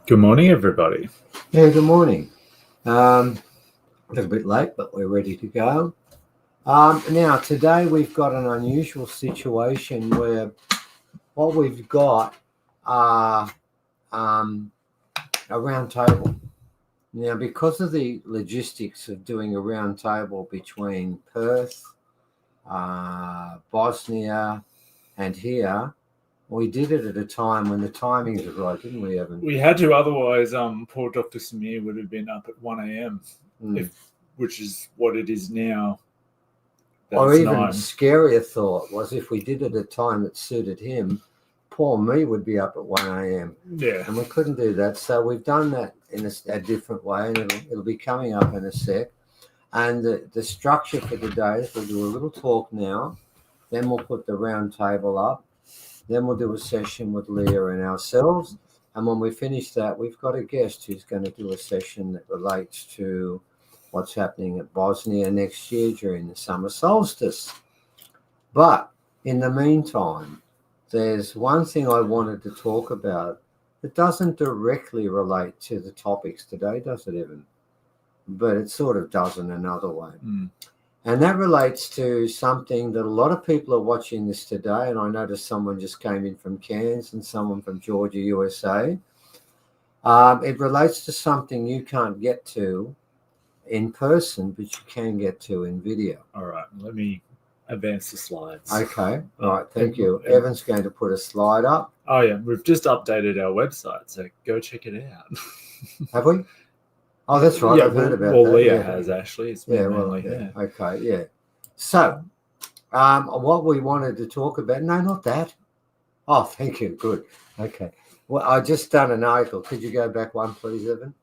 Good morning, everybody. Yeah, good morning. A little bit late, but we're ready to go. Now, today we've got an unusual situation where what we've got are a round table. Now, because of the logistics of doing a round table between Perth, Bosnia, and here, we did it at a time when the timings were right, didn't we, Evan? We had to, otherwise poor Dr. Samir would have been up at 1 a.m, which is what it is now. Or even scarier thought was if we did it at a time that suited him, poor me would be up at 1 a.m. Yeah. And we couldn't do that. So we've done that in a different way, and it'll be coming up in a sec. And the structure for today is we'll do a little talk now, then we'll put the round table up, then we'll do a session with Leah and ourselves. And when we finish that, we've got a guest who's going to do a session that relates to what's happening at Bosnia next year during the summer solstice. But in the meantime, there's one thing I wanted to talk about that doesn't directly relate to the topics today, does it, Evan? But it sort of does in another way. And that relates to something that a lot of people are watching this today. And I noticed someone just came in from Cairns and someone from Georgia, USA. It relates to something you can't get to in person, but you can get to in video. All right, let me advance the slides. Okay, all right, thank you. Evan's going to put a slide up. Oh yeah, we've just updated our website, so go check it out. Have we? Oh, that's right. Yeah, I've heard about well, that. Leah has actually. It's been yeah. Okay, yeah. So, what we wanted to talk about? No, not that. Oh, thank you. Good. Okay. Well, I just done an article. Could you go back one, please, Evan?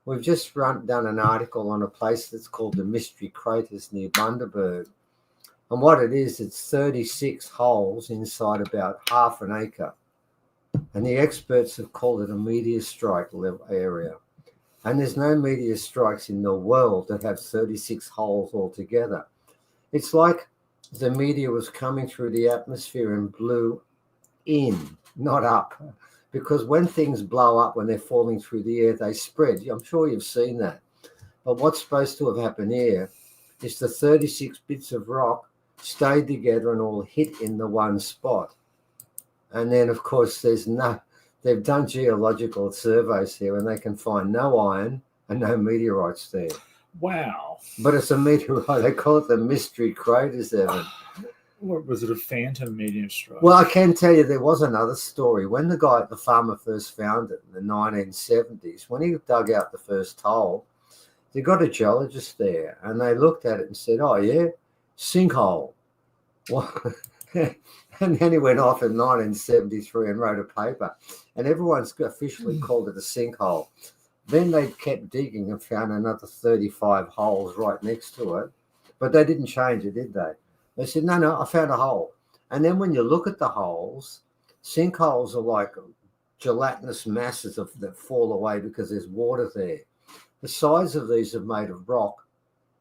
We've just done an article on a place that's called the Mystery Craters near Bundaberg. And what it is, it's 36 holes inside about half an acre. And the experts have called it a meteor strike level area. And there's no meteor strikes in the world that have 36 holes altogether. It's like the meteor was coming through the atmosphere and blew in, not up. Because when things blow up, when they're falling through the air, they spread. I'm sure you've seen that. But what's supposed to have happened here is the 36 bits of rock stayed together and all hit in the one spot. And then, of course, they've done geological surveys here and they can find no iron and no meteorites there. Wow. But it's a meteorite. They call it the Mystery Craters, Evan. What was it, a phantom meteor strike? Well, I can tell you there was another story. When the farmer first found it in the 1970s, when he dug out the first hole, they got a geologist there and they looked at it and said, oh, yeah, sinkhole. Well, and then he went off in 1973 and wrote a paper, and everyone's officially called it a sinkhole. Then they kept digging and found another 35 holes right next to it, but they didn't change it, did they? They said, no, I found a hole. And then when you look at the holes, sinkholes are like gelatinous masses that fall away because there's water there. The sides of these are made of rock,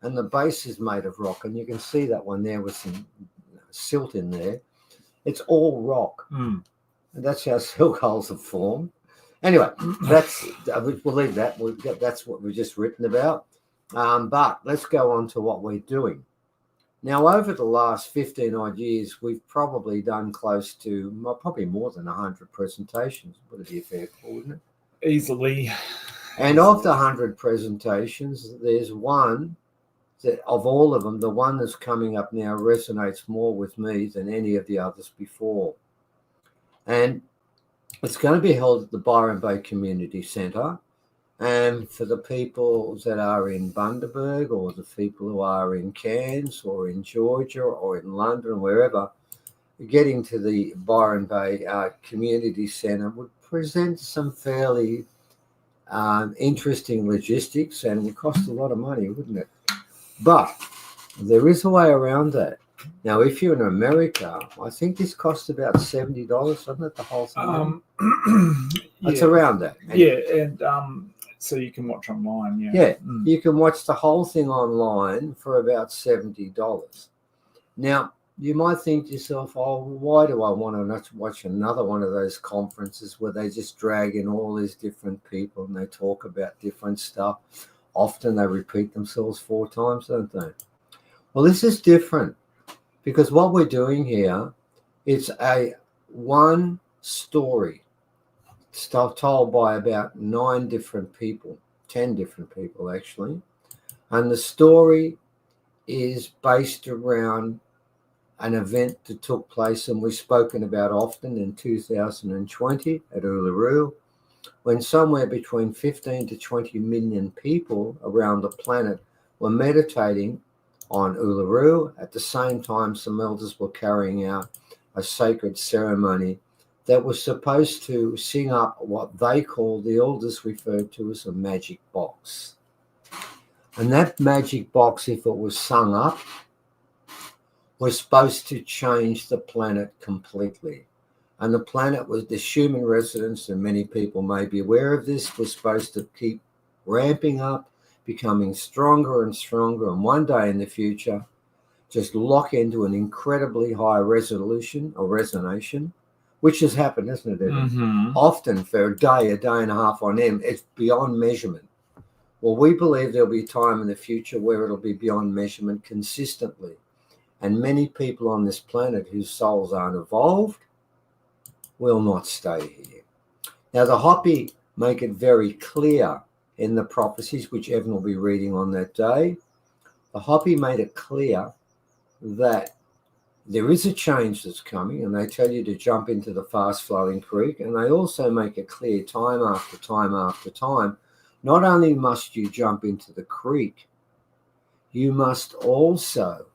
and the base is made of rock. And you can see that one there with some silt in there. It's all rock. And that's how silk holes are formed. Anyway, we'll leave that. That's what we've just written about. But let's go on to what we're doing. Now, over the last 15 odd years, we've probably done close to probably more than 100 presentations. Would it be a fair call, wouldn't it? Easily. And of the 100 presentations, there's one that, of all of them, the one that's coming up now resonates more with me than any of the others before. And it's going to be held at the Byron Bay Community Centre. And for the people that are in Bundaberg, or the people who are in Cairns or in Georgia or in London, wherever, getting to the Byron Bay Community Centre would present some fairly interesting logistics, and would cost a lot of money, wouldn't it? But there is a way around that. Now, if you're in America, I think this costs about $70, doesn't it, the whole thing? It's around that. And so you can watch online, you can watch the whole thing online for about $70. Now, you might think to yourself, oh, why do I want to watch another one of those conferences where they just drag in all these different people and they talk about different stuff? Often they repeat themselves 4 times, don't they? Well, this is different because what we're doing here, it's a one story told by about 9 different people, 10 different people actually. And the story is based around an event that took place and we've spoken about often in 2020 at Uluru, when somewhere between 15 to 20 million people around the planet were meditating on Uluru. At the same time, some elders were carrying out a sacred ceremony that was supposed to sing up what they called, the elders referred to as a magic box. And that magic box, if it was sung up, was supposed to change the planet completely. And the planet was, the human residents, and many people may be aware of this, was supposed to keep ramping up, becoming stronger and stronger, and one day in the future, just lock into an incredibly high resolution or resonation, which has happened, hasn't it, Evan? Mm-hmm. Often for a day and a half on end, it's beyond measurement. Well, we believe there'll be a time in the future where it'll be beyond measurement consistently. And many people on this planet whose souls aren't evolved will not stay here. Now, the Hopi make it very clear in the prophecies, which Evan will be reading on that day. The Hopi made it clear that there is a change that's coming, and they tell you to jump into the fast-flowing creek, and they also make it clear time after time after time, not only must you jump into the creek, you must also,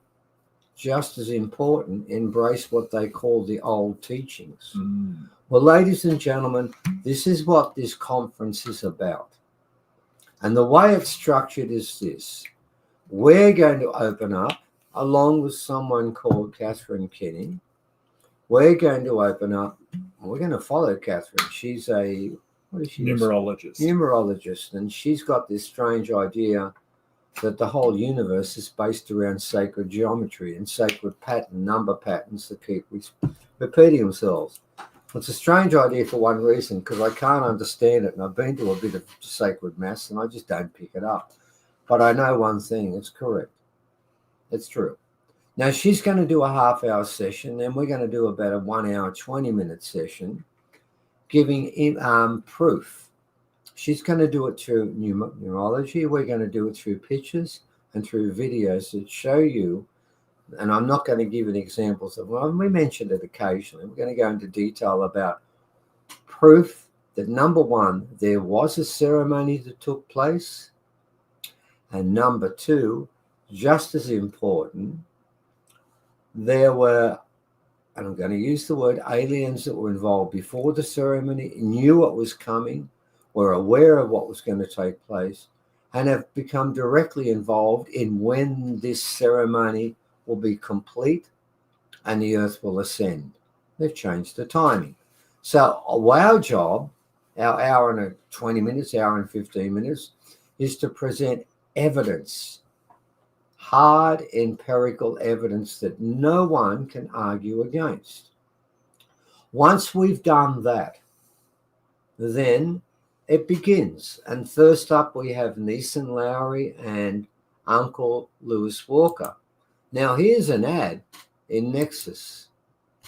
just as important, embrace what they call the old teachings. Mm. Well, ladies and gentlemen, this is what this conference is about. And the way it's structured is this. We're going to open up, along with someone called Catherine Kenny. We're going to open up, we're going to follow Catherine. She's a, what is she? Numerologist. Numerologist. And she's got this strange idea that the whole universe is based around sacred geometry and sacred pattern, number patterns that keep repeating themselves. It's a strange idea for one reason, because I can't understand it, and I've been to a bit of sacred mass and I just don't pick it up. But I know one thing, it's correct. It's true. Now, she's going to do a half-hour session, then we're going to do about a 1 hour, 20-minute session giving proof. She's going to do it through numerology. We're going to do it through pictures and through videos that show you, and I'm not going to give any examples of, well, we mentioned it occasionally. We're going to go into detail about proof that, number one, there was a ceremony that took place, and number two, just as important, there were, and I'm going to use the word, aliens that were involved before the ceremony, knew what was coming, were aware of what was going to take place, and have become directly involved in when this ceremony will be complete and the earth will ascend. They've changed the timing. So our job, our hour and 20 minutes, hour and 15 minutes, is to present evidence, hard empirical evidence that no one can argue against. Once we've done that, then it begins. And first up, we have Neeson Lowry and Uncle Lewis Walker. Now, here's an ad in Nexus.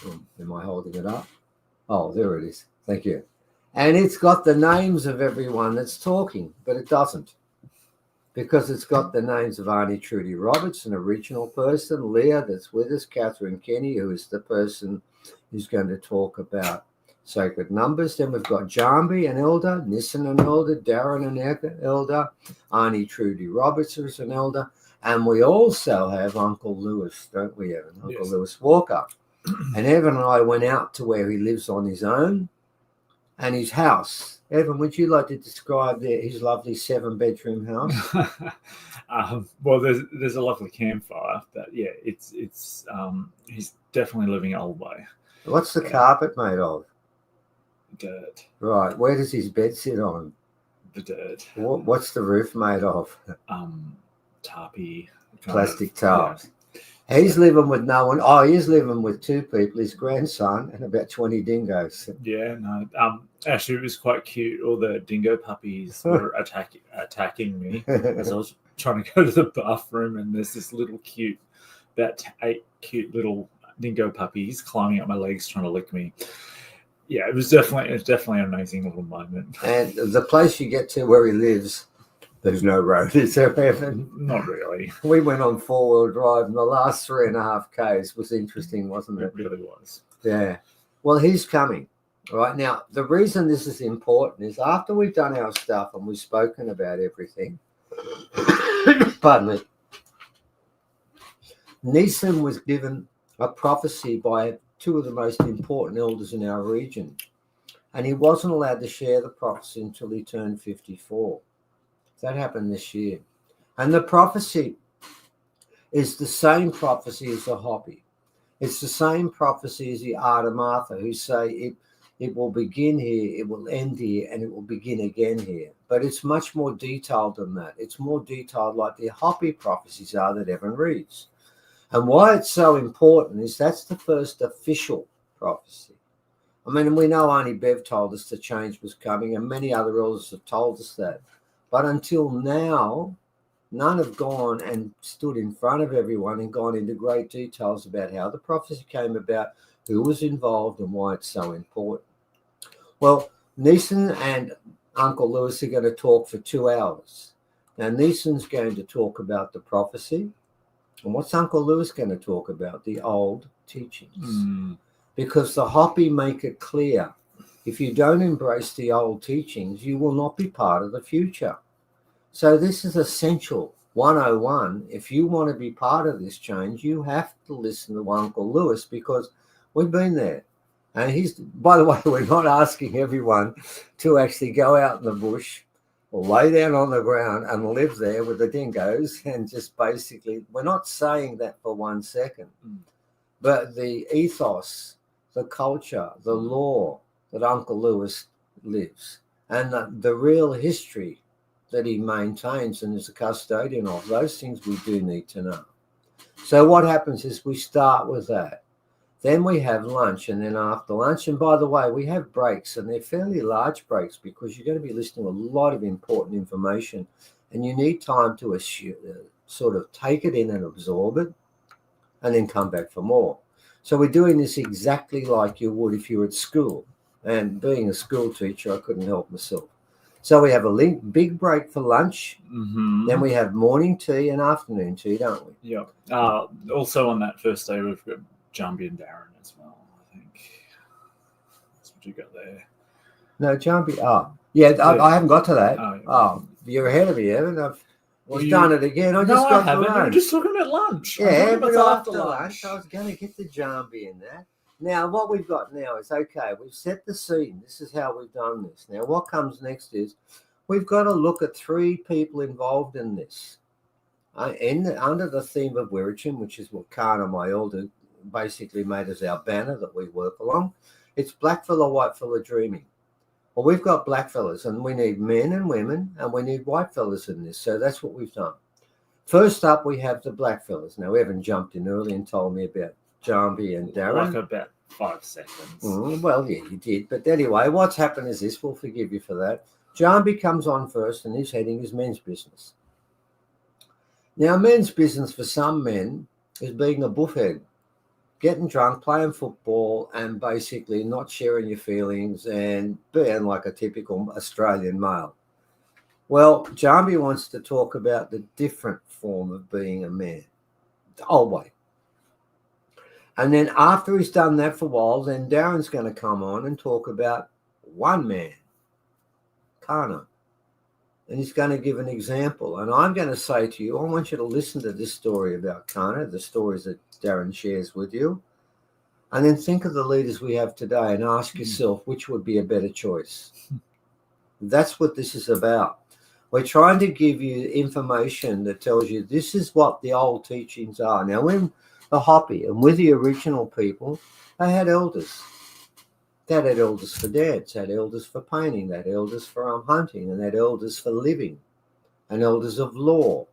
Am I holding it up? Oh, there it is. Thank you. And it's got the names of everyone that's talking, but it doesn't, because it's got the names of Aunty Trudy Roberts, an original person, Leah that's with us, Catherine Kenny, who is the person who's going to talk about sacred numbers. Then we've got Jambi, an elder, Nissen, an elder, Darren, an elder, Aunty Trudy Roberts is an elder, and we also have Uncle Lewis, don't we, Evan? Uncle Yes. Lewis Walker. And Evan and I went out to where he lives on his own and his house. Evan, would you like to describe his lovely 7-bedroom house? Well, there's a lovely campfire, but yeah, it's he's definitely living old way. What's the carpet made of? Dirt. Right. Where does his bed sit on? The dirt. What's the roof made of? Tarpy. Plastic tarps. Yeah. He's living with no one. Oh, he's living with two people, his grandson and about 20 dingoes. Yeah, no. Actually, it was quite cute. All the dingo puppies were attacking me as I was trying to go to the bathroom, and there's this little cute, about 8 cute little dingo puppies climbing up my legs trying to lick me. Yeah, it was definitely an amazing little moment. And the place you get to where he lives, there's no road, is there, Evan? Not really. We went on 4-wheel drive, and the last 3.5 Ks was interesting, wasn't it? It really was. Yeah. Well, he's coming. Right now, the reason this is important is after we've done our stuff and we've spoken about everything, pardon me, Nisan was given a prophecy by 2 of the most important elders in our region, and he wasn't allowed to share the prophecy until he turned 54. That happened this year. And the prophecy is the same prophecy as the Hopi. It's the same prophecy as the Ardamatha, who say it will begin here, it will end here, and it will begin again here. But it's much more detailed than that. It's more detailed like the Hopi prophecies are that Evan reads. And why it's so important is that's the first official prophecy. I mean, we know Aunty Bev told us the change was coming, and many other elders have told us that. But until now, none have gone and stood in front of everyone and gone into great details about how the prophecy came about, who was involved, and why it's so important. Well, Nisan and Uncle Lewis are going to talk for 2 hours. Now, Nisan's going to talk about the prophecy. And what's Uncle Lewis going to talk about? The old teachings. Because the Hopi make it clear, if you don't embrace the old teachings, you will not be part of the future. So this is essential 101. If you want to be part of this change, you have to listen to Uncle Lewis, because we've been there. And he's, by the way, we're not asking everyone to actually go out in the bush or lay down on the ground and live there with the dingoes and just basically, we're not saying that for 1 second. But the ethos, the culture, the law that Uncle Lewis lives, and the real history that he maintains and is a custodian of, those things we do need to know. So what happens is we start with that. Then we have lunch, and then after lunch, and by the way, we have breaks, and they're fairly large breaks because you're going to be listening to a lot of important information, and you need time to sort of take it in and absorb it, and then come back for more. So we're doing this exactly like you would if you were at school. And being a school teacher, I couldn't help myself. So we have a big break for lunch. Then we have morning tea and afternoon tea, don't we? Yeah. Also on that first day, we've got Jambi and Darren as well, I think. That's what you got there. No, Jambi. I haven't got to that. Oh, you're ahead of me, Evan. You've done it again. I haven't. We're just talking about lunch. Yeah, but after lunch, I was going to get the Jambi in there. Now, what we've got now is, okay, we've set the scene. This is how we've done this. Now, what comes next is we've got to look at 3 people involved in this. Under the theme of Wirrachim, which is what Kana, my elder, basically made as our banner that we work along, it's blackfella, whitefella dreaming. Well, we've got blackfellas, and we need men and women, and we need whitefellas in this. So that's what we've done. First up, we have the blackfellas. Now, Evan jumped in early and told me about Jambi and Darren. Like about 5 seconds. Well, yeah, you did. But anyway, what's happened is this. We'll forgive you for that. Jambi comes on first, and his heading is men's business. Now, men's business for some men is being a buffhead, getting drunk, playing football, and basically not sharing your feelings and being like a typical Australian male. Well, Jambi wants to talk about the different form of being a man, the old way. And then after he's done that for a while, then Darren's going to come on and talk about one man, Kana. And he's going to give an example. And I'm going to say to you, I want you to listen to this story about Kana, the stories that Darren shares with you. And then think of the leaders we have today and ask yourself which would be a better choice. That's what this is about. We're trying to give you information that tells you this is what the old teachings are. Now, when the Hopi and with the original people, they had elders. They had elders for dance, had elders for painting, they had elders for hunting, and they had elders for living, and elders of law.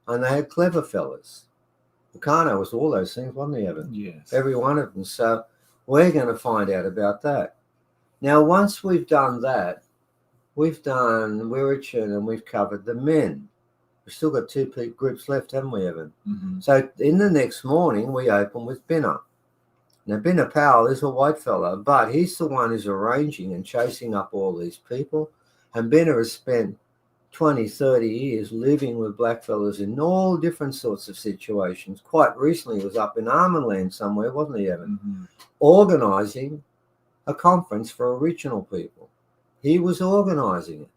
And they had clever fellas. Vulcano was all those things, wasn't he, Evan? Yes. Every one of them. So we're going to find out about that. Now, once we've done that, we've done Wiradjuri and we've covered the men. We've still got two groups left, haven't we, Evan? Mm-hmm. So in the next morning, we open with Binna. Now, Binna Powell is a white fella, but he's the one who's arranging and chasing up all these people. And Binna has spent 20, 30 years living with blackfellas in all different sorts of situations. Quite recently, he was up in Armandland somewhere, wasn't he, Evan? Mm-hmm. Organising a conference for Aboriginal people. He was organising it.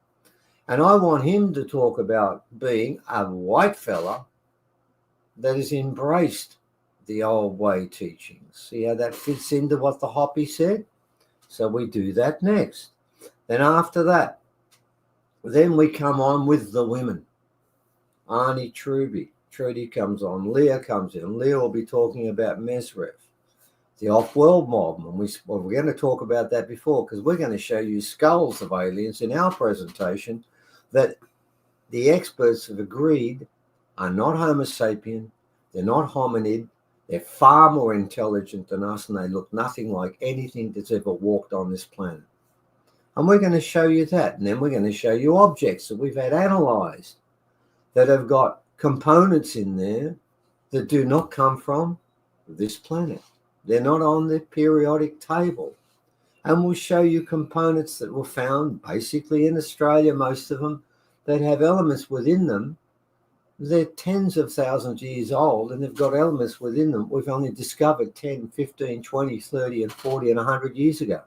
And I want him to talk about being a white fella that has embraced the old way teachings. See how that fits into what the Hoppy said? So we do that next. Then after that, then we come on with the women. Aunty Trudy comes on. Leah comes in. Leah will be talking about Mesref, the off-world mob. And we're going to talk about that before, because we're going to show you skulls of aliens in our presentation that the experts have agreed are not Homo sapien, they're not hominid, they're far more intelligent than us, and they look nothing like anything that's ever walked on this planet. And we're going to show you that. And then we're going to show you objects that we've had analysed that have got components in there that do not come from this planet. They're not on the periodic table. And we'll show you components that were found basically in Australia, most of them, that have elements within them. They're tens of thousands of years old, and they've got elements within them we've only discovered 10, 15, 20, 30, and 40, and 100 years ago.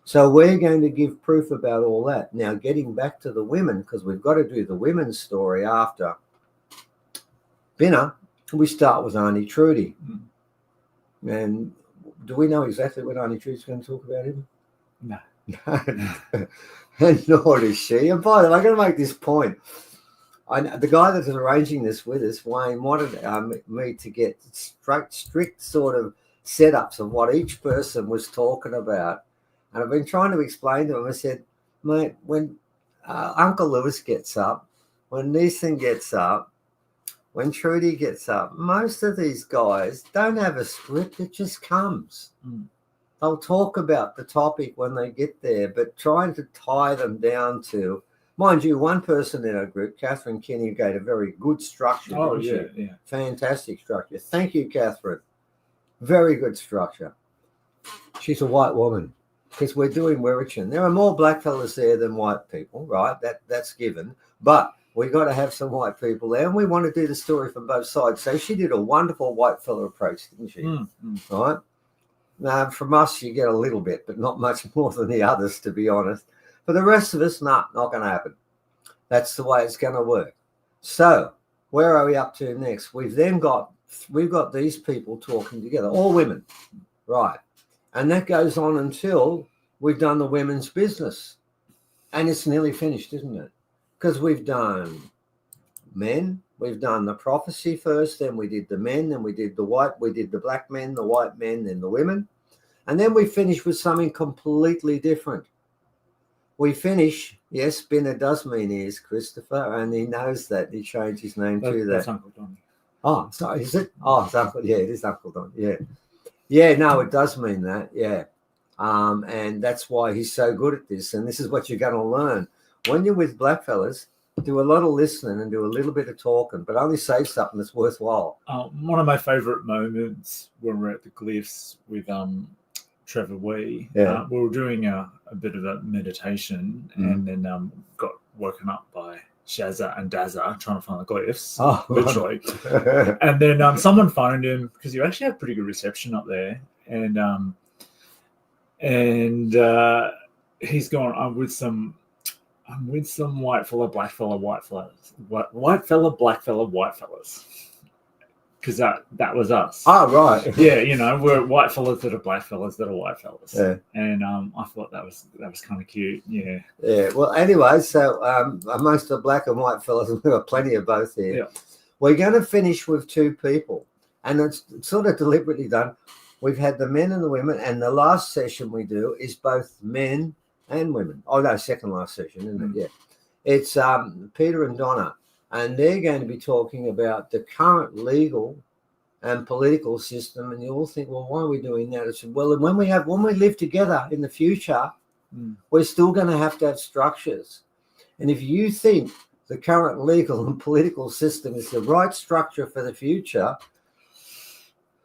So we're going to give proof about all that. Now, getting back to the women, because we've got to do the women's story after Binna, we start with Aunty Trudy. And do we know exactly what Aunty Trudy's going to talk about him? No. And nor does she. And by the way, I'm going to make this point. The guy that's arranging this with us, Wayne, wanted me to get strict sort of setups of what each person was talking about. And I've been trying to explain to him. I said, mate, when Uncle Lewis gets up, when Neeson gets up, when Trudy gets up, most of these guys don't have a script. It just comes. They'll talk about the topic when they get there, but trying to tie them down to, mind you, one person in our group, Catherine Kenny, gave a very good structure. Oh, yeah. Fantastic structure. Thank you, Catherine. Very good structure. She's a white woman, because we're doing Wiradjuri. There are more black fellas there than white people, right? That's given. But we got to have some white people there, and we want to do the story from both sides. So she did a wonderful white fella approach, didn't she? Right? Now, from us, you get a little bit, but not much more than the others, to be honest. For the rest of us, not going to happen. That's the way it's going to work. So where are we up to next? We've got these people talking together, all women, right? And that goes on until we've done the women's business. And it's nearly finished, isn't it? Because we've done men, we've done the prophecy first, then we did the men, then we did the black men, the white men, then the women. And then we finish with something completely different. We finish, yes, Binna does mean ears, Christopher, and he knows that. He changed his name to that. That's Uncle Don. Oh, sorry, is it? Oh, it's Uncle, yeah, it is Uncle Don, yeah. Yeah, no, it does mean that, yeah. And that's why he's so good at this. And this is what you're going to learn. When you're with blackfellas, do a lot of listening and do a little bit of talking, but only say something that's worthwhile. One of my favourite moments when we're at the glyphs with Trevor Wee, we were doing a bit of a meditation and then got woken up by Shazza and Dazza trying to find the glyphs, literally. And then someone phoned him because you actually have pretty good reception up there, and he's gone, I'm with some white fella, black fella, white fella, black fella, white fellas. Because that was us. Oh, right. Yeah, we're white fellas that are black fellas that are white fellas. Yeah. And I thought that was kind of cute. Yeah. Yeah. Well, anyway, so amongst the black and white fellas, we've got plenty of both here. Yeah. We're going to finish with two people, and it's sort of deliberately done. We've had the men and the women, and the last session we do is both men and women. Oh, no, second last session, isn't it? Yeah. It's Peter and Donna. And they're going to be talking about the current legal and political system, and you all think, well, why are we doing that? I said, well, when we live together in the future, we're still going to have structures. And if you think the current legal and political system is the right structure for the future,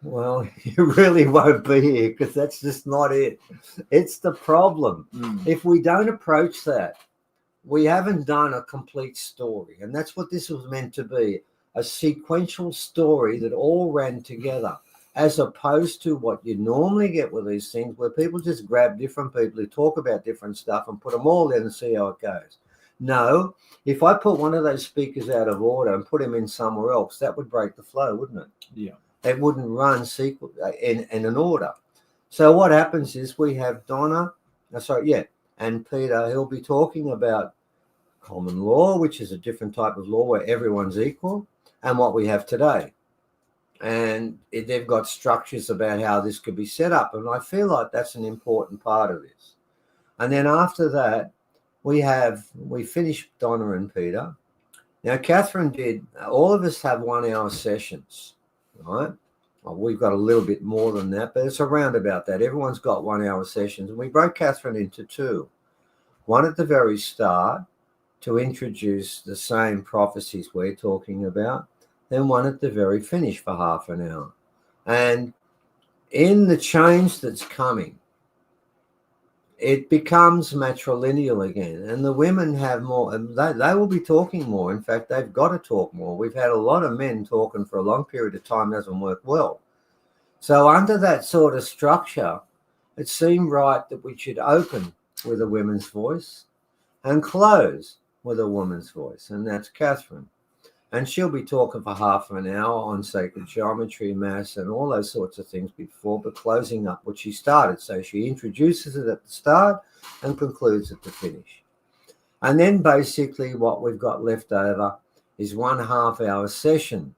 well, you really won't be here, because that's just not it. It's the problem. If we don't approach that, we haven't done a complete story. And that's what this was meant to be, a sequential story that all ran together, as opposed to what you normally get with these things, where people just grab different people who talk about different stuff and put them all in and see how it goes. No, if I put one of those speakers out of order and put him in somewhere else, that would break the flow, wouldn't it? Yeah. It wouldn't run in an order. So what happens is we have and Peter, he'll be talking about common law, which is a different type of law where everyone's equal, and what we have today. And they've got structures about how this could be set up. And I feel like that's an important part of this. And then after that, we finished Donna and Peter. Now, Catherine all of us have 1 hour sessions, right? Well, we've got a little bit more than that, but it's around about that. Everyone's got 1 hour sessions. And we broke Catherine into two. One at the very start to introduce the same prophecies we're talking about, then one at the very finish for half an hour. And in the change that's coming, it becomes matrilineal again, and the women have more, and they will be talking more. In fact, they've got to talk more. We've had a lot of men talking for a long period of time. Doesn't work well. So under that sort of structure, it seemed right that we should open with a women's voice and close with a woman's voice, and that's Catherine. And she'll be talking for half an hour on sacred geometry, mass, and all those sorts of things before, but closing up what she started. So she introduces it at the start and concludes at the finish. And then basically what we've got left over is 1.5 hour session.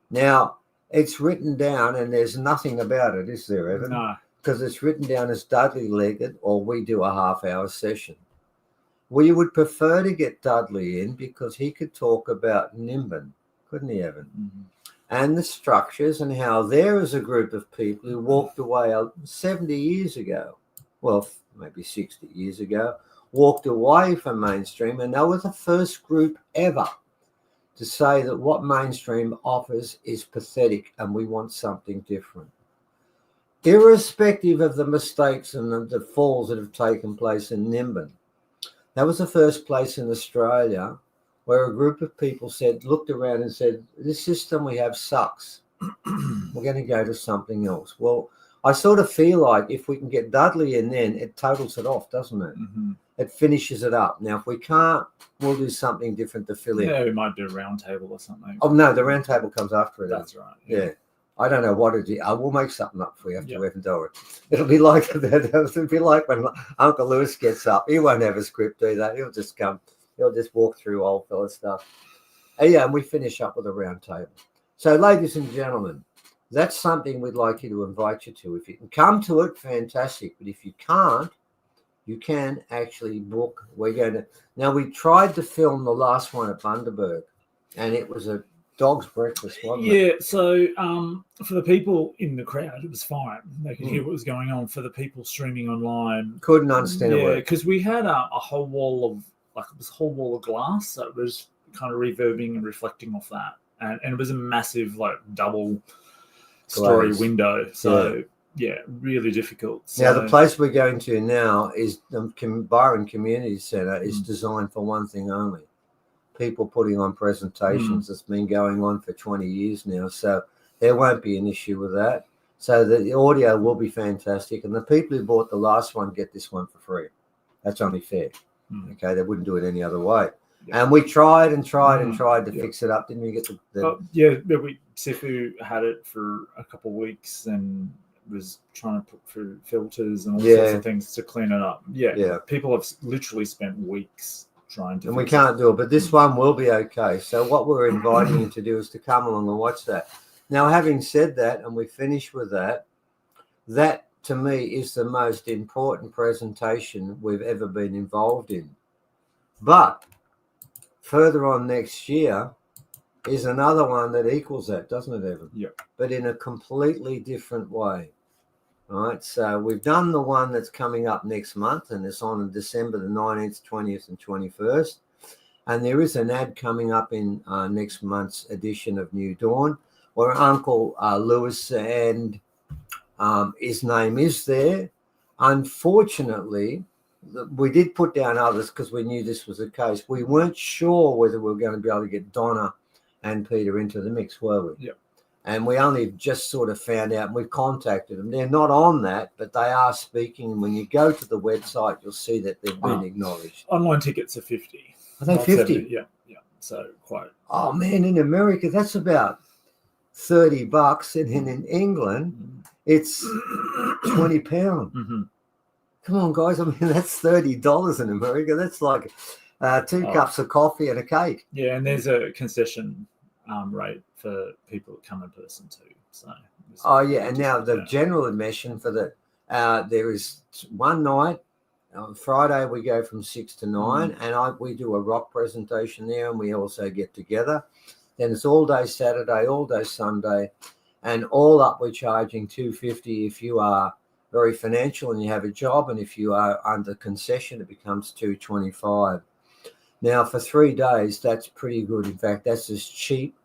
Now, it's written down, and there's nothing about it, is there, Evan? No. Because it's written down as Dudley legged, or we do a 1/2 hour session. We would prefer to get Dudley in because he could talk about Nimbin, couldn't he, Evan? Mm-hmm. And the structures and how there is a group of people who walked away 70 years ago, well, maybe 60 years ago, walked away from mainstream, and they were the first group ever to say that what mainstream offers is pathetic and we want something different. Irrespective of the mistakes and the falls that have taken place in Nimbin, that was the first place in Australia where a group of people looked around and said, this system we have sucks. We're going to go to something else. Well, I sort of feel like if we can get Dudley in, then it totals it off, doesn't it? Mm-hmm. It finishes it up. Now, if we can't, we'll do something different to fill in. Yeah, we might do a roundtable or something. Oh, no, the roundtable comes after it. That's right. Yeah. I don't know what it is. I will make something up for you after we haven't done it. It'll be like that. It'll be like when Uncle Lewis gets up. He won't have a script either. He'll just come. He'll just walk through old fella stuff. And we finish up with a round table. So, ladies and gentlemen, that's something we'd like you to invite you to. If you can come to it, fantastic. But if you can't, you can actually book. Now, we tried to film the last one at Bundaberg, and it was a dog's breakfast, wasn't it? Yeah, so for the people in the crowd, it was fine. They could hear what was going on. For the people streaming online, couldn't understand a word. Because we had a whole wall of glass, so it was kind of reverbing and reflecting off that, and it was a massive double story window. So really difficult. So, now the place we're going to now is the Byron Community Centre. Is designed for one thing only: people putting on presentations. It's been going on for 20 years now, so there won't be an issue with that. So the audio will be fantastic, and the people who bought the last one get this one for free. That's only fair. Okay, they wouldn't do it any other way. And we tried to fix it up. Didn't we get Sifu had it for a couple of weeks and was trying to put through filters and all sorts of things to clean it up. People have literally spent weeks trying to, and we can't do it, but this one will be okay. So what we're inviting you to do is to come along and watch that. Now, having said that, and we finish with that to me is the most important presentation we've ever been involved in. But further on next year, is another one that equals that, doesn't it, Evan? Yep. But in a completely different way. All right, so we've done the one that's coming up next month, and it's on December the 19th, 20th, and 21st. And there is an ad coming up in next month's edition of New Dawn, where Uncle Lewis and his name is there. Unfortunately, we did put down others because we knew this was the case. We weren't sure whether we were going to be able to get Donna and Peter into the mix, were we? Yep. And we only just sort of found out, and we contacted them. They're not on that, but they are speaking. And when you go to the website, you'll see that they've been acknowledged. Online tickets are 50. Are they 50? Yeah. So quite. Oh, man, in America, that's about $30. And in England, it's £20. Mm-hmm. Come on, guys. I mean, that's $30 in America. That's like 2 cups of coffee and a cake. Yeah, and there's a concession rate for people that come in person too. So. Yeah, and now the general admission for the there is one night on Friday we go from 6 to 9, and we do a rock presentation there, and we also get together. Then it's all day Saturday, all day Sunday, and all up we're charging $250 if you are very financial and you have a job, and if you are under concession it becomes $225. Now for 3 days that's pretty good. In fact, that's as cheap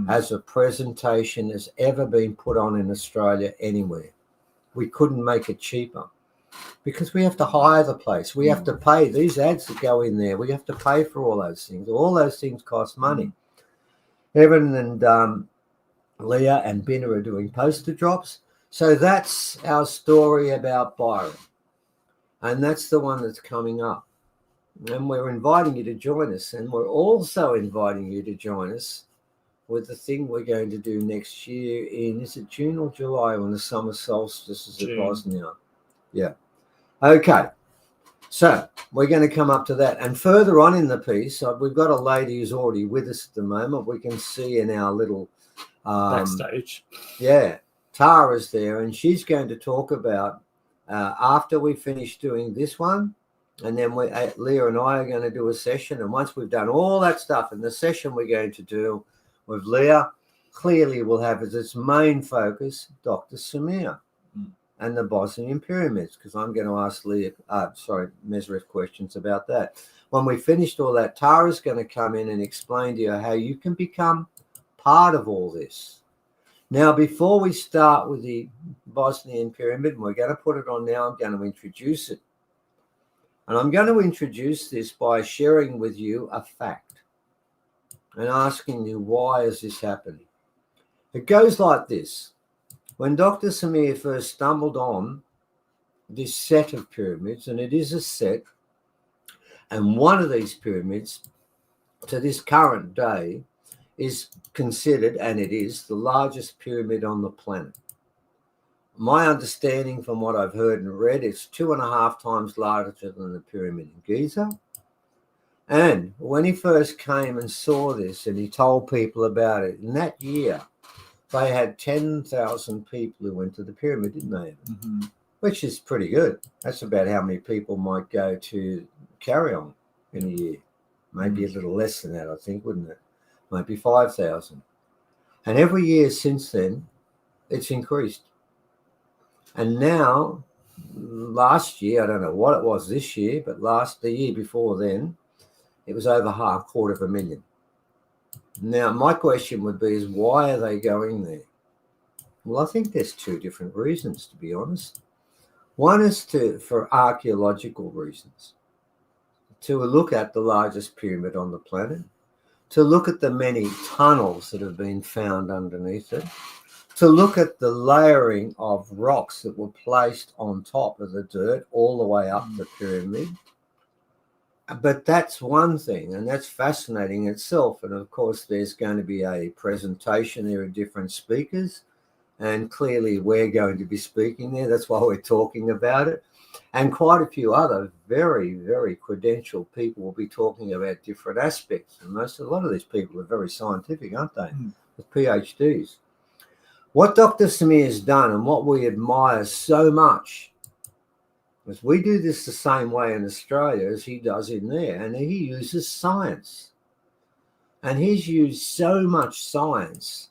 as a presentation has ever been put on in Australia anywhere. We couldn't make it cheaper because we have to hire the place. We have to pay these ads that go in there. We have to pay for all those things. All those things cost money. Evan and Leah and Binna are doing poster drops. So that's our story about Byron. And that's the one that's coming up. And we're inviting you to join us. And we're also inviting you to join us with the thing we're going to do next year in, is it June or July, when the summer solstice is at Bosnia? Yeah. Okay. So we're going to come up to that. And further on in the piece, we've got a lady who's already with us at the moment. We can see in our little... backstage. Yeah. Tara's there, and she's going to talk about, after we finish doing this one, and then Leah and I are going to do a session. And once we've done all that stuff, in the session we're going to do with Leah, clearly will have as its main focus Dr. Samir and the Bosnian Pyramids, because I'm going to ask Mesrith questions about that. When we finished all that, Tara's going to come in and explain to you how you can become part of all this. Now, before we start with the Bosnian Pyramid, and we're going to put it on now, I'm going to introduce it. And I'm going to introduce this by sharing with you a fact and asking you, why is this happening? It goes like this. When Dr. Samir first stumbled on this set of pyramids, and it is a set, and one of these pyramids to this current day is considered, and it is, the largest pyramid on the planet. My understanding from what I've heard and read, it's 2.5 times larger than the pyramid in Giza. And when he first came and saw this and he told people about it, in that year, they had 10,000 people who went to the pyramid, didn't they? Mm-hmm. Which is pretty good. That's about how many people might go to Carry On in a year. Maybe a little less than that, I think, wouldn't it? Maybe 5,000. And every year since then, it's increased. And now, last year, I don't know what it was this year, but the year before then, it was over 250,000. Now, my question would be, is why are they going there? Well, I think there's 2 different reasons, to be honest. One is for archaeological reasons, to look at the largest pyramid on the planet, to look at the many tunnels that have been found underneath it, to look at the layering of rocks that were placed on top of the dirt all the way up the pyramid. But that's one thing, and that's fascinating itself. And of course, there's going to be a presentation. There are different speakers, and clearly we're going to be speaking there. That's why we're talking about it. And quite a few other very, very credentialed people will be talking about different aspects. And a lot of these people are very scientific, aren't they? With PhDs. What Dr. Samir has done, and what we admire so much, is we do this the same way in Australia as he does in there, and he uses science. And he's used so much science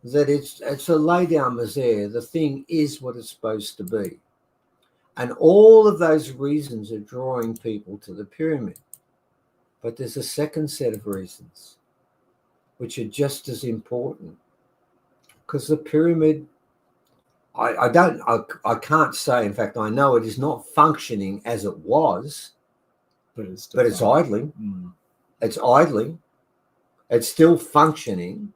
that it's a lay down misere. The thing is what it's supposed to be. And all of those reasons are drawing people to the pyramid. But there's a second set of reasons, which are just as important. Because the pyramid, I can't say, in fact, I know it is not functioning as it was, but it's idling. It's idling. It's still functioning.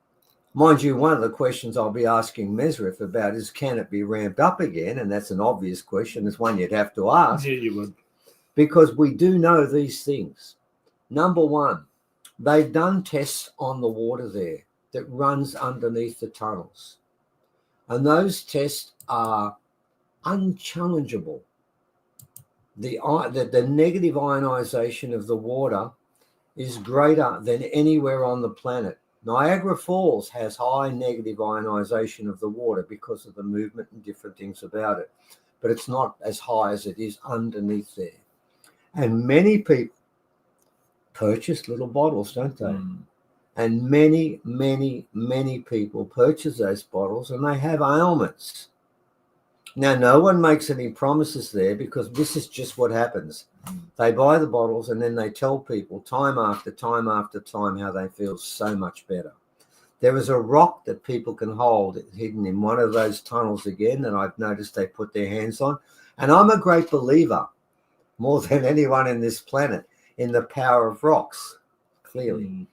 Mind you, one of the questions I'll be asking Mesrith about is, can it be ramped up again? And that's an obvious question. It's one you'd have to ask. Yeah, you would. Because we do know these things. Number one, they've done tests on the water there that runs underneath the tunnels. And those tests are unchallengeable. The negative ionization of the water is greater than anywhere on the planet. Niagara Falls has high negative ionization of the water because of the movement and different things about it. But it's not as high as it is underneath there. And many people purchase little bottles, don't they? And many, many, many people purchase those bottles and they have ailments. Now, no one makes any promises there because this is just what happens. They buy the bottles and then they tell people time after time after time how they feel so much better. There is a rock that people can hold hidden in one of those tunnels again that I've noticed they put their hands on. And I'm a great believer, more than anyone in this planet, in the power of rocks, clearly.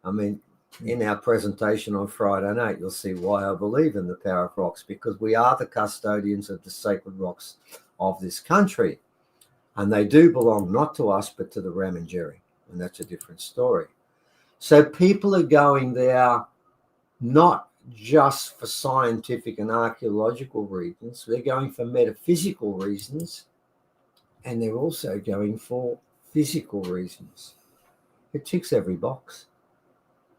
I mean, in our presentation on Friday night, you'll see why I believe in the power of rocks, because we are the custodians of the sacred rocks of this country. And they do belong not to us, but to the Ramangeri. And that's a different story. So people are going there not just for scientific and archaeological reasons. They're going for metaphysical reasons. And they're also going for physical reasons. It ticks every box.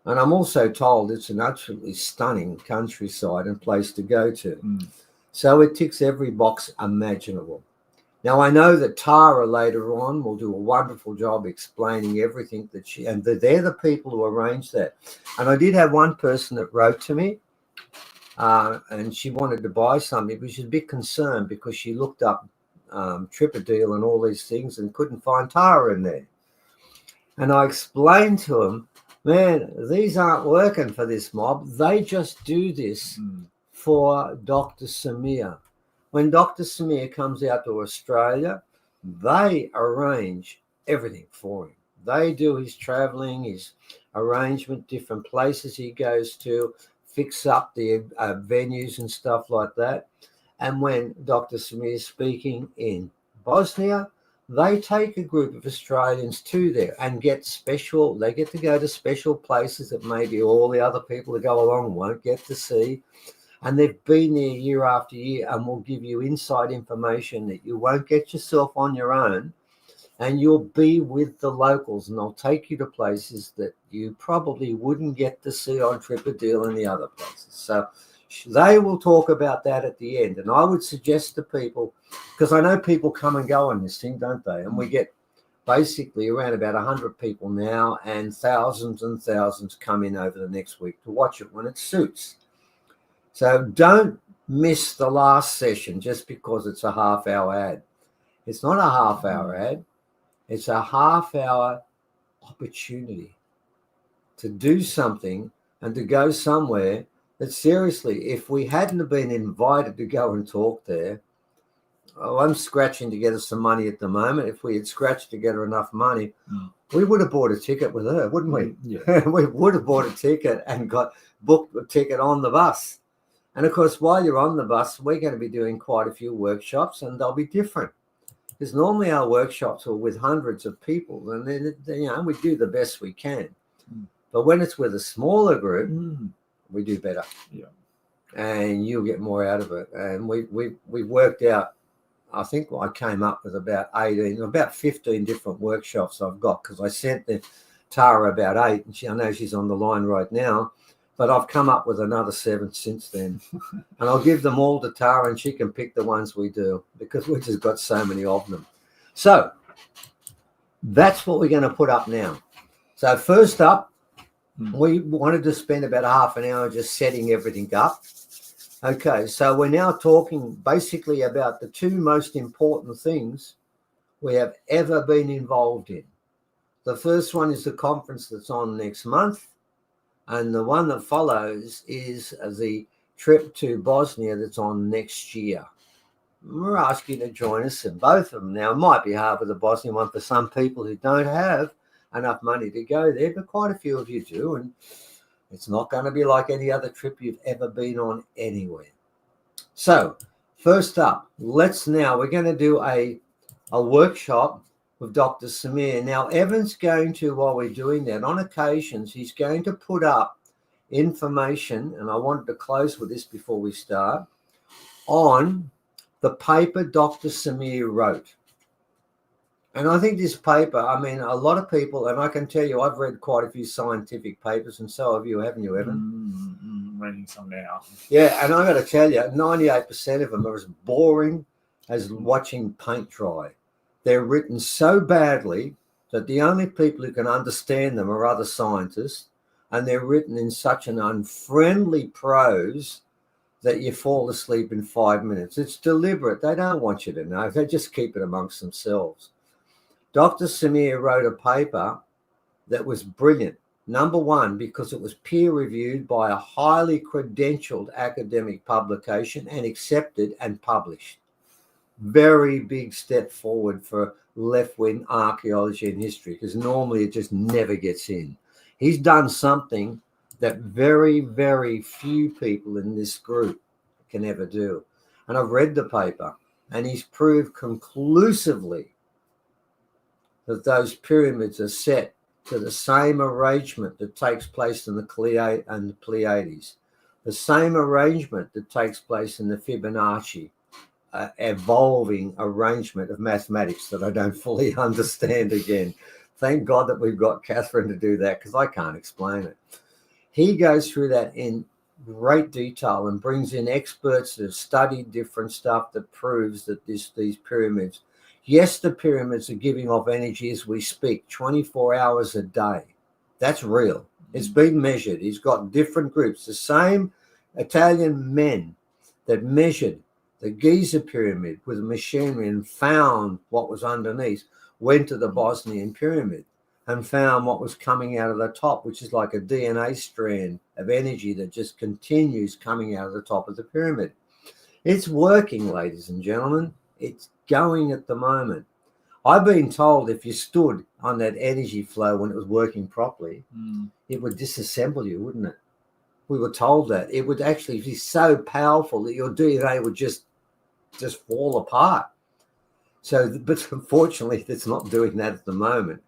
And I'm also told it's an absolutely stunning countryside and place to go to. So it ticks every box imaginable. Now, I know that Tara later on will do a wonderful job explaining everything that and they're the people who arranged that. And I did have one person that wrote to me and she wanted to buy something, but she's a bit concerned because she looked up Tripadil and all these things and couldn't find Tara in there. And I explained to him, man, these aren't working for this mob. They just do this for Dr. Samir. When Dr. Samir comes out to Australia, they arrange everything for him. They do his traveling, his arrangement, different places he goes to, fix up the venues and stuff like that. And when Dr. Samir is speaking in Bosnia, they take a group of Australians to there and they get to go to special places that maybe all the other people that go along won't get to see. And they've been there year after year and will give you inside information that you won't get yourself on your own. And you'll be with the locals and they'll take you to places that you probably wouldn't get to see on Tripadil and the other places. So they will talk about that at the end. And I would suggest to people, because I know people come and go on this thing, don't they? And we get basically around about 100 people now and thousands come in over the next week to watch it when it suits. So don't miss the last session just because it's a half-hour ad. It's not a half-hour ad. It's a half-hour opportunity to do something and to go somewhere that, seriously, if we hadn't been invited to go and talk there, I'm scratching together some money at the moment. If we had scratched together enough money, we would have bought a ticket with her, wouldn't we? Yeah. We would have bought a ticket and booked a ticket on the bus. And, of course, while you're on the bus, we're going to be doing quite a few workshops and they'll be different. Because normally our workshops are with hundreds of people and then, we do the best we can. But when it's with a smaller group, we do better. Yeah. And you'll get more out of it. And we worked out, I think I came up with about 15 different workshops I've got because I sent Tara about 8 and I know she's on the line right now. But I've come up with another 7 since then. And I'll give them all to Tara and she can pick the ones we do because we've just got so many of them. So that's what we're going to put up now. So first up, We wanted to spend about half an hour just setting everything up. Okay, so we're now talking basically about the two most important things we have ever been involved in. The first one is the conference that's on next month, and the one that follows is the trip to Bosnia that's on next year. We're asking you to join us in both of them. Now, it might be hard with the Bosnian one for some people who don't have enough money to go there, but quite a few of you do, and it's not going to be like any other trip you've ever been on anywhere. So, first up, we're going to do a workshop with Dr. Samir. Now, Evan's going to, while we're doing that, on occasions, he's going to put up information, and I wanted to close with this before we start, on the paper Dr. Samir wrote. And I think this paper, I mean, a lot of people, and I can tell you, I've read quite a few scientific papers, and so have you, haven't you, Evan? Reading some now. Yeah, and I got to tell you, 98% of them are as boring as watching paint dry. They're written so badly that the only people who can understand them are other scientists, and they're written in such an unfriendly prose that you fall asleep in 5 minutes. It's deliberate. They don't want you to know. They just keep it amongst themselves. Dr. Samir wrote a paper that was brilliant. Number one, because it was peer-reviewed by a highly credentialed academic publication and accepted and published. Very big step forward for left-wing archaeology and history, because normally it just never gets in. He's done something that very, very few people in this group can ever do. And I've read the paper, and he's proved conclusively that those pyramids are set to the same arrangement that takes place in the Pleiades, the same arrangement that takes place in the Fibonacci, evolving arrangement of mathematics that I don't fully understand again. Thank God that we've got Catherine to do that, because I can't explain it. He goes through that in great detail and brings in experts that have studied different stuff that proves that these pyramids, yes, the pyramids are giving off energy as we speak, 24 hours a day. That's real. It's been measured. He's got different groups. The same Italian men that measured the Giza pyramid with machinery and found what was underneath went to the Bosnian pyramid and found what was coming out of the top, which is like a DNA strand of energy that just continues coming out of the top of the pyramid. It's working, ladies and gentlemen. It's going at the moment. I've been told if you stood on that energy flow when it was working properly, it would disassemble you, wouldn't it? We were told that. It would actually be so powerful that your DNA would just fall apart. So, but unfortunately, it's not doing that at the moment.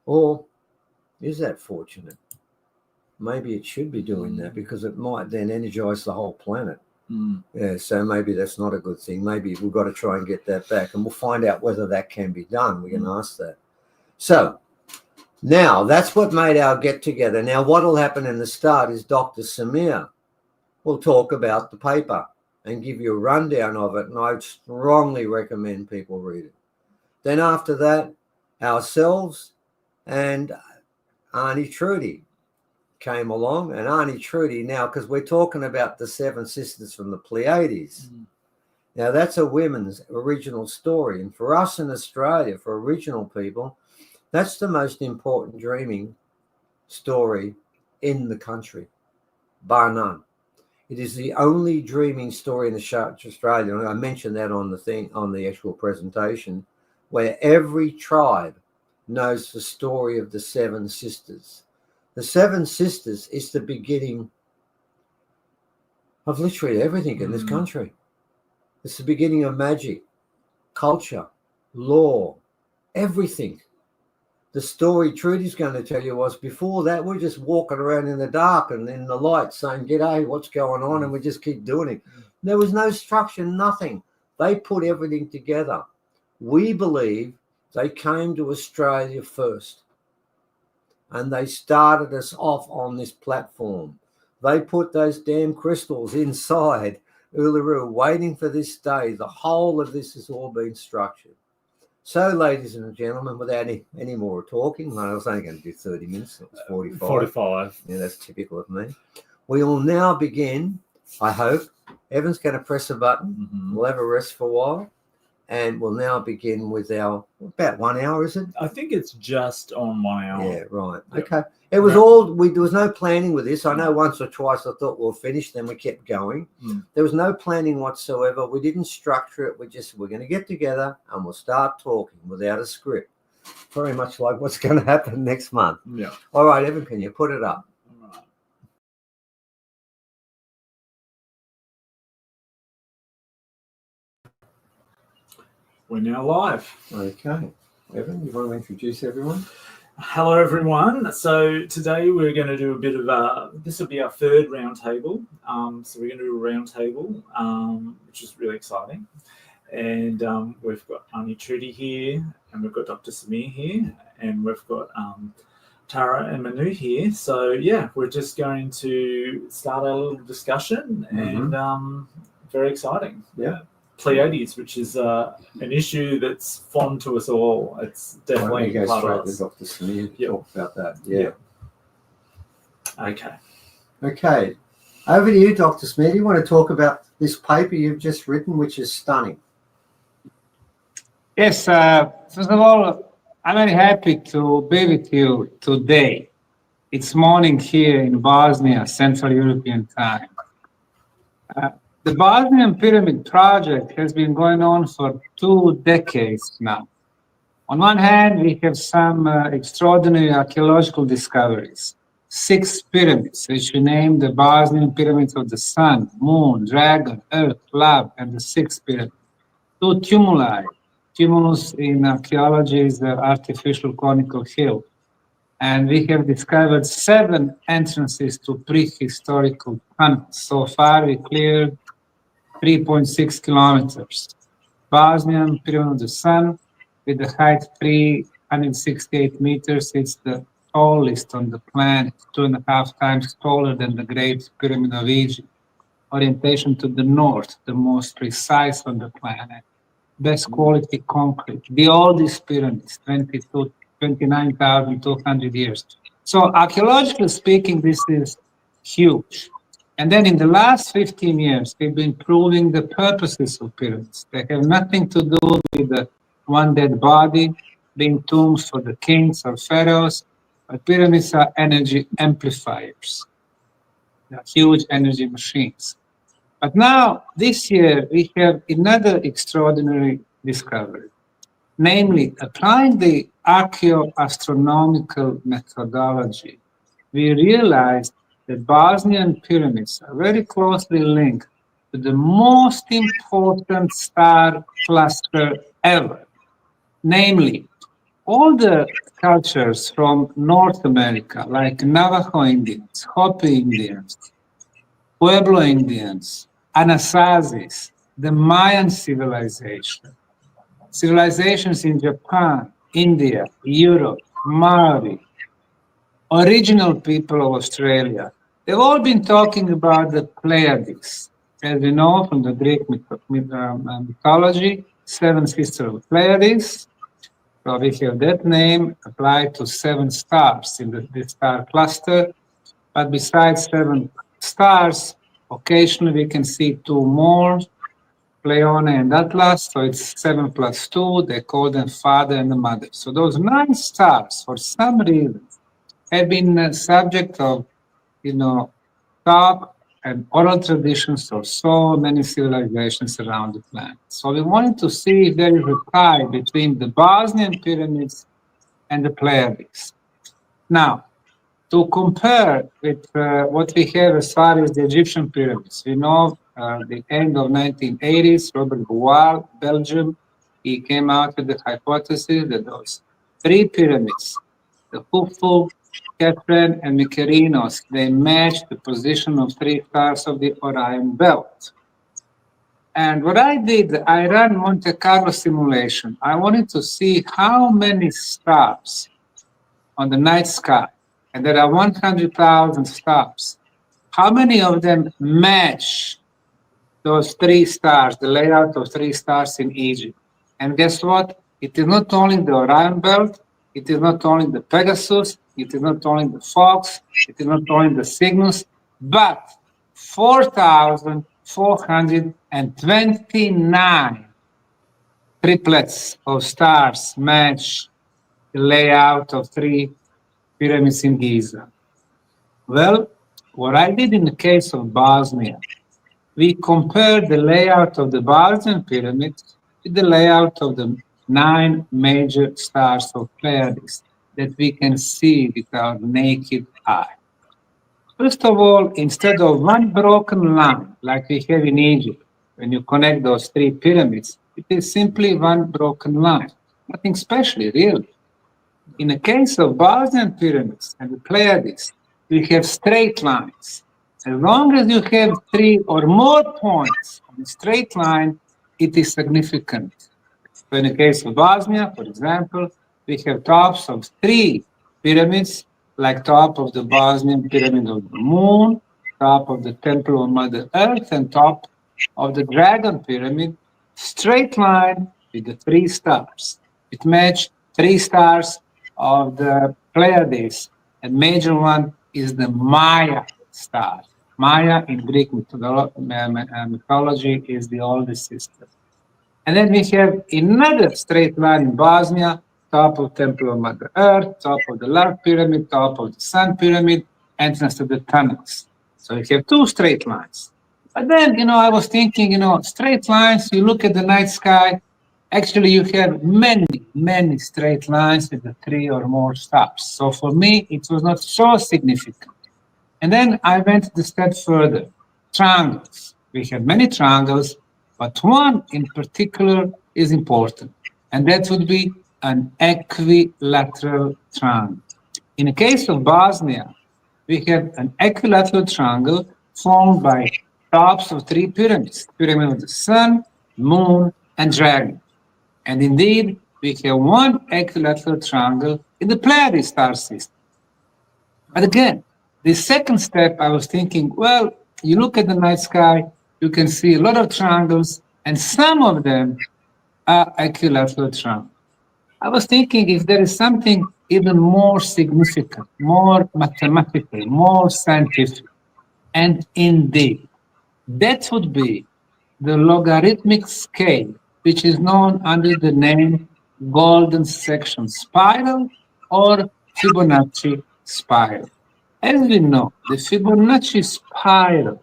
Or is that fortunate? Maybe it should be doing that, because it might then energize the whole planet. Yeah, so maybe that's not a good thing. Maybe we've got to try and get that back, and we'll find out whether that can be done. We can ask that. So now that's what made our get together. Now what will happen in the start is Dr. Samir will talk about the paper and give you a rundown of it, and I'd strongly recommend people read it. Then after that, ourselves and Aunty Trudy came along, and Aunty Trudy, now, because we're talking about the seven sisters from the Pleiades. Now, that's a women's original story. And for us in Australia, for original people, that's the most important dreaming story in the country, bar none. It is the only dreaming story in Australia. And I mentioned that on the thing, on the actual presentation, where every tribe knows the story of the seven sisters. The seven sisters is the beginning of literally everything in this country. It's the beginning of magic, culture, law, everything. The story Trudy's going to tell you was before that, we're just walking around in the dark and in the light saying, "G'day, what's going on?" And we just keep doing it. There was no structure, nothing. They put everything together. We believe they came to Australia first. And they started us off on this platform. They put those damn crystals inside Uluru, waiting for this day. The whole of this has all been structured. So, ladies and gentlemen, without any more talking, I was only going to do 30 minutes. It was 45. 45. Yeah, that's typical of me. We will now begin, I hope. Evan's going to press a button. Mm-hmm. We'll have a rest for a while. And we'll now begin with our, about 1 hour, is it? I think it's just on 1 hour. Yeah, right. Yep. Okay. It was there was no planning with this. I know once or twice I thought we'll finish, then we kept going. There was no planning whatsoever. We didn't structure it. We're going to get together and we'll start talking without a script. Very much like what's going to happen next month. Yeah. All right, Evan, can you put it up? All right. We're now live. Okay. Evan, you want to introduce everyone? Hello, everyone. So today we're going to do a bit of this will be our third roundtable. So we're going to do a roundtable, which is really exciting. And we've got Aunty Trudy here, and we've got Dr. Samir here, and we've got Tara and Manu here. So yeah, we're just going to start a little discussion, and very exciting. Yeah. Pleiades, which is an issue that's fond to us all. It's definitely go part straight of us. to Dr. Samir to talk about that. Yeah. Okay. Okay. Over to you, Dr. Smith. You want to talk about this paper you've just written, which is stunning? Yes. First of all, I'm very happy to be with you today. It's morning here in Bosnia, Central European time. The Bosnian Pyramid project has been going on for 2 decades now. On one hand, we have some extraordinary archaeological discoveries. 6 pyramids, which we named the Bosnian Pyramids of the Sun, Moon, Dragon, Earth, Love, and the 6th pyramid. 2 tumuli. Tumulus in archaeology is the artificial conical hill. And we have discovered 7 entrances to prehistorical tunnels. So far, we cleared 3.6 kilometers. Bosnian Pyramid of the Sun, with the height 368 meters, it's the tallest on the planet, 2.5 times taller than the Great Pyramid of Egypt. Orientation to the north, the most precise on the planet. Best quality concrete. The oldest pyramids, 29,200 years. So archaeologically speaking, this is huge. And then in the last 15 years, we've been proving the purposes of pyramids. They have nothing to do with the one dead body, being tombs for the kings or pharaohs, but pyramids are energy amplifiers. They are huge energy machines. But now, this year, we have another extraordinary discovery, namely applying the archaeoastronomical methodology. We realized the Bosnian pyramids are very closely linked to the most important star cluster ever. Namely, all the cultures from North America, like Navajo Indians, Hopi Indians, Pueblo Indians, Anasazis, the Mayan civilization, civilizations in Japan, India, Europe, Maori, original people of Australia, they've all been talking about the Pleiades. As we know from the Greek mythology, 7 sisters of Pleiades. So we have that name applied to 7 stars in the star cluster. But besides 7 stars, occasionally we can see 2 more, Pleione and Atlas. So it's 7 plus 2. They call them father and the mother. So those 9 stars, for some reason, have been subject of, talk and oral traditions of so many civilizations around the planet. So we wanted to see if there is a tie between the Bosnian pyramids and the Pleiades. Now, to compare with what we have as far as the Egyptian pyramids, we know the end of 1980s, Robert Buumabil, Belgium, he came out with the hypothesis that those 3 pyramids, the Khufu, Khephren, and Mykerinos, they match the position of 3 stars of the Orion belt. And what I did, I ran Monte Carlo simulation. I wanted to see how many stars on the night sky, and there are 100,000 stars, how many of them match those 3 stars, the layout of 3 stars in Egypt. And guess what? it is not only the Orion Belt, it is not only the Pegasus, it is not only the Fox, it is not only the Cygnus, but 4,429 triplets of stars match the layout of 3 pyramids in Giza. Well, what I did in the case of Bosnia, we compared the layout of the Bosnian pyramids with the layout of the 9 major stars of Pleiades that we can see with our naked eye. First of all, instead of one broken line like we have in Egypt, when you connect those 3 pyramids, it is simply one broken line. Nothing special, really. In the case of Bosnian pyramids and the Pleiades, we have straight lines. As long as you have 3 or more points on a straight line, it is significant. So in the case of Bosnia, for example, we have tops of 3 pyramids, like top of the Bosnian Pyramid of the Moon, top of the Temple of Mother Earth, and top of the Dragon Pyramid, straight line with the 3 stars. It matches 3 stars of the Pleiades, and major one is the Maya star. Maya in Greek mythology is the oldest sister. And then we have another straight line in Bosnia, top of Temple of Mother Earth, top of the Love Pyramid, top of the Sun Pyramid, entrance to the tunnels. So we have 2 straight lines. But then, I was thinking, straight lines, you look at the night sky, actually you have many, many straight lines with the 3 or more stars. So for me, it was not so significant. And then I went a step further. Triangles. We have many triangles, but one in particular is important, and that would be an equilateral triangle. In the case of Bosnia, we have an equilateral triangle formed by tops of 3 pyramids, Pyramid of the Sun, Moon, and Dragon. And indeed, we have one equilateral triangle in the Pleiades star system. But again, the second step, I was thinking, well, you look at the night sky, you can see a lot of triangles, and some of them are equilateral triangles. I was thinking if there is something even more significant, more mathematical, more scientific, and indeed, that would be the logarithmic scale, which is known under the name golden section spiral or Fibonacci spiral. As we know, the Fibonacci spiral,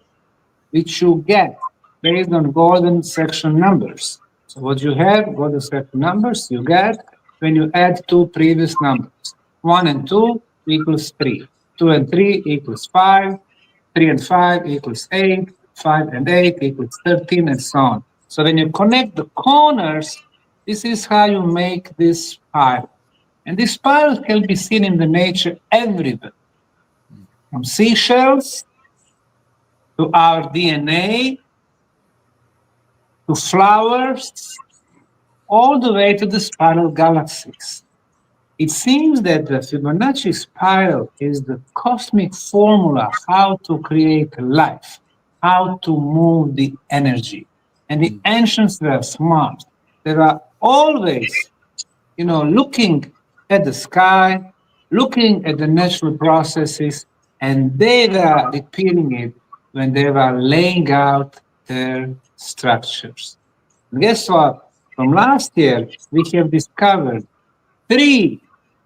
which you get based on golden section numbers. So what you have, golden section numbers, you get when you add 2 previous numbers. 1 and 2 equals 3. 2 and 3 equals 5. 3 and 5 equals 8. 5 and 8 equals 13, and so on. So when you connect the corners, this is how you make this spiral. And this spiral can be seen in the nature everywhere. From seashells to our DNA, to flowers, all the way to the spiral galaxies. It seems that the Fibonacci spiral is the cosmic formula how to create life, how to move the energy. And the ancients were smart. They were always, looking at the sky, looking at the natural processes, and they were repeating it when they were laying out their structures. And guess what? From last year, we have discovered 3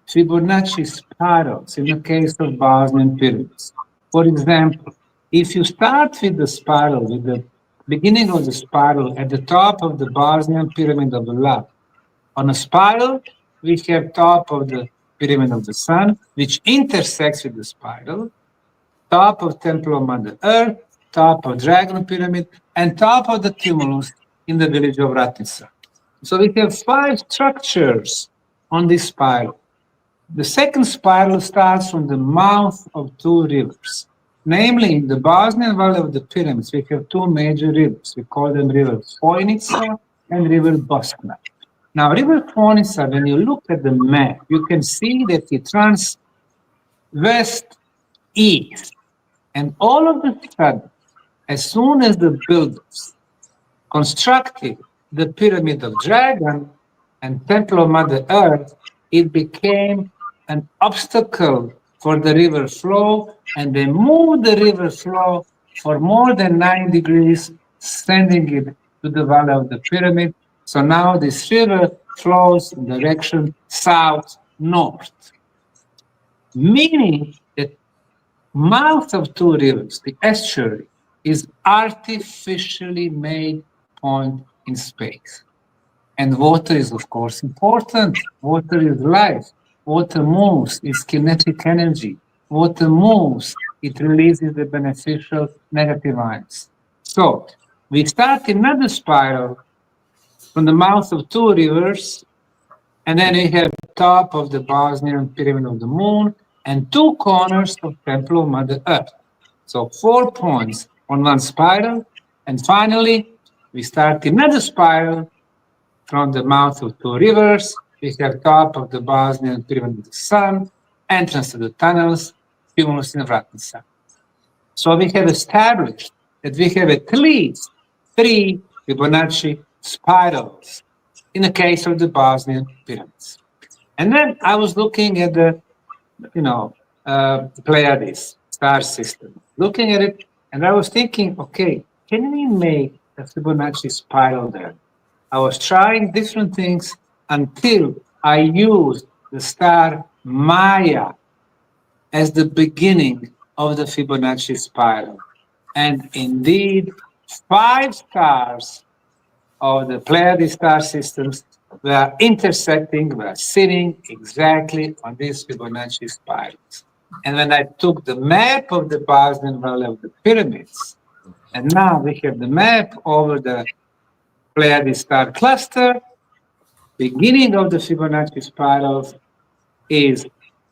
Fibonacci spirals in the case of Bosnian pyramids. For example, if you start with the spiral, with the beginning of the spiral at the top of the Bosnian Pyramid of the Love, on a spiral, we have top of the Pyramid of the Sun, which intersects with the spiral, top of Temple of Mother Earth, top of Dragon Pyramid, and top of the tumulus in the village of Ratnica. So we have 5 structures on this spiral. The second spiral starts from the mouth of 2 rivers. Namely, in the Bosnian Valley of the Pyramids, we have 2 major rivers. We call them River Fojnica and River Boskna. Now, River Fojnica, when you look at the map, you can see that it runs west-east. And all of a sudden, as soon as the builders constructed the Pyramid of Dragon and Temple of Mother Earth, it became an obstacle for the river flow, and they moved the river flow for more than 9 degrees, sending it to the valley of the pyramid. So now this river flows in direction south-north, meaning that mouth of two rivers, the estuary, is artificially made point in space. And water is, of course, important. Water is life. Water moves, it's kinetic energy. Water moves, it releases the beneficial negative ions. So we start another spiral from the mouth of two rivers, and then we have the top of the Bosnian Pyramid of the Moon and two corners of Temple of Mother Earth. So 4 points on one spiral, and finally we start another spiral from the mouth of two rivers. We have top of the Bosnian Pyramid of the Sun, entrance to the tunnels, cumulus in Vratnica. So we have established that we have at least 3 Fibonacci spirals in the case of the Bosnian pyramids. And then I was looking at the, Pleiades star system, looking at it, and I was thinking, okay, can we make a Fibonacci spiral there? I was trying different things until I used the star Maya as the beginning of the Fibonacci spiral. And indeed, 5 stars of the Pleiades star systems were intersecting, were sitting exactly on these Fibonacci spirals. And when I took the map of the Bosnian Valley of the Pyramids, and now we have the map over the Pleiades star cluster, beginning of the Fibonacci spirals is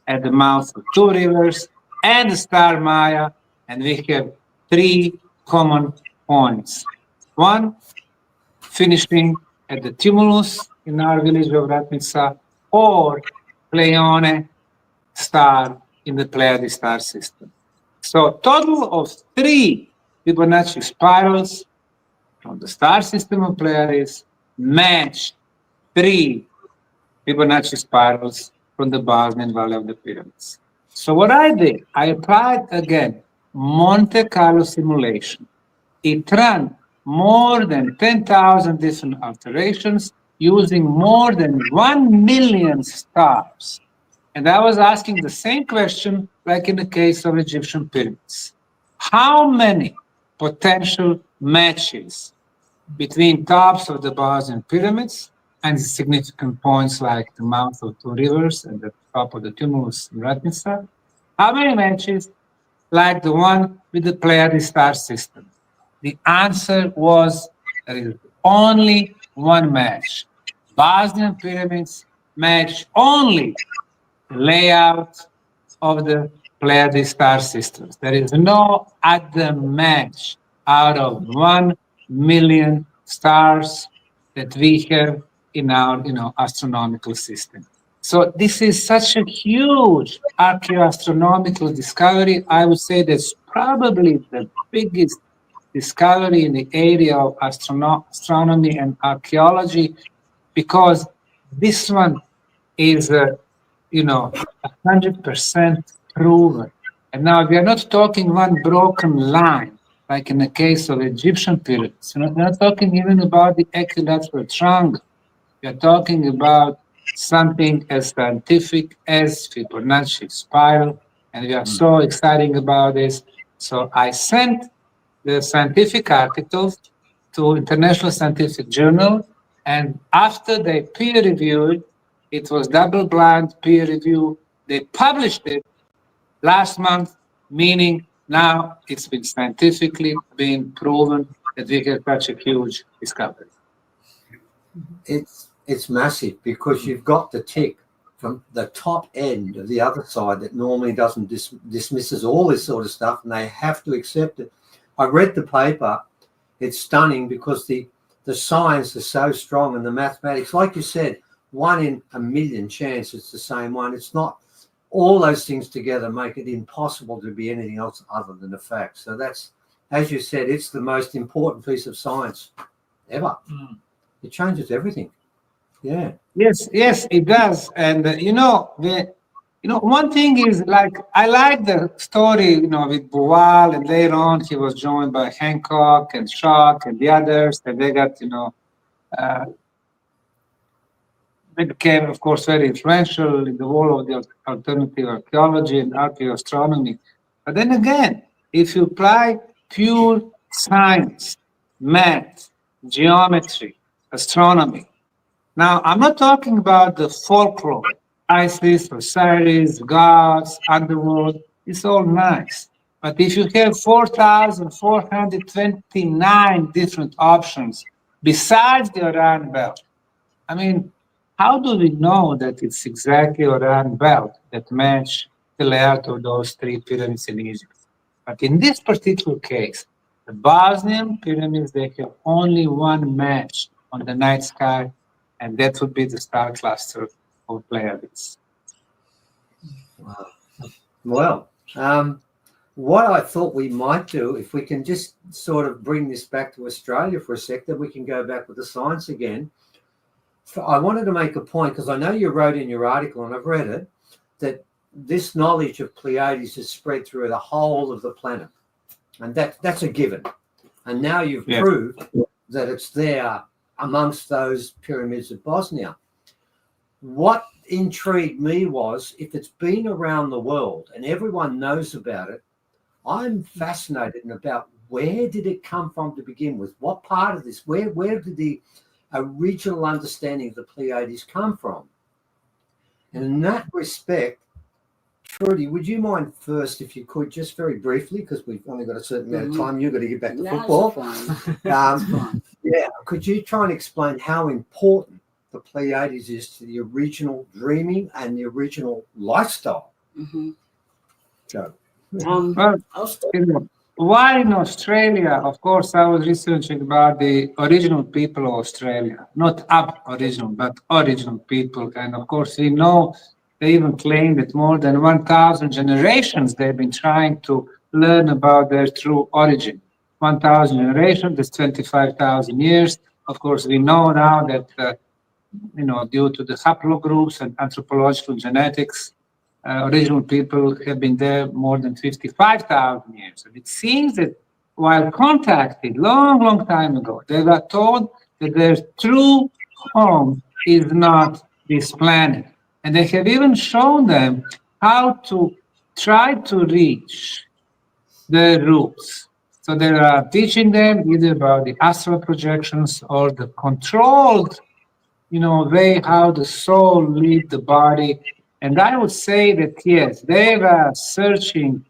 at the mouth of two rivers and the star Maya, and we have 3 common points. One, finishing at the tumulus in our village of Vratnica, or Pleione star in the Pleiades star system. So total of 3 Fibonacci spirals from the star system of Pleiades match 3 Fibonacci spirals from the Bosnian Valley of the Pyramids. So what I did, I applied again Monte Carlo simulation. It ran more than 10,000 different alterations using more than 1 million stars. And I was asking the same question like in the case of Egyptian pyramids. How many potential matches between tops of the Bosnian pyramids and significant points like the mouth of two rivers and the top of the tumulus in Vratnica? How many matches like the one with the Pleiades star system? The answer was there is only one match. Bosnian pyramids match only the layout of the Pleiades star systems. There is no other match out of 1 million stars that we have in our astronomical system. So this is such a huge archaeoastronomical discovery. I would say that's probably the biggest discovery in the area of astronomy and archaeology, because this one is 100% proven. And now we are not talking one broken line, like in the case of Egyptian pyramids. We're not talking even about the equilateral triangle. We are talking about something as scientific as Fibonacci spiral, and we are so excited about this. So I sent the scientific articles to International Scientific Journal, and after they peer reviewed, it was double-blind peer review. They published it last month, meaning now it's been scientifically been proven that we have such a huge discovery. It's massive because you've got the tick from the top end of the other side that normally doesn't dismisses all this sort of stuff, and they have to accept it. I read the paper. It's stunning because the science is so strong and the mathematics, like you said, 1 in a million chance it's the same one. It's not. All those things together make it impossible to be anything else other than a fact. So that's, as you said, it's the most important piece of science ever. It changes everything. Yeah. Yes, it does. And one thing is like I like the story, with Buumabil, and later on he was joined by Hancock and Shock and the others, and they got, uh, they became, of course, very influential in the world of the alternative archaeology and archaeoastronomy. But then again, if you apply pure science, math, geometry, astronomy. Now, I'm not talking about the folklore, Isis, Osiris, gods, underworld. It's all nice. But if you have 4,429 different options besides the Orion Belt, I mean, how do we know that it's exactly Orion Belt that match the layout of those three pyramids in Egypt? But in this particular case, the Bosnian pyramids, they have only one match on the night sky, and that would be the star cluster of Pleiades. Wow. Well, what I thought we might do, if we can just sort of bring this back to Australia for a sec, then we can go back with the science again. I wanted to make a point, because I know you wrote in your article, and I've read it, that this knowledge of Pleiades is spread through the whole of the planet. And that's a given. And now you've proved that it's there amongst those pyramids of Bosnia. What intrigued me was, if it's been around the world and everyone knows about it, I'm fascinated about where did it come from to begin with? What part of this, where did the original understanding of the Pleiades come from? And in that respect, Trudy, would you mind first, if you could, just very briefly, because we've only got a certain amount of time, you've got to get back to football. Yeah, could you try and explain how important the Pleiades is to the original dreaming and the original lifestyle? Go. Why in Australia? Of course, I was researching about the original people of Australia, not aboriginal, but original people. And of course, we know they even claim that more than 1,000 generations they've been trying to learn about their true origin. 1,000 generations, that's 25,000 years. Of course, we know now that, due to the haplogroups and anthropological genetics, original people have been there more than 55,000 years. And it seems that while contacted long time ago, they were told that their true home is not this planet. And they have even shown them how to try to reach the roots. So they are teaching them either about the astral projections or the controlled, way how the soul leaves the body. And I would say that, yes, they were searching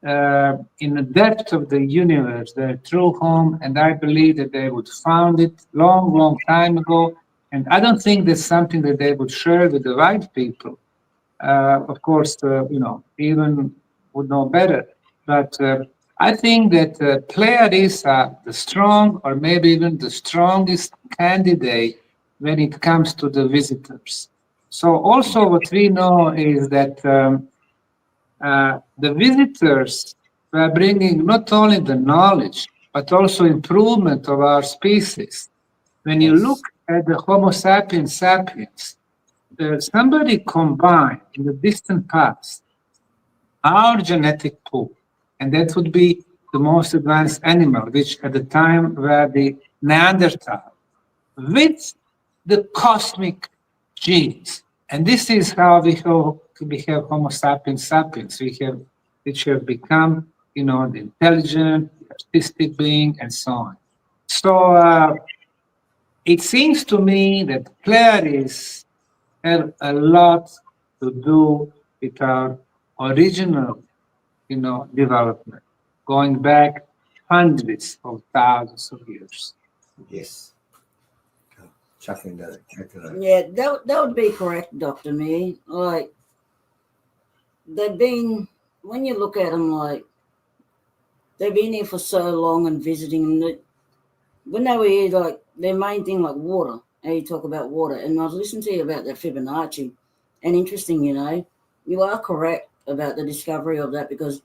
in the depth of the universe, their true home, and I believe that they would found it long time ago. And I don't think that's something that they would share with the white people. Of course, even would know better. But I think that Pleiades are the strong, or maybe even the strongest candidate when it comes to the visitors. So also what we know is that the visitors were bringing not only the knowledge, but also improvement of our species. When you look at the Homo sapiens sapiens, somebody combined in the distant past our genetic pool, and that would be the most advanced animal, which at the time were the Neanderthal, with the cosmic genes. And this is how we have Homo sapiens sapiens, which have become, the intelligent, artistic being, and so on. So it seems to me that Pleiades have a lot to do with our original, development, going back hundreds of thousands of years. Yes. Chuckling that. Yeah, that would be correct, Dr. Me. Like, they've been, when you look at them, like, they've been here for so long and visiting them. When they were here, like, their main thing, like water, how you talk about water. And I was listening to you about the Fibonacci. And interesting, you are correct about the discovery of that, because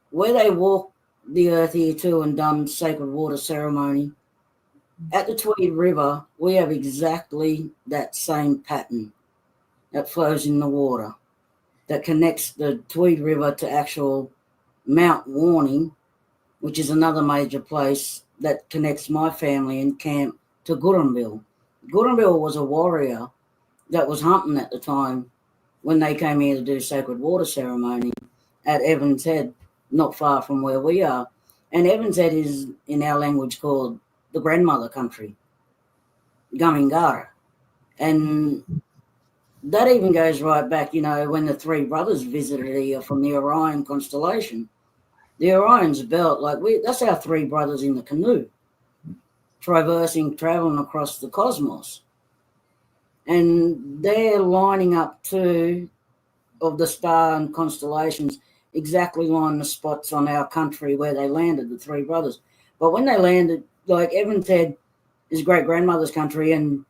where they walked the earth here too and done sacred water ceremony, at the Tweed River, we have exactly that same pattern that flows in the water that connects the Tweed River to actual Mount Warning, which is another major place that connects my family and camp to Buumabil. Buumabil was a warrior that was hunting at the time when they came here to do sacred water ceremony at Evans Head, not far from where we are. And Evans Head is in our language called the grandmother country, Gumingara. And that even goes right back, when the three brothers visited here from the Orion constellation. The Orion's belt, that's our three brothers in the canoe, traveling across the cosmos. And they're lining up two of the star and constellations, exactly line the spots on our country where they landed, the three brothers. But when they landed, Evans Head is great-grandmother's country, and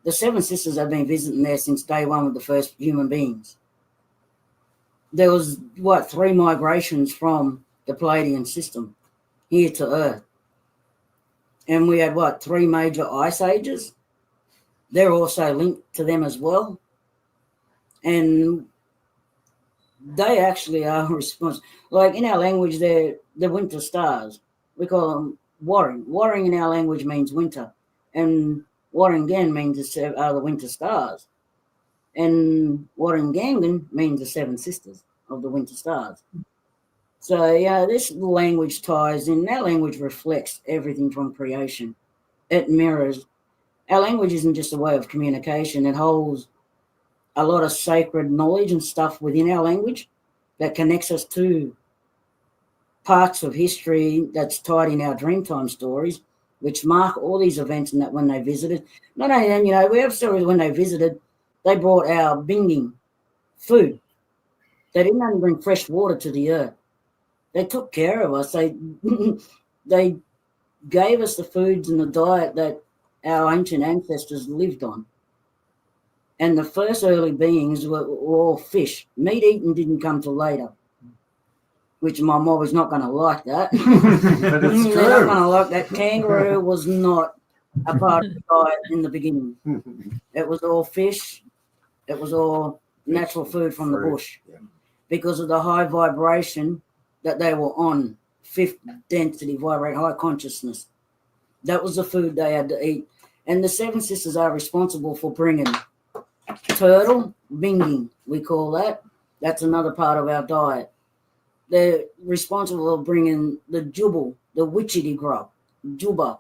the Seven Sisters have been visiting there since day one with the first human beings. There was, 3 migrations from the Pleiadian system here to Earth. And we had, 3 major ice ages. They're also linked to them as well. And they actually are responsible. In our language, they're the winter stars. We call them Waring. Waring in our language means winter. And Waringan means the winter stars. And Waringangan means the Seven Sisters of the winter stars. So, this language ties in. Our language reflects everything from creation. It mirrors. Our language isn't just a way of communication. It holds a lot of sacred knowledge and stuff within our language that connects us to parts of history that's tied in our Dreamtime stories, which mark all these events and that when they visited. Not only then, we have stories when they visited, they brought our binging food. They didn't only bring fresh water to the earth. They took care of us. They gave us the foods and the diet that our ancient ancestors lived on. And the first early beings were all fish. Meat eating didn't come till later, which my mom was not going to like that. But it's true. They're not going to like that. Kangaroo was not a part of the diet in the beginning. It was all fish. It was all natural food from the bush because of the high vibration that they were on, 5th density vibrate, high consciousness. That was the food they had to eat. And the Seven Sisters are responsible for bringing turtle, binging, we call that. That's another part of our diet. They're responsible for bringing the jubal, the witchetty grub, juba.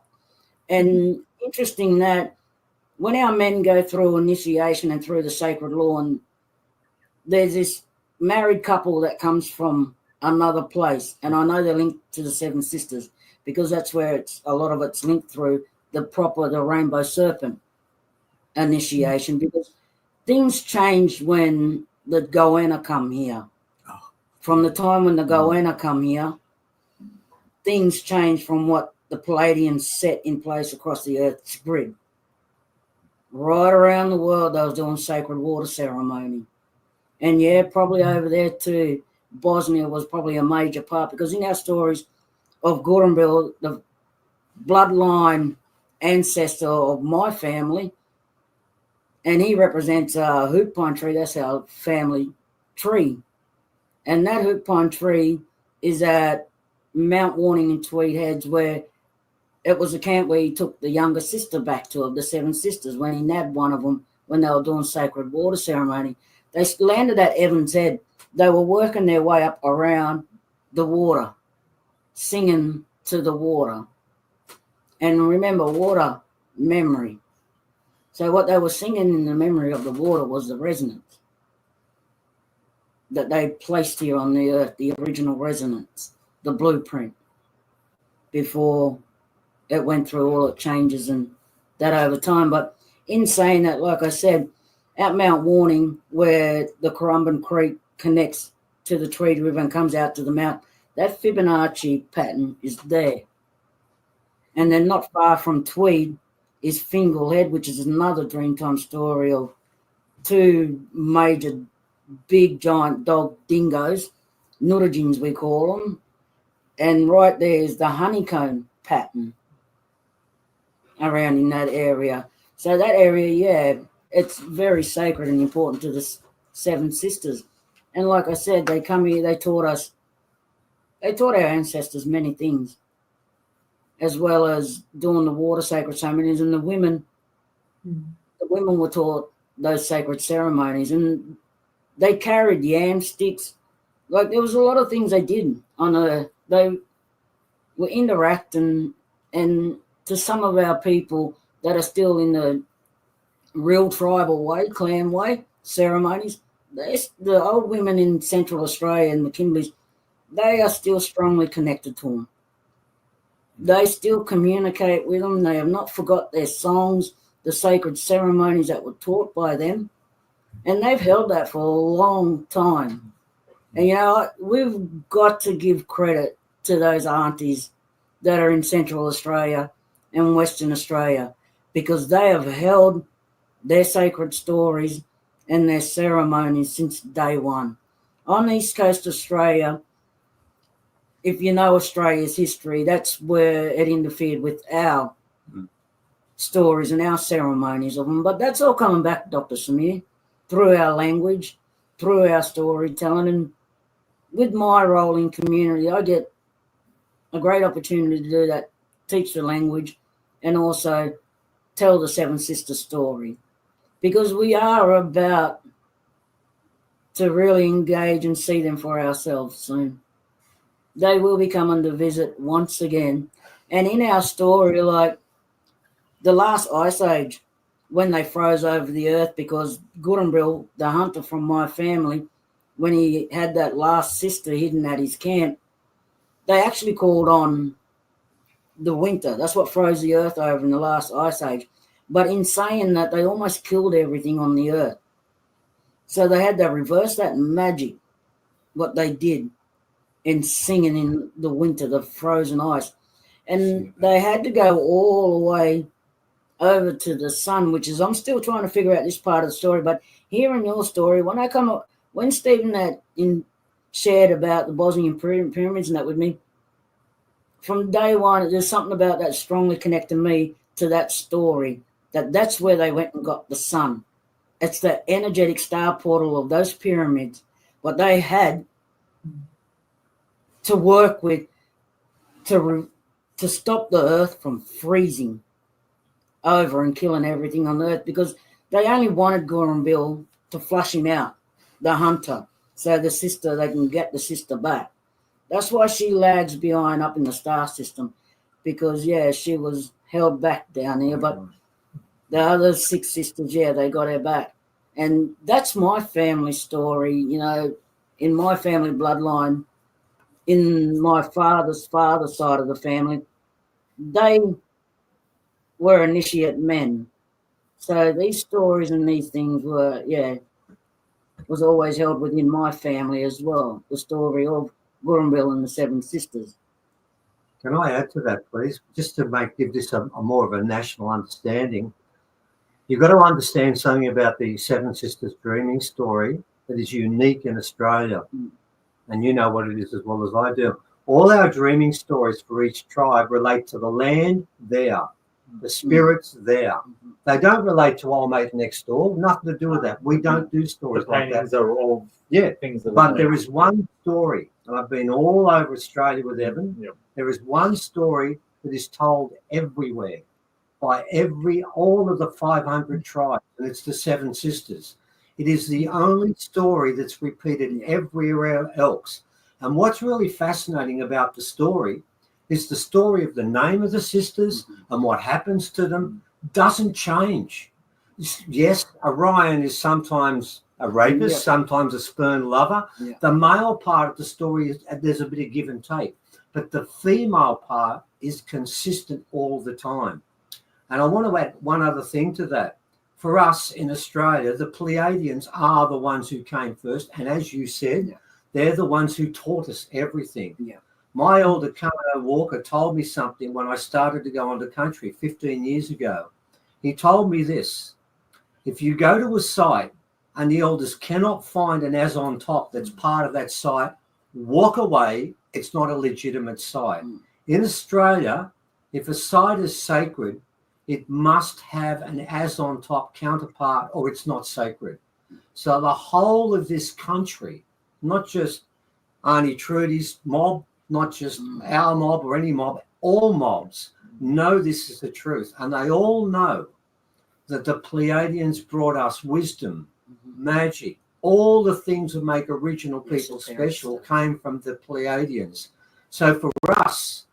And interesting that when our men go through initiation and through the sacred law, and there's this married couple that comes from another place, and I know they're linked to the Seven Sisters because that's where a lot of it's linked through the rainbow serpent initiation, because things changed when the Goanna come here. From the time when the Goanna come here, things changed from what the Pleiadians set in place across the Earth's grid. Right around the world, they was doing sacred water ceremony. And probably over there too, Bosnia was probably a major part, because in our stories of Buumabil, the bloodline ancestor of my family, and he represents a hoop pine tree. That's our family tree. And that hoop pine tree is at Mount Warning in Tweed Heads, where it was a camp where he took the younger sister back to, of the Seven Sisters, when he nabbed one of them when they were doing sacred water ceremony. They landed at Evans Head. They were working their way up around the water, singing to the water. And remember, water, memory. So what they were singing in the memory of the water was the resonance that they placed here on the earth, the original resonance, the blueprint, before it went through all its changes and that over time. But in saying that, like I said, at Mount Warning, where the Currumbin Creek connects to the Tweed River and comes out to the mouth, that Fibonacci pattern is there. And then not far from Tweed is Fingal Head, which is another Dreamtime story of 2 major big giant dog dingoes, Nurajins we call them. And right there is the honeycomb pattern. around in that area. So that area, yeah, it's very sacred and important to the Seven Sisters. And like I said, they come here, they taught our ancestors many things, as well as doing the water sacred ceremonies. And the women were taught those sacred ceremonies, and they carried yam sticks. Like, there was a lot of things they did on Earth. They were interacting, and to some of our people that are still in the real tribal way, clan way ceremonies, the old women in Central Australia and the Kimberleys, they are still strongly connected to them. They still communicate with them. They have not forgot their songs, the sacred ceremonies that were taught by them, and they've held that for a long time. And, you know, we've got to give credit to those aunties that are in Central Australia and Western Australia, because they have held their sacred stories and their ceremonies since day one. On East Coast Australia, if you know Australia's history, that's where it interfered with our stories and our ceremonies of them. But that's all coming back, Dr. Samir, through our language, through our storytelling. And with my role in community, I get a great opportunity to do that, teach the language and also tell the Seven Sisters story, because we are about to really engage and see them for ourselves soon. They will be coming to visit once again. And in our story, like the last ice age, when they froze over the earth, because Buumabil, the hunter from my family, when he had that last sister hidden at his camp, they actually called on the winter. That's what froze the earth over in the last ice age. But in saying that, they almost killed everything on the earth. So they had to reverse that magic, what they did in singing in the winter, the frozen ice. And they had to go all the way over to the sun, which is, I'm still trying to figure out this part of the story. But hearing your story, when Stephen shared about the Bosnian Pyramids and that with me, from day one, there's something about that strongly connected me to that story, that's where they went and got the sun. It's the energetic star portal of those pyramids, what they had to work with to stop the earth from freezing over and killing everything on earth, because they only wanted Buumabil to flush him out, the hunter, so they can get the sister back. That's why she lags behind up in the star system, because, yeah, she was held back down here. But the other 6 sisters, yeah, they got her back. And that's my family story, you know, in my family bloodline, in my father's side of the family, they were initiate men. So these stories and these things were, was always held within my family as well, the story of Buumabil and the 7 sisters. Can I add to that, please? Just to give this a more of a national understanding. You've got to understand something about the 7 Sisters dreaming story that is unique in Australia. And you know what it is as well as I do. All our dreaming stories for each tribe relate to the land there, the spirits there. They don't relate to old mate next door. Nothing to do with that. We don't do stories like that. Are all things that but there is one story, and I've been all over Australia with Evan. Yep. There is one story that is told everywhere by all of the 500 tribes, and it's the 7 Sisters. It is the only story that's repeated everywhere else. And what's really fascinating about the story is the story of the name of the sisters and what happens to them doesn't change. Yes, Orion is sometimes a rapist, sometimes a spurned lover. The male part of the story, there's a bit of give and take. But the female part is consistent all the time. And I want to add one other thing to that. For us in Australia, the Pleiadians are the ones who came first. And as you said, they're the ones who taught us everything. My elder Carlo Walker told me something when I started to go into country 15 years ago. He told me this: if you go to a site and the elders cannot find an as on top that's part of that site, walk away. It's not a legitimate site. In Australia, if a site is sacred, it must have an as on top counterpart or it's not sacred. So the whole of this country, not just Aunty Trudy's mob, not just our mob or any mob, all mobs know this is the truth. And they all know that the Pleiadians brought us wisdom, magic, all the things that make original people special came from the Pleiadians. So for us,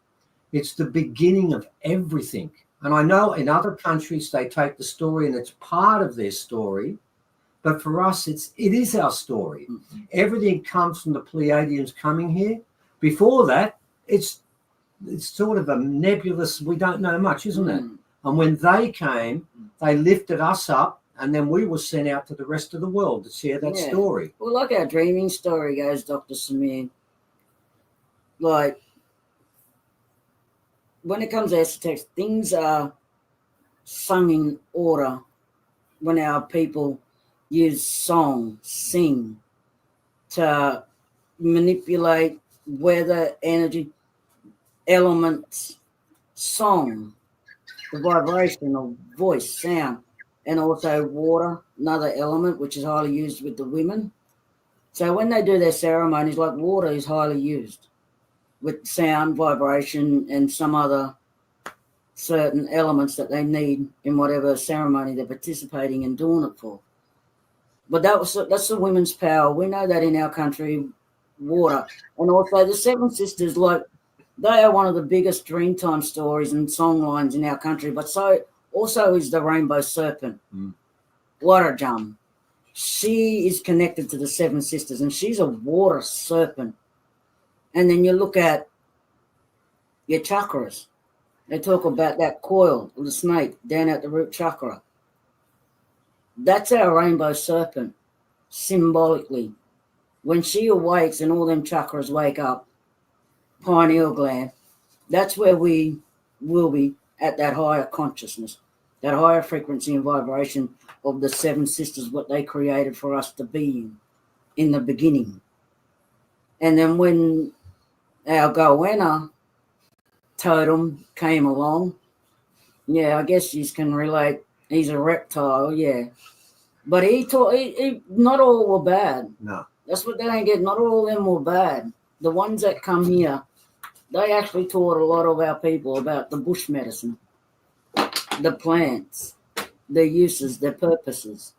it's the beginning of everything. And I know in other countries, they take the story and it's part of their story. But for us, it is our story. Everything comes from the Pleiadians coming here. Before that, it's sort of a nebulous, we don't know much, isn't it? And when they came, they lifted us up, and then we were sent out to the rest of the world to share that story. Well, like our dreaming story goes, Dr. Samir, like, when it comes to esoterics, things are sung in order when our people use song, sing, to manipulate weather, energy, elements, song, the vibration of voice, sound, and also water, another element which is highly used with the women. So when they do their ceremonies, like water is highly used with sound, vibration, and some other certain elements that they need in whatever ceremony they're participating in doing it for. But that's the women's power. We know that in our country, water. And also the Seven Sisters, like, they are one of the biggest Dreamtime stories and songlines in our country, but so also is the Rainbow Serpent, Widjabal. She is connected to the Seven Sisters, and she's a water serpent. And then you look at your chakras. They talk about that coil of the snake down at the root chakra. That's our rainbow serpent, symbolically. When she awakes and all them chakras wake up, pineal gland, that's where we will be at that higher consciousness, that higher frequency and vibration of the Seven Sisters, what they created for us to be in the beginning. And then when our Goanna totem came along, I guess you can relate. He's a reptile, but he not all were bad. No, that's what they don't get. Not all of them were bad. The ones that come here, they actually taught a lot of our people about the bush medicine, the plants, their uses, their purposes.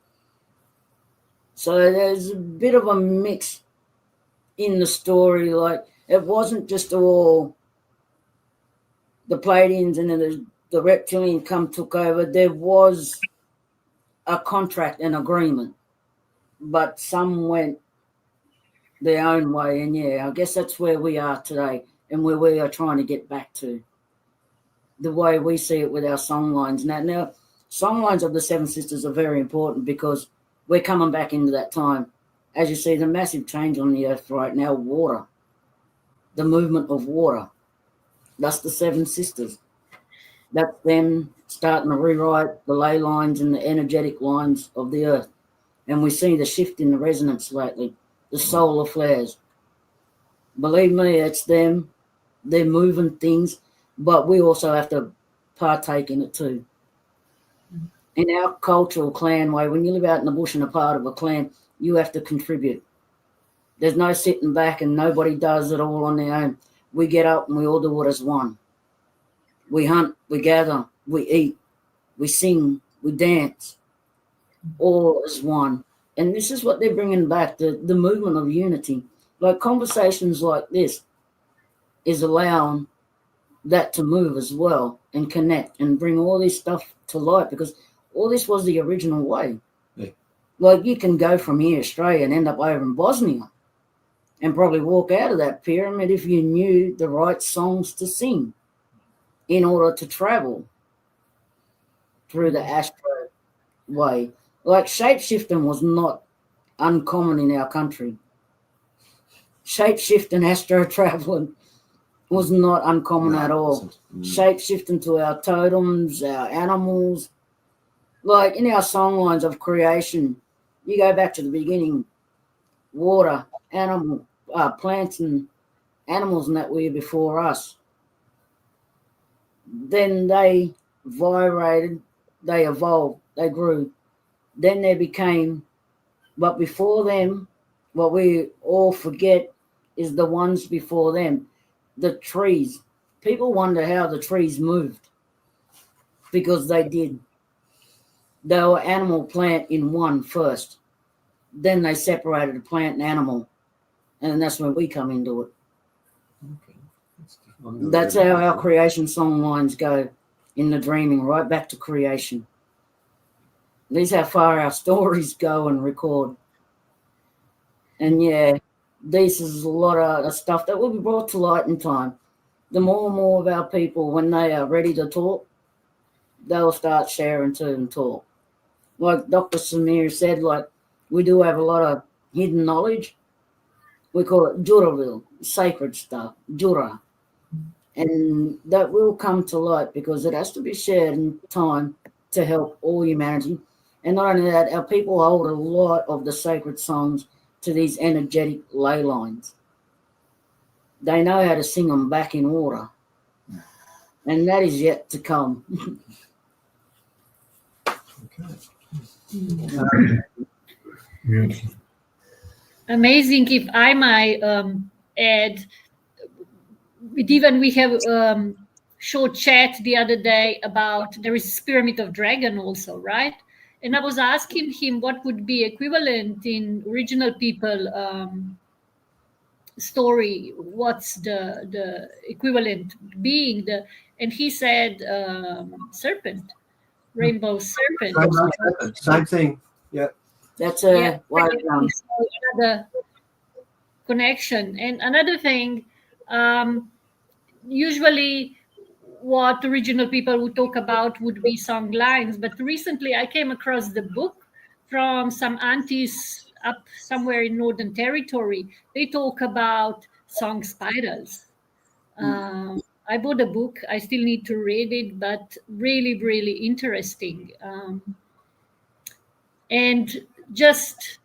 So there's a bit of a mix in the story. Like, it wasn't just all the Pleiadians and then the reptilian took over. There was a contract and agreement, but some went their own way. And I guess that's where we are today and where we are trying to get back to, the way we see it with our songlines. Now, songlines of the Seven Sisters are very important because we're coming back into that time. As you see, the massive change on the earth right now, water, the movement of water. That's the Seven Sisters. That's them starting to rewrite the ley lines and the energetic lines of the earth. And we see the shift in the resonance lately, the solar flares. Believe me, it's them. They're moving things, but we also have to partake in it too. In our cultural clan way, when you live out in the bush and a part of a clan, you have to contribute. There's no sitting back and nobody does it all on their own. We get up and we all do it as one. We hunt, we gather, we eat, we sing, we dance, all as one. And this is what they're bringing back, the movement of unity. Like conversations like this is allowing that to move as well and connect and bring all this stuff to light, because all this was the original way. Yeah. Like, you can go from here, Australia, and end up over in Bosnia and probably walk out of that pyramid if you knew the right songs to sing in order to travel through the astro way. Like, shape-shifting was not uncommon in our country. Shape-shifting, astro-traveling was not uncommon at all. Shape-shifting to our totems, our animals. Like, in our songlines of creation, you go back to the beginning, water, animal, plants and animals and that were before us. Then they vibrated, they evolved, they grew. Then they became, but before them, what we all forget is the ones before them, the trees. People wonder how the trees moved, because they did. They were animal plant in one first. Then they separated the plant and animal. And that's when we come into it. Okay. That's how our creation song lines go in the dreaming, right back to creation. These how far our stories go and record. And yeah, this is a lot of stuff that will be brought to light in time. The more and more of our people, when they are ready to talk, they'll start sharing too and talk. Like Dr. Samir said, like we do have a lot of hidden knowledge. We call it Juraville, sacred stuff, Jura. And that will come to light because it has to be shared in time to help all humanity. And not only that, our people hold a lot of the sacred songs to these energetic ley lines. They know how to sing them back in order. And that is yet to come. Amazing. If I might add, we have short chat the other day about there is Pyramid of Dragon also, right? And I was asking him what would be equivalent in original people story. What's the equivalent being and he said serpent, rainbow serpent. Same thing. Yeah. That's another connection. And another thing, usually what original people would talk about would be song lines, but recently I came across the book from some aunties up somewhere in Northern Territory. They talk about song spirals. I bought a book. I still need to read it, but really, really interesting. And just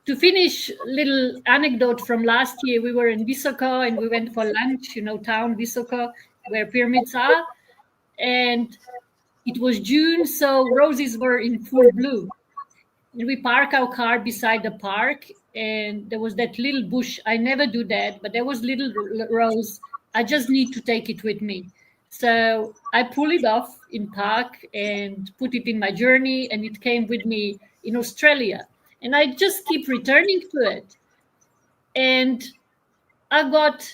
to finish, little anecdote from last year, we were in Visoko and we went for lunch, town Visoko, where pyramids are. And it was June, so roses were in full bloom. And we park our car beside the park, and there was that little bush. I never do that, but there was little rose. I just need to take it with me. So I pull it off in park and put it in my journey, and it came with me in Australia. And I just keep returning to it. And I got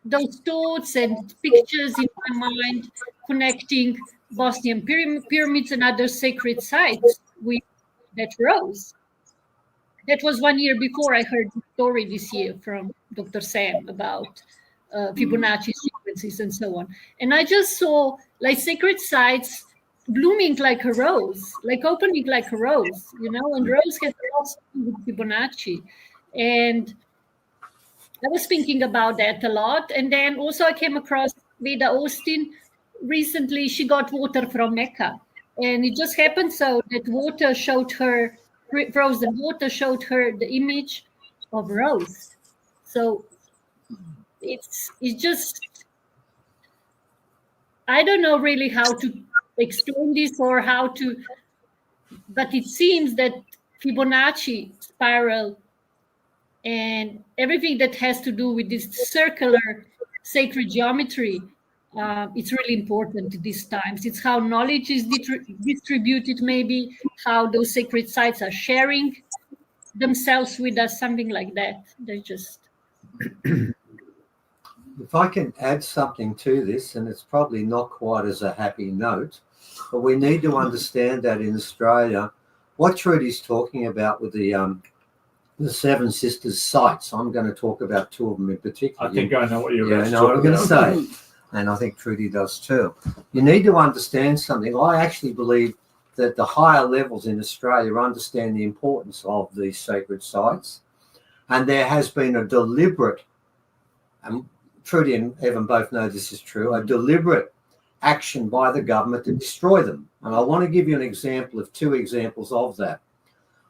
those thoughts and pictures in my mind connecting Bosnian pyramids and other sacred sites with that rose. That was 1 year before I heard the story this year from Dr. Sam about Fibonacci sequences and so on. And I just saw like sacred sites blooming like a rose, like opening like a rose, and rose has a lot to do with Fibonacci. And I was thinking about that a lot. And then also I came across Veda Austin. Recently, she got water from Mecca. And it just happened so that water showed her, frozen water showed her the image of rose. So it's just, I don't know really how to explain this or how to, but it seems that Fibonacci spiral and everything that has to do with this circular sacred geometry, it's really important at these times. It's how knowledge is distributed, maybe how those sacred sites are sharing themselves with us, something like that. They're just... If I can add something to this, and it's probably not quite as a happy note, but we need to understand that in Australia, what Trudy's talking about with the Seven Sisters sites, I'm going to talk about two of them in particular. I think I know what you're going to know what I'm going to say, and I think Trudy does too. You need to understand something. I actually believe that the higher levels in Australia understand the importance of these sacred sites, and there has been a deliberate, and Trudy and Evan both know this is true, a deliberate action by the government to destroy them. And I want to give you an example of two examples of that.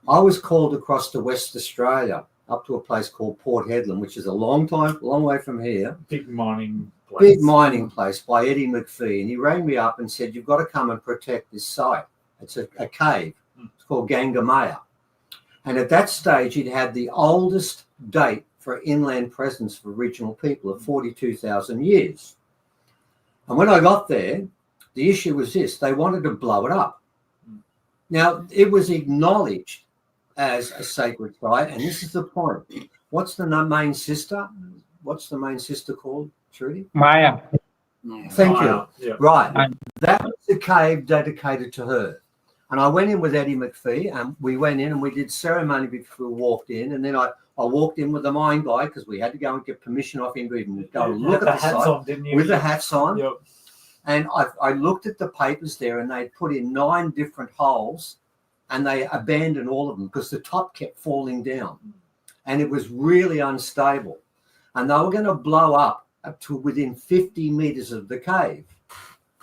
I was called across to West Australia up to a place called Port Hedland, which is a long way from here. Big mining big mining place by Eddie McPhee, and he rang me up and said, "You've got to come and protect this site. It's a cave. It's called Gangamaya." And at that stage, it had the oldest date for inland presence for regional people of 42,000 years. And when I got there, the issue was this: they wanted to blow it up. Now, it was acknowledged as a sacred site, and this is the point. What's the main sister? What's the main sister called, Trudy? Maya. Thank you. Yeah. Right. Maya. That was the cave dedicated to her. And I went in with Eddie McPhee, and we went in and we did ceremony before we walked in. And then I walked in with the mine guy because we had to go and get permission off him to even go and look at the hats site. on, didn't you? With the hats on. Yep. And I looked at the papers there, and they put in 9 different holes, and they abandoned all of them because the top kept falling down. And it was really unstable. And they were going to blow up to within 50 meters of the cave.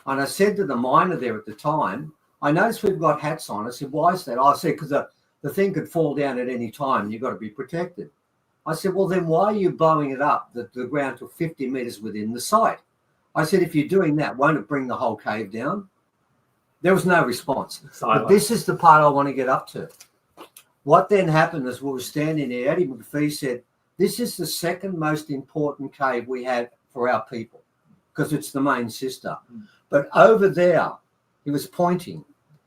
And I said to the miner there at the time, "I noticed we've got hats on." I said, "Why is that?" I said, "Because the thing could fall down at any time and you've got to be protected." I said, "Well, then why are you blowing it up, the ground to 50 meters within the site?" I said, "If you're doing that, won't it bring the whole cave down?" There was no response. But this is the part I want to get up to. What then happened is we were standing there. Eddie McPhee said, "This is the second most important cave we have for our people because it's the main sister. But over there," he was pointing,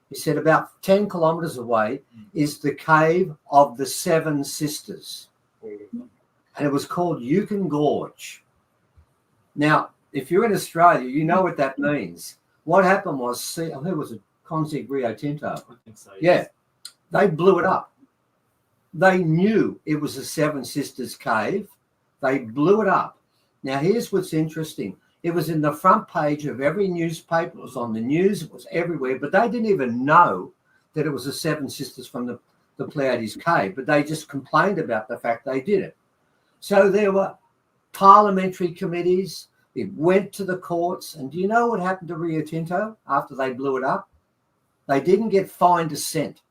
he said, "about 10 kilometers away is the cave of the 7 sisters." And it was called Yukon Gorge. Now, if you're in Australia, you know what that means. What happened was, who was it? Conzig Rio Tinto. I think so, Yeah, they blew it up. They knew it was a 7 Sisters cave. They blew it up. Now, here's what's interesting. It was in the front page of every newspaper. It was on the news. It was everywhere. But they didn't even know that it was the 7 Sisters from the Pleiades cave. But they just complained about the fact they did it. So there were parliamentary committees. It went to the courts. And do you know what happened to Rio Tinto after they blew it up? They didn't get fined a cent.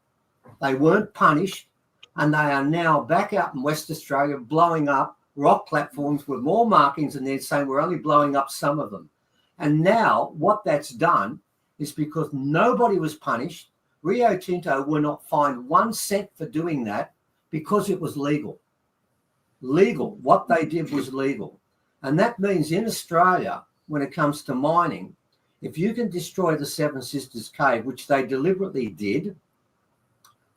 They weren't punished. And they are now back out in West Australia blowing up rock platforms with more markings, and they're saying we're only blowing up some of them. And now what that's done is because nobody was punished, Rio Tinto were not fined 1 cent for doing that because it was legal. Legal. What they did was legal. And that means in Australia, when it comes to mining, if you can destroy the 7 Sisters cave, which they deliberately did,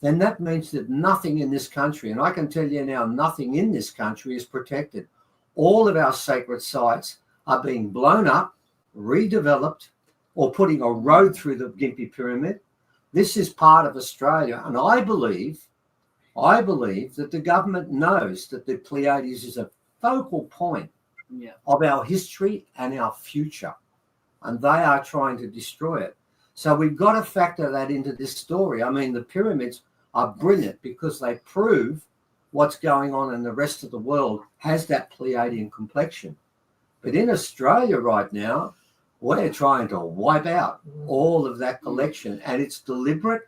then that means that nothing in this country, and I can tell you now, nothing in this country is protected. All of our sacred sites are being blown up, redeveloped, or putting a road through the Gympie Pyramid. This is part of Australia, and I believe that the government knows that the Pleiades is a focal point of our history and our future, and they are trying to destroy it. So we've got to factor that into this story. I mean, the pyramids are brilliant because they prove what's going on in the rest of the world has that Pleiadian complexion. But in Australia right now, we're trying to wipe out all of that collection, and it's deliberate.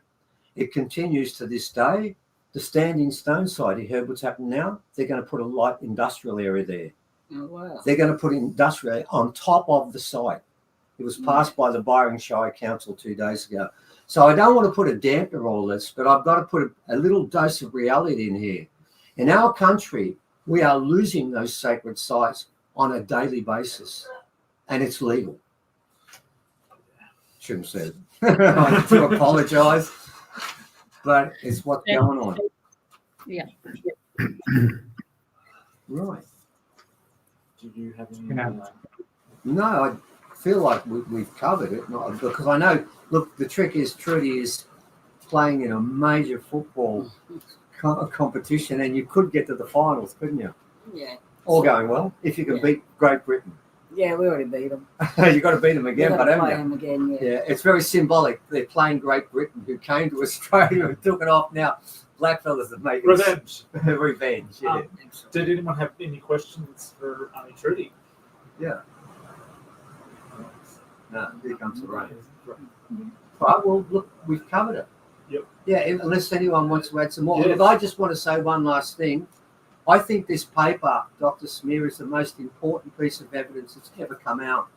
It continues to this day. The Standing Stone site, you heard what's happened now? They're going to put a light industrial area there. Oh, wow. They're going to put industrial area on top of the site. It was passed by the Byron Shire Council 2 days ago. So I don't want to put a damper on all this, but I've got to put a little dose of reality in here. In our country, we are losing those sacred sites on a daily basis, and it's legal. Shouldn't have said it. I have to apologise, but it's what's going on. Yeah. Right. Do you have any? No, I feel like we've covered it, because I know, look, the trick is Trudy is playing in a major football competition, and you could get to the finals, couldn't you? Yeah. All going well, if you can beat Great Britain. Yeah, we already beat them. You've got to beat them again, but haven't you? Them again, yeah. Yeah, it's very symbolic. They're playing Great Britain, who came to Australia and took it off. Now, blackfellas have made Revenge. Revenge, yeah. Did anyone have any questions for Aunty Trudy? Yeah. No, here comes the rain. Right, well, look, we've covered it. Yep. Yeah, unless anyone wants to add some more. Yes. Look, I just want to say one last thing. I think this paper, Dr. Smear, is the most important piece of evidence that's ever come out.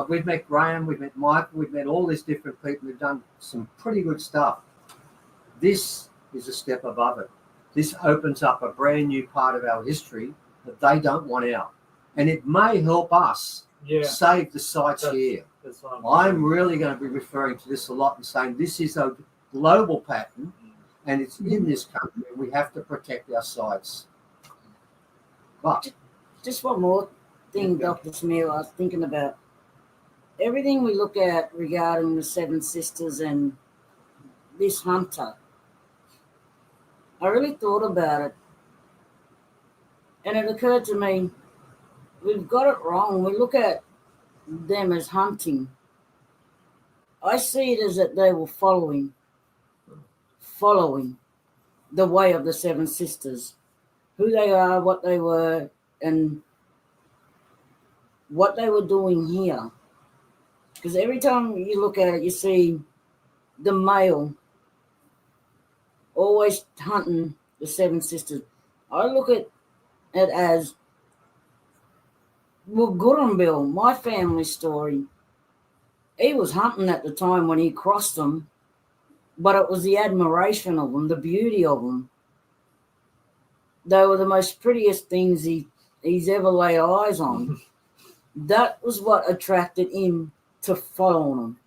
We've met Graham, we've met Michael, we've met all these different people who've done some pretty good stuff. This is a step above it. This opens up a brand new part of our history that they don't want out. And it may help us save the sites here. I'm really going to be referring to this a lot and saying this is a global pattern and it's in this country. We have to protect our sites. But just one more thing, Dr. Smear, I was thinking about. Everything we look at regarding the Seven Sisters and this hunter, I really thought about it. And it occurred to me, we've got it wrong. We look at them as hunting. I see it as that they were following the way of the Seven Sisters, who they are, what they were, and what they were doing here. Because every time you look at it, you see the male always hunting the Seven Sisters. I look at it as, well, Buumabil, my family story, he was hunting at the time when he crossed them, but it was the admiration of them, the beauty of them. They were the most prettiest things he's ever laid eyes on. That was what attracted him to follow them.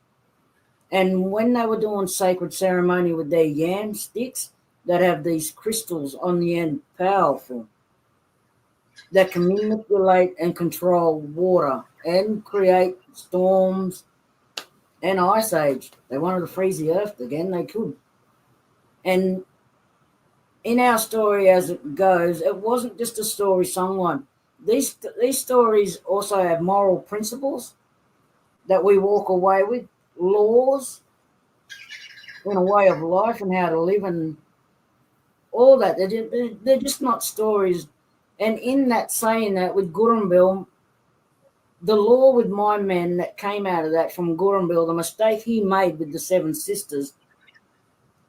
And when they were doing sacred ceremony with their yam sticks that have these crystals on the end, powerful, that can manipulate and control water and create storms and ice age. They wanted to freeze the earth again, they could. And in our story as it goes, it wasn't just a story someone. These stories also have moral principles that we walk away with, laws in a way of life and how to live and all that. They're just not stories. And in that saying that with Buumabil, the law with my men that came out of that from Buumabil, the mistake he made with the Seven Sisters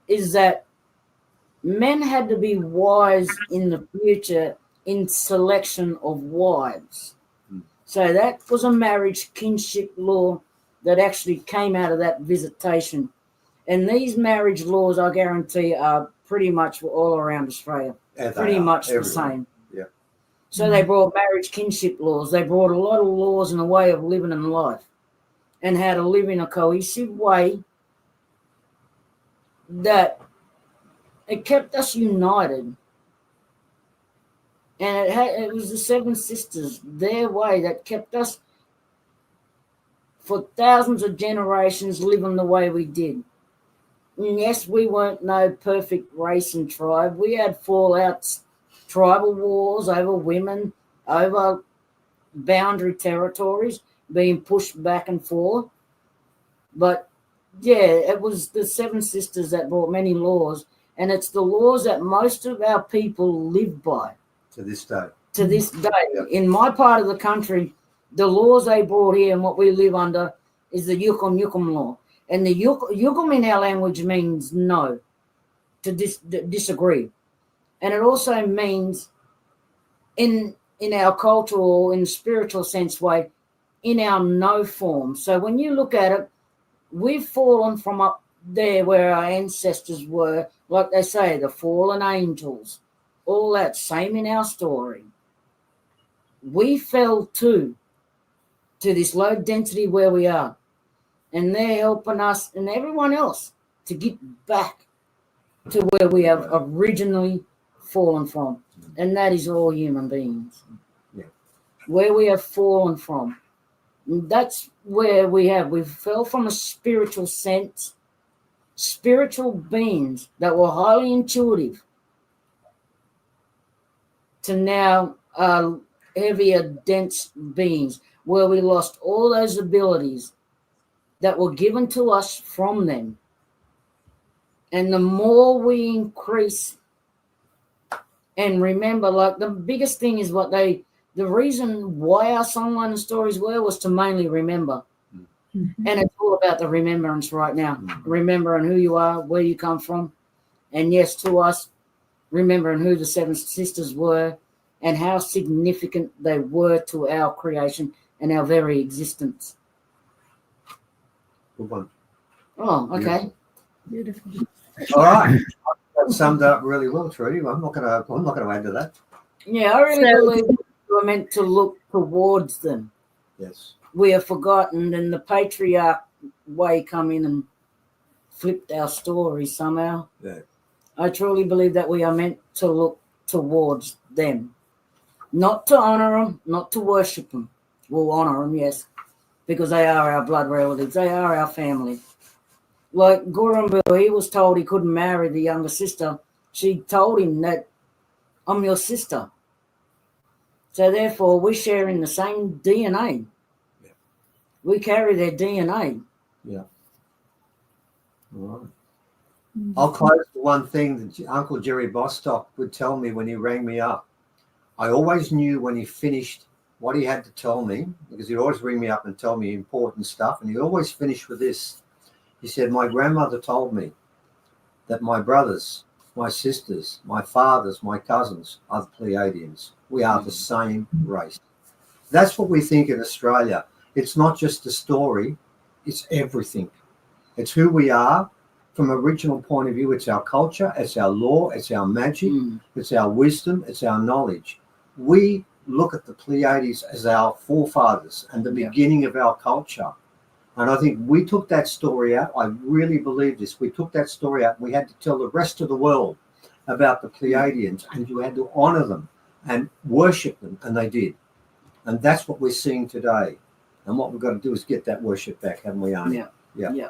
is that men had to be wise in the future in selection of wives. So that was a marriage kinship law that actually came out of that visitation. And these marriage laws, I guarantee, are pretty much all around Australia. Pretty much the same. Yeah. So they brought marriage kinship laws. They brought a lot of laws in a way of living in life and how to live in a cohesive way that it kept us united. And it was the Seven Sisters, their way, that kept us for thousands of generations living the way we did. And yes, we weren't no perfect race and tribe. We had fallouts, tribal wars over women, over boundary territories, being pushed back and forth. But yeah, it was the Seven Sisters that brought many laws, and it's the laws that most of our people live by. To this day. To this day. Yep. In my part of the country, the laws they brought here and what we live under is the Yukum law. And the Yukum in our language means no, to disagree. And it also means in our cultural, in spiritual sense way, in our no form. So when you look at it, we've fallen from up there where our ancestors were, like they say, the fallen angels. All that, same in our story. We fell to this low density where we are. And they're helping us and everyone else to get back to where we have originally fallen from. And that is all human beings. Yeah. Where we have fallen from. That's where we fell from a spiritual sense, spiritual beings that were highly intuitive, to now heavier, dense beings, where we lost all those abilities that were given to us from them. And the more we increase and remember, like the biggest thing is the reason why our songline stories were was to mainly remember. Mm-hmm. And it's all about the remembrance right now. Mm-hmm. Remembering who you are, where you come from. And yes, to us, remembering who the seven sisters were and how significant they were to our creation and our very existence. Good one. Oh, okay. Beautiful. All right. That summed up really well, Trudy. I'm not gonna add to that. Yeah, I really believe we're meant to look towards them. Yes. We are forgotten, and the patriarch way come in and flipped our story somehow. Yeah. I truly believe that we are meant to look towards them. Not to honour them, not to worship them. We'll honour them, yes, because they are our blood relatives. They are our family. Like Buumabil, he was told he couldn't marry the younger sister. She told him that, I'm your sister. So therefore, we're sharing the same DNA. Yeah. We carry their DNA. Yeah. All right. I'll close with one thing that Uncle Jerry Bostock would tell me when he rang me up. I always knew when he finished what he had to tell me, because he'd always ring me up and tell me important stuff, and he always finished with this. He said, my grandmother told me that my brothers, my sisters, my fathers, my cousins are the Pleiadians. We are the same race. That's what we think in Australia. It's not just a story, it's everything. It's who we are from an original point of view. It's our culture, it's our law, it's our magic, it's our wisdom, it's our knowledge. We look at the Pleiades as our forefathers and the beginning of our culture. And I think we took that story out. I really believe this. We took that story out. We had to tell the rest of the world about the Pleiadians, and you had to honor them and worship them, and they did. And that's what we're seeing today. And what we've got to do is get that worship back, haven't we, Aunty? Yeah.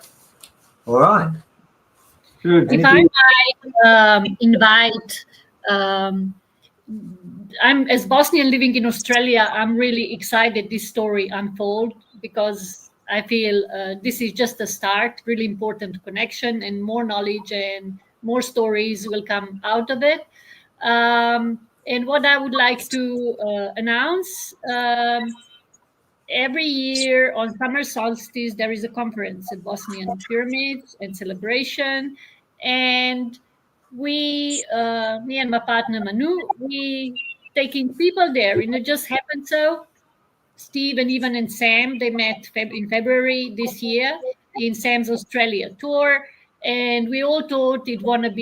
All right. Good. If I might invite, I'm as Bosnian living in Australia, I'm really excited this story unfold, because I feel this is just a start, really important connection, and more knowledge and more stories will come out of it. And what I would like to announce, every year on summer solstice, there is a conference at Bosnian Pyramids and celebration. And we, me and my partner Manu, we taking people there. And it just happened so. Steve and Ivan and Sam, they met in February this year in Sam's Australia tour. And we all thought it would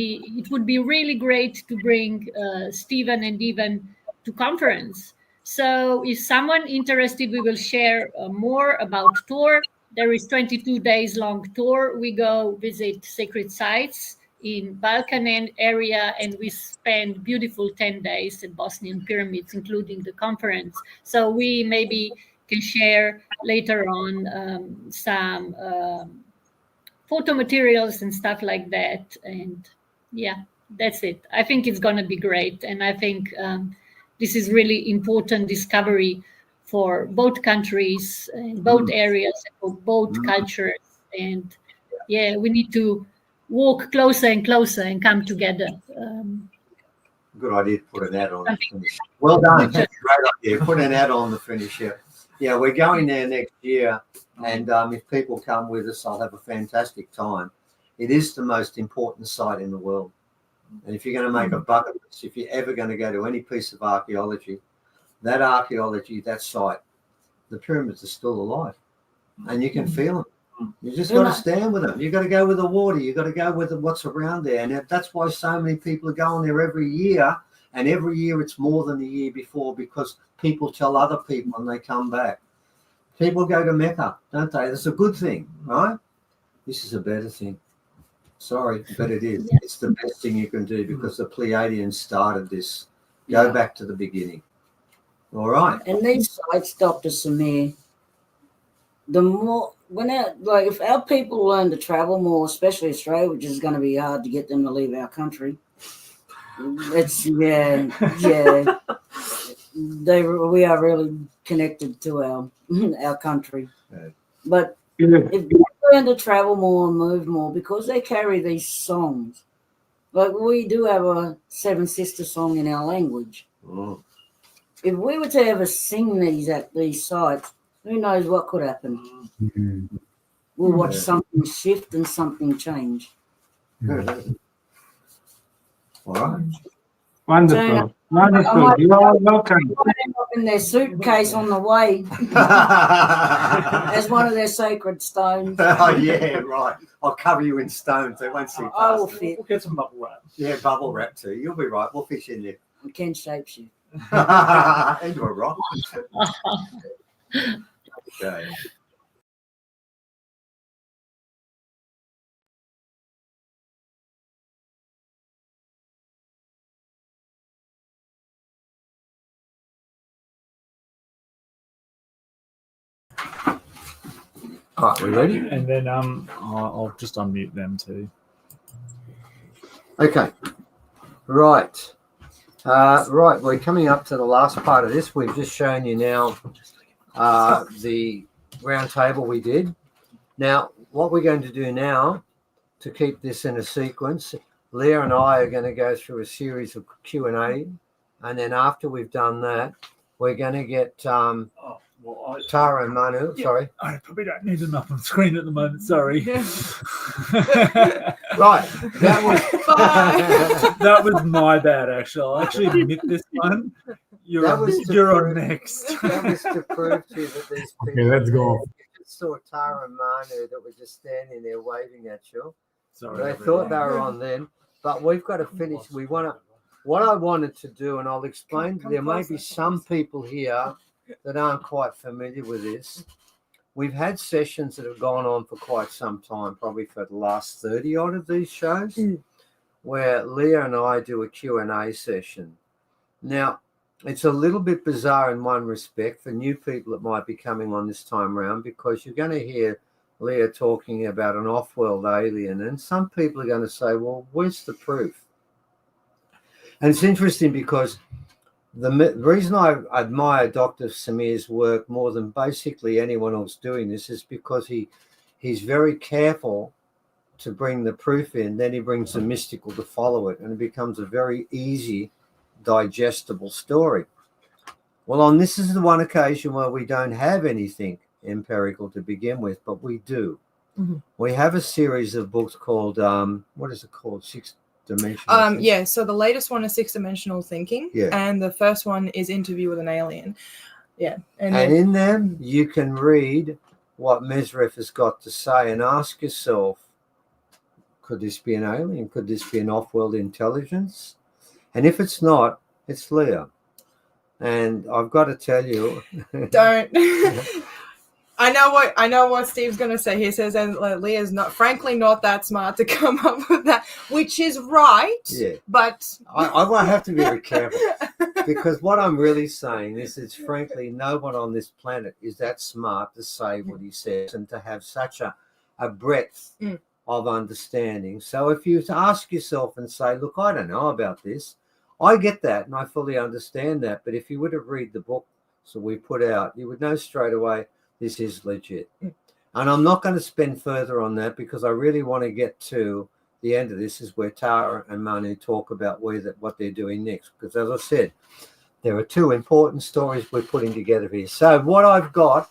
be really great to bring Stephen and Ivan to conference. So if someone interested, we will share more about tour. There is 22 days long tour. We go visit sacred sites in Balkan area, and we spend beautiful 10 days at Bosnian Pyramids, including the conference. So we maybe can share later on some photo materials and stuff like that. And yeah, that's it. I think it's going to be great. And I think this is really important discovery for both countries, and both areas, for both cultures. And yeah, we need to walk closer and closer and come together. Good idea to put an ad on the finish. Well done. That's a great idea. Put an ad on the finish. Yeah, we're going there next year. And if people come with us, I'll have a fantastic time. It is the most important site in the world. And if you're going to make a bucket list, if you're ever going to go to any piece of archaeology, that site, the pyramids are still alive. And you can feel them. You just got to stand with them. You got to go with the water. You got to go with what's around there. And that's why so many people are going there every year. And every year it's more than the year before, because people tell other people and they come back. People go to Mecca, don't they? That's a good thing, right? This is a better thing. Sorry, but it is. Yeah. It's the best thing you can do, because the Pleiadians started this. Go back to the beginning. All right. And these sites, Dr. Samir, the more, if our people learn to travel more, especially Australia, which is going to be hard to get them to leave our country. We are really connected to our country. Okay. But if they learn to travel more and move more, because they carry these songs, like we do have a Seven Sister song in our language. Oh. If we were to ever sing these at these sites, who knows what could happen? Mm-hmm. We'll watch something shift and something change. All right. Wonderful. Wonderful. You are welcome. Might end up in their suitcase on the way as one of their sacred stones. Oh, yeah, right. I'll cover you in stones. They won't see I will past. fit. We'll get some bubble wrap. Yeah, bubble wrap too. You'll be right. We'll fish in there. I can shapeshift. And you're right. Okay. All right, we ready? And then I'll just unmute them too. Okay. Right. Right, we're coming up to the last part of this. We've just shown you now the round table we did. Now, what we're going to do now to keep this in a sequence, Leah and I are going to go through a series of Q&A, and then after we've done that, we're going to get Tara and Manu. Yeah. Sorry. I probably don't need them up on screen at the moment. Sorry. Right. That was That was my bad. Actually, I'll actually admit this one. You're That on, was to you're prove- on next. that was to prove to you that these people. Okay, let's go. You just saw Tara and Manu that were just standing there waving at you. Sorry. They thought they were on then, but we've got to finish. We want to. What I wanted to do, and I'll explain. There may be some people here that aren't quite familiar with this. We've had sessions that have gone on for quite some time, probably for the last 30 odd of these shows, where Leah and I do a Q&A session. Now, it's a little bit bizarre in one respect for new people that might be coming on this time around, because you're going to hear Leah talking about an off-world alien, and some people are going to say, well, where's the proof? And it's interesting because the reason I admire Dr. Samir's work more than basically anyone else doing this is because he's very careful to bring the proof in, then he brings the mystical to follow it, and it becomes a very easy, digestible story. Well, on this is the one occasion where we don't have anything empirical to begin with, but we do. Mm-hmm. We have a series of books called, what is it called? Six Dimensional. Yeah, so the latest one is 6-dimensional thinking, Yeah. and the first one is Interview with an Alien. Yeah. And then, in them, you can read what Mesref has got to say and ask yourself, could this be an alien? Could this be an off-world intelligence? And if it's not, it's Leah. And I've got to tell you, don't. I know what Steve's gonna say. He says, and Leah's frankly not that smart to come up with that, which is right. Yeah. But I will have to be very careful, because what I'm really saying is, it's frankly, no one on this planet is that smart to say what he says and to have such a breadth of understanding. So if you ask yourself and say, look, I don't know about this, I get that and I fully understand that. But if you were to read the book that we put out, you would know straight away this is legit. And I'm not going to spend further on that, because I really want to get to the end of this, is where Tara and Manu talk about what they're doing next. Because as I said, there are two important stories we're putting together here. So what I've got,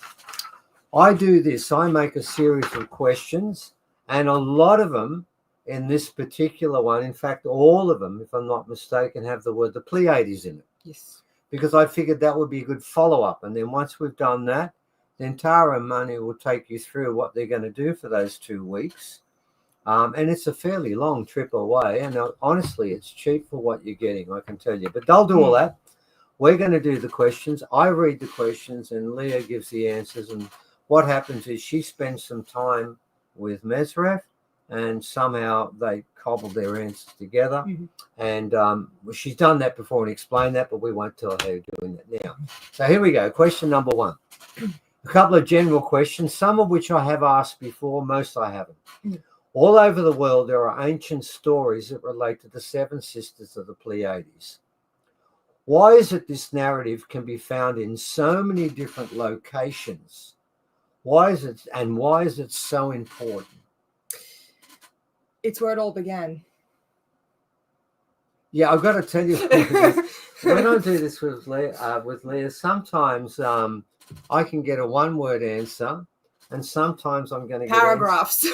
I do this. I make a series of questions, and a lot of them in this particular one, in fact, all of them, if I'm not mistaken, have the word the Pleiades in it. yes. Because I figured that would be a good follow-up. And then once we've done that, then Tara and Manu will take you through what they're going to do for those 2 weeks. And it's a fairly long trip away. And honestly, it's cheap for what you're getting, I can tell you. But they'll do all that. We're going to do the questions. I read the questions and Leah gives the answers. And what happens is she spends some time with Mesref, and somehow they cobble their answers together. And she's done that before and explained that, but we won't tell her how you're doing that now. So here we go. Question number 1. A couple of general questions, some of which I have asked before, most I haven't. All over the world, there are ancient stories that relate to the 7 sisters of the Pleiades. Why is it this narrative can be found in so many different locations? Why is it so important? It's where it all began. Yeah, I've got to tell you, when I do this with Leah, sometimes I can get a one-word answer, and sometimes I'm going to get Paragraphs.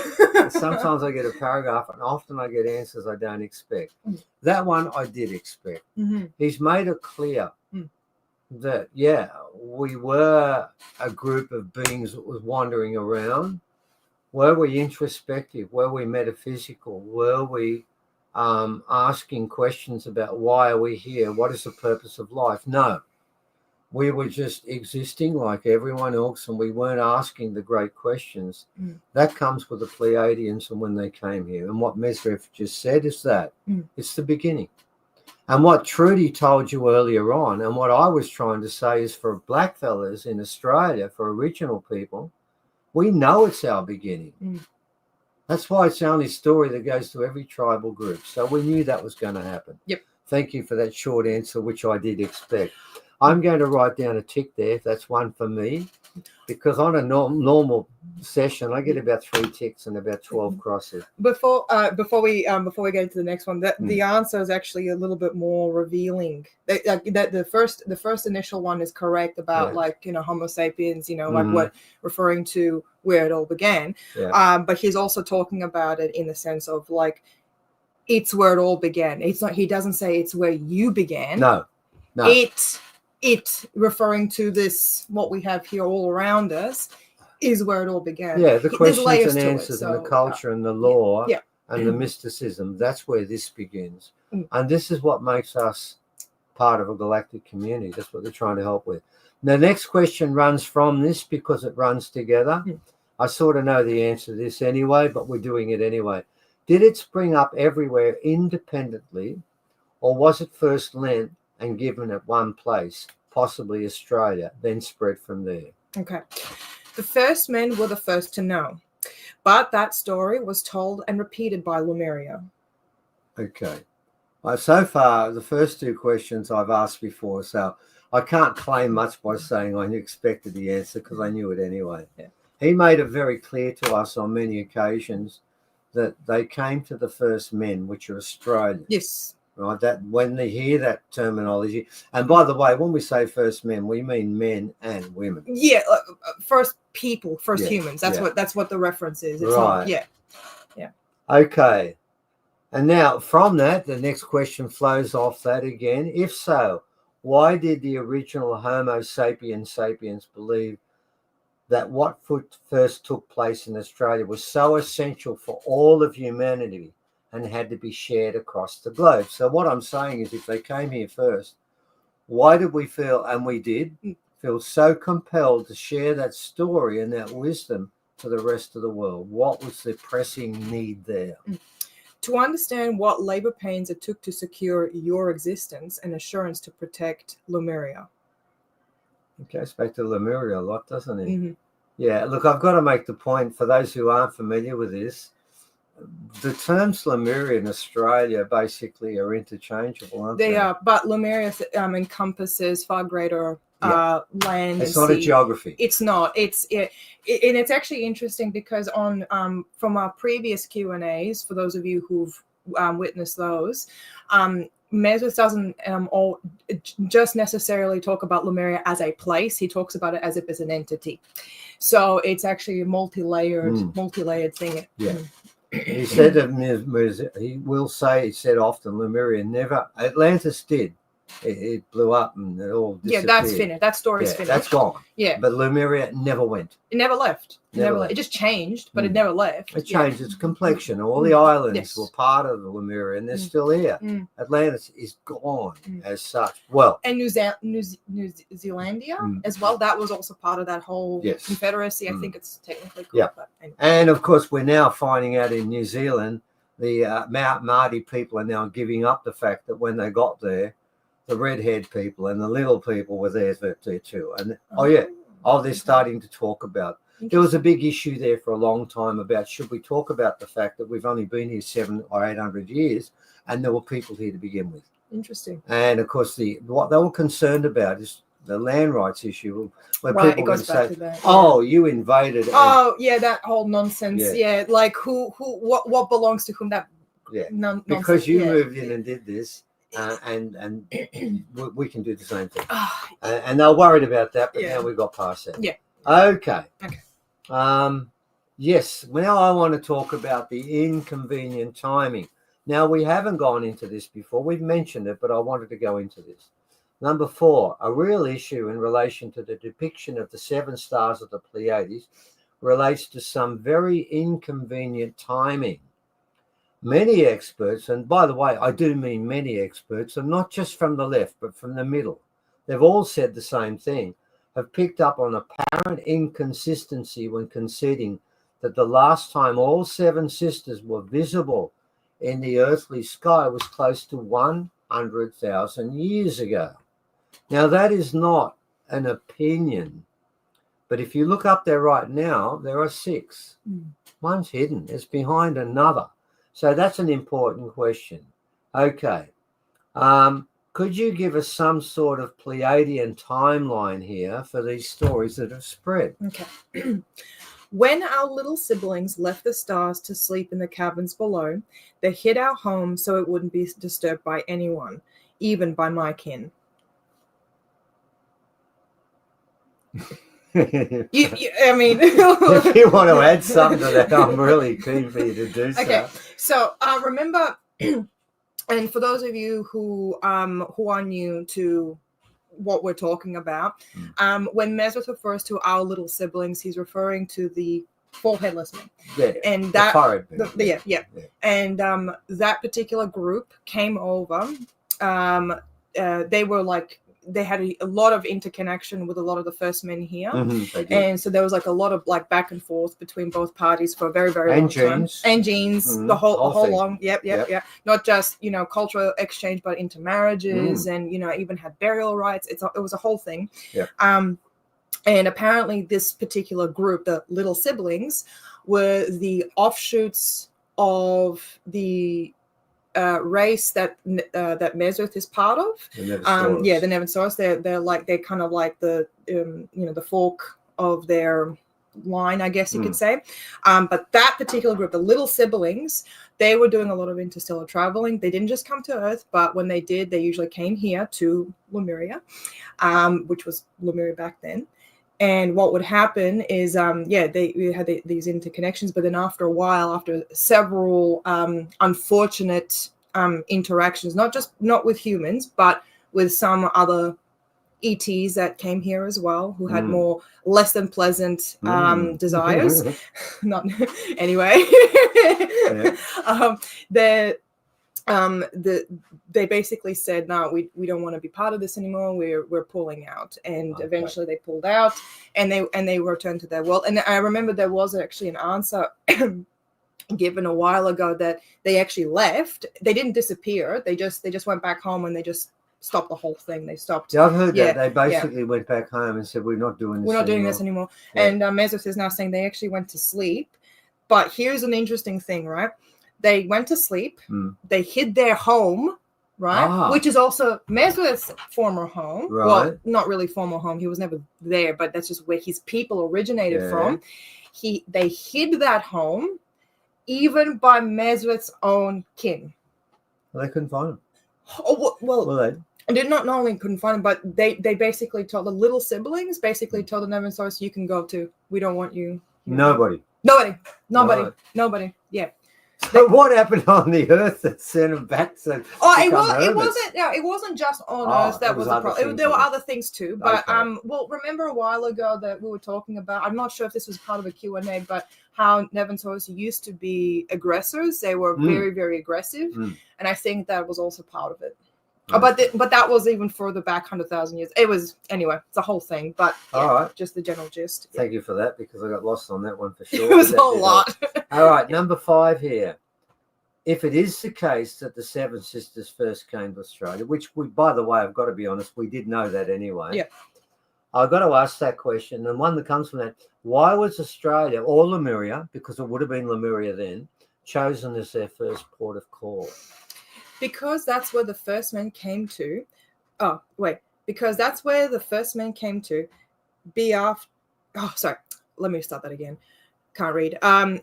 sometimes I get a paragraph, and often I get answers I don't expect. That one I did expect. He's made it clear that, yeah, we were a group of beings that was wandering around. Were we introspective? Were we metaphysical? Were we asking questions about why are we here? What is the purpose of life? No. We were just existing like everyone else, and we weren't asking the great questions. That comes with the Pleiadians and when they came here. And what Mesrev just said is that it's the beginning. And what Trudy told you earlier on, and what I was trying to say is for blackfellas in Australia, for original people, we know it's our beginning. That's why it's the only story that goes to every tribal group. So we knew that was going to happen. Yep. Thank you for that short answer, which I did expect. I'm going to write down a tick there if that's one for me, because on a normal session I get about 3 ticks and about 12 crosses. Before we go to the next one, the answer is actually a little bit more revealing. That the first initial one is correct about Homo sapiens, like what referring to where it all began. But he's also talking about it in the sense of like it's where it all began. It's not. He doesn't say it's where you began. No. It referring to this, what we have here all around us, is where it all began. Yeah, the questions and to answers it, and the culture and the law and the mysticism, that's where this begins. And this is what makes us part of a galactic community. That's what they're trying to help with. The next question runs from this because it runs together. I sort of know the answer to this anyway, but we're doing it anyway. Did it spring up everywhere independently, or was it first lent and given at one place, possibly Australia, then spread from there? Okay. The first men were the first to know, but that story was told and repeated by Lemuria. Okay. So far, the first 2 questions I've asked before, so I can't claim much by saying I expected the answer because I knew it anyway. He made it very clear to us on many occasions that they came to the first men, which are Australians. Yes. Right, that when they hear that terminology, and by the way, when we say first men, we mean men and women. Yeah, first people, first humans. That's what the reference is. It's right. Not, Okay. And now from that, the next question flows off that again. If so, why did the original Homo sapiens believe that what first took place in Australia was so essential for all of humanity and had to be shared across the globe? So what I'm saying is, if they came here first, why did we feel, and we did, feel so compelled to share that story and that wisdom to the rest of the world? What was the pressing need there? To understand what labor pains it took to secure your existence and assurance to protect Lemuria. It goes back to Lemuria a lot, doesn't it? Yeah, look, I've got to make the point for those who aren't familiar with this. The terms Lemuria and Australia basically are interchangeable, aren't they? They are, but Lemuria encompasses far greater land. It's and not sea. a geography. It's not. And it's actually interesting because on from our previous Q&As, for those of you who've witnessed those, Mezos doesn't just necessarily talk about Lemuria as a place. He talks about it as if it's an entity. So it's actually a multi-layered thing. Yeah. He said that he will say, he said often, Lemuria never, Atlantis did. It blew up and it all disappeared. Yeah, that's finished. That story's finished. That's gone. Yeah. But Lemuria never went. It never left. Never left. It just changed, but it never left. It changed its complexion. All the islands were part of the Lemuria, and they're still here. Atlantis is gone as such. Well, and New Zealandia as well. That was also part of that whole confederacy. I think it's technically called. Yeah. But anyway. And of course, we're now finding out in New Zealand, the Māori people are now giving up the fact that when they got there, the red-haired people and the little people were there too. And they're starting to talk about. There was a big issue there for a long time about should we talk about the fact that we've only been here 700 or 800 years and there were people here to begin with. Interesting. And of course, what they were concerned about is the land rights issue, where people would say, you invaded. That whole nonsense. Yeah, like what belongs to whom? That because you moved in and did this. And we can do the same thing. And they're worried about that, but now we've got past that. Yeah. Okay. Yes, now I want to talk about the inconvenient timing. Now, we haven't gone into this before. We've mentioned it, but I wanted to go into this. Number 4, a real issue in relation to the depiction of the 7 stars of the Pleiades relates to some very inconvenient timing. Many experts, and by the way, I do mean many experts, and not just from the left, but from the middle, they've all said the same thing, have picked up on apparent inconsistency when conceding that the last time all 7 sisters were visible in the earthly sky was close to 100,000 years ago. Now, that is not an opinion, but if you look up there right now, there are 6. One's hidden. It's behind another. So that's an important question. Okay. Could you give us some sort of Pleiadian timeline here for these stories that have spread? Okay. When our little siblings left the stars to sleep in the caverns below, they hid our home so it wouldn't be disturbed by anyone, even by my kin. I mean, if you want to add something to that, I'm really keen for you to do so. Okay, so remember, and for those of you who are new to what we're talking about, when Mesrith refers to our little siblings, he's referring to the 4 headless men. Yeah, and that yeah. And that particular group came over. They were like, they had a lot of interconnection with a lot of the first men here, and so there was like a lot of like back and forth between both parties for a very, very long time. And genes, the whole long, yep. Not just cultural exchange, but intermarriages, and even had burial rights. It was a whole thing. And apparently, this particular group, the little siblings, were the offshoots of the race that Mesrith is part of. The Nevensaurus. They're kind of like the the fork of their line, I guess you could say. But that particular group, the little siblings, they were doing a lot of interstellar traveling. They didn't just come to Earth, but when they did, they usually came here to Lemuria, which was Lemuria back then. And what would happen is, they had these interconnections, but then after a while, after several unfortunate interactions, not with humans, but with some other ETs that came here as well, who had less than pleasant desires. Not anyway. They basically said, no, we don't want to be part of this anymore. We're pulling out, and eventually they pulled out, and they returned to their world. And I remember there was actually an answer given a while ago that they actually left. They didn't disappear. They just went back home, and they just stopped the whole thing. They stopped. Yeah, I've heard that. They basically went back home and said, we're not doing this anymore. And Mesrith is now saying they actually went to sleep. But here's an interesting thing, right? They went to sleep. They hid their home, right? Which is also Mesrith's former home. Right. Well, not really former home. He was never there, but that's just where his people originated from. They hid that home, even by Mesrith's own kin. Well, they couldn't find him. And they not only couldn't find him, but they basically told the little siblings, told the Nevensaurus, you can go too. We don't want you. Nobody. Yeah. So what happened on the Earth that sent them back to? It wasn't just on Earth that was the problem. There were other things too. But remember a while ago that we were talking about. I'm not sure if this was part of a Q&A, but how Nevensaurus used to be aggressors. They were very, very aggressive, and I think that was also part of it. But that was even further back 100,000 years. It was anyway. It's a whole thing, but just the general gist. Thank you for that, because I got lost on that one for sure. It was a lot. All right, number 5 here. If it is the case that the 7 sisters first came to Australia, which we, by the way, I've got to be honest, we did know that anyway. Yeah. I've got to ask that question, and one that comes from that: why was Australia or Lemuria, because it would have been Lemuria then, chosen as their first port of call? Because that's where the first men came to. Because that's where the first men came to be after. Oh, sorry. Let me start that again. Can't read.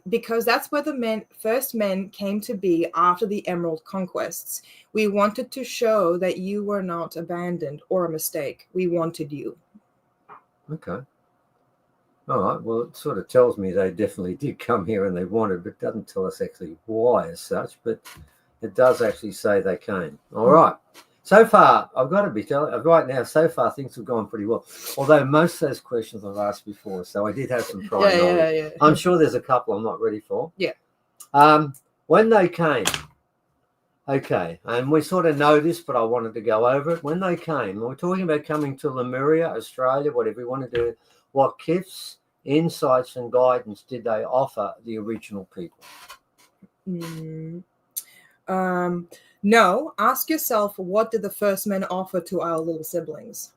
Because that's where the first men came to be after the Emerald Conquests. We wanted to show that you were not abandoned or a mistake. We wanted you. Okay. All right. Well, it sort of tells me they definitely did come here and they wanted, but it doesn't tell us actually why as such. But it does actually say they came. All right. So far, I've got to be telling right now. So far, things have gone pretty well. Although most of those questions I've asked before, so I did have some prior knowledge. Yeah. I'm sure there's a couple I'm not ready for. Yeah. When they came. Okay, and we sort of know this, but I wanted to go over it. When they came, we're talking about coming to Lemuria, Australia, whatever you want to do. What gifts, insights, and guidance did they offer the original people? No, ask yourself, what did the first men offer to our little siblings?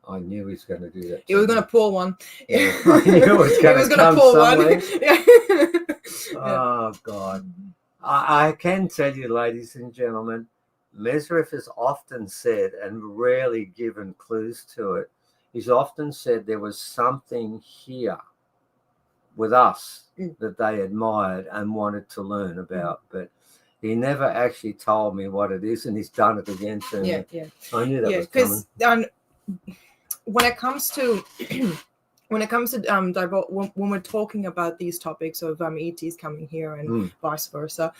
I knew he was going to do that. He was going to pull one. Yeah, I knew it was going to pull somewhere. One. Yeah. Oh, God. I can tell you, ladies and gentlemen, Mesrith has often said, and rarely given clues to it, he's often said there was something here with us that they admired and wanted to learn about, but he never actually told me what it is, and he's done it again to me. Yeah. I knew that was because when it comes to when we're talking about these topics of ETs coming here and vice versa,